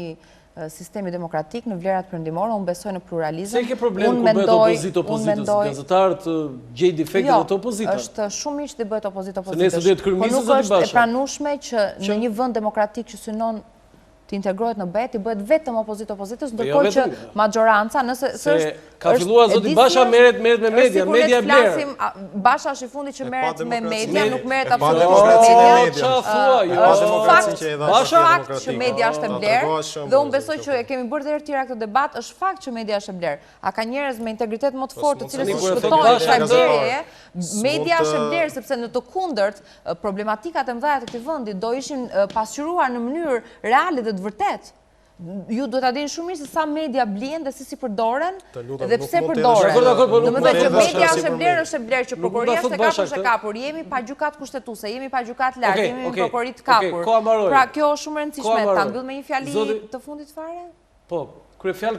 sistemi demokratik, në vlerat perëndimore, unë besoj në pluralizëm. Se ke problem kur bëhet opozitë opozitës, gazetarët gjej defekte në të opozita? Jo, është shumë mirë që të bëhet opozitë opozitës. Po nuk është e pranueshme që në një vend demokratik që synon të të integrohet në BE, të bëhet vetëm opozitës, ndërkohë që majoranca, nëse ka filluar zoti Basha merret me media, media bler. Basha është i fundit që merret me media, nuk merret absolutisht me media. Është fakt që media është e bler, dhe unë besoj që e kemi bërë dhe herë tjera këtë debat, është fakt që media është e bler. A ka njerëz me integritet më të fortë, të cilës i shpëtojnë kësaj blerjeje, media është e bler, sepse në të kundërt, problematikat e mëdha të këtij vendi do ishin pasqyruar në mënyrë reale dhe të vërtetë. Ju do ta dini shumë mirë se sa media blien dhe si përdoren dhe pse përdoren. Domethënë që media është e bler që prokuroria s'e ka për të kapur, jemi pa gjykat kushtetuese, jemi pa gjykat lart, jemi me prokurori të kapur. Pra kjo është shumë e rëndësishme, ta mbyll me një fjali të fundit fare? Po, kryefjalë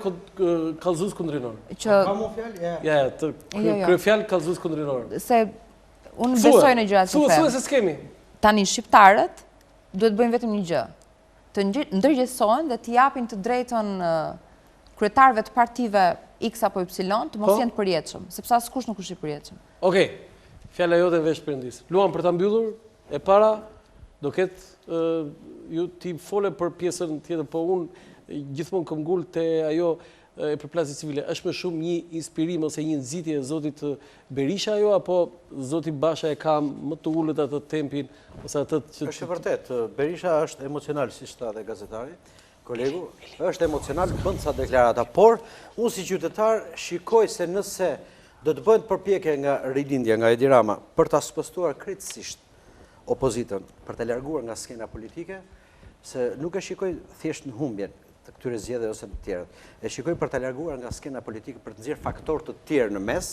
kallëzues kundër Rinior. Ka mu fjalë? Ja, kryefjalë kallëzues kundër Rinior. Se unë besoj në gjërat që them. Se s'kemi. Tani shqiptarët duhet bëjnë vetëm një gjë, të ndërgjegjësohen dhe të japin të drejtën kryetarëve të partive X apo Y të mos jenë të përjetshëm, sepse askush nuk është i përjetshëm. Okej. Fjala jote veç perëndis. Luan, për ta mbyllur, e para do ketë ju ti fole për pjesën tjetër, po unë gjithmonë kam ngul te ajo e përplasjes civile. Është më shumë një inspirim ose një nxitje e zotit Berisha ajo, apo zoti Basha e ka më të ulët atë tempin ose atë që... Është e vërtet, Berisha është emocional, si shta dhe gazetari, kolegu, është emocional, bënd sa deklarata, por unë si qytetar shikoj se nëse do të bënd përpjekje nga rilindja, nga Edi Rama, për të spëstuar krejtësisht opozitën, për të larguar nga skena politike, se nuk e shikoj thjesht në humbjen të këtyre zgjedhjeve ose të tjerët. E shikoj për të larguar nga skena politike, për të nxjerrë faktor të tjerë në mes.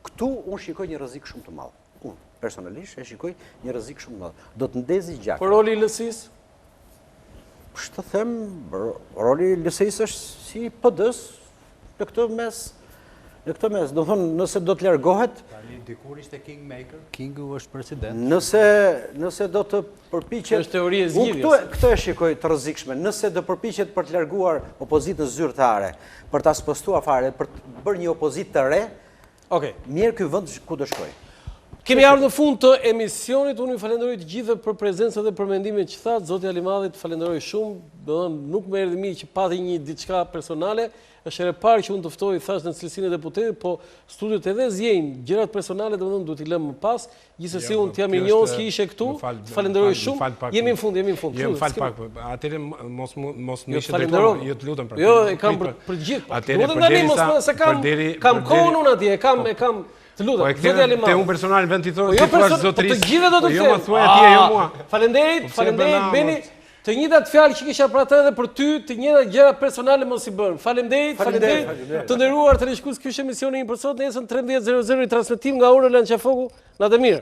Këtu unë shikoj një rrezik shumë të madh. Unë personalisht e shikoj një rrezik shumë të madh. Do të ndezi gjakun. Por roli i LSI-s? Të them, roli i LSI-s është si PD-s në këtë mes. Në këtë mes, do thonë, nëse do të largohet... Dikur ishte kingmaker, kingu është president. Nëse do të përpiqet... Është teori e zgjidhjes. Këtë e shikoj të rrezikshme. Nëse do përpiqet për të larguar opozitën zyrtare, për ta spostuar fare, për të bërë një opozitë të re, mirë ky vend ku do shkojë. Kemi ardhur në fund të emisionit. Unë ju falenderoj të gjithëve për prezencën dhe për mendimet që thatë. Zoti Alimadhi, të falenderoj shumë. Domethënë nuk më erdhi mirë që pati një diçka personale. Është herë e parë që unë të ftoj thash në cilësinë e deputetit, po studiot edhe zgjejnë gjërat personale, domethënë duhet i lëmë më pas. Gjithsesi unë t'jam i njohur që ishe këtu. Të falenderoj shumë. Jemi në fund. Jo, më fal pak. Atëherë mos më ishe drejtuar, jo të lutem për. Jo, e kam për gjithë. Lutem tani mos se kam kohën unë atje, kam të lutem. Zoti Alimadhi. Te unë personal vend ti thua zotërisë. Të gjithë do të them. Jo më thuaj atje, jo mua. Faleminderit, Beni. Të njëjtat fjalë që kisha për atë edhe për ty, të njëjtat gjëra personale mos i bën. Faleminderit. Të nderuar televizionistë, ky është emisioni i për sot, nesër 13:00 i transmetim nga ora Lançafoku. Natë mirë.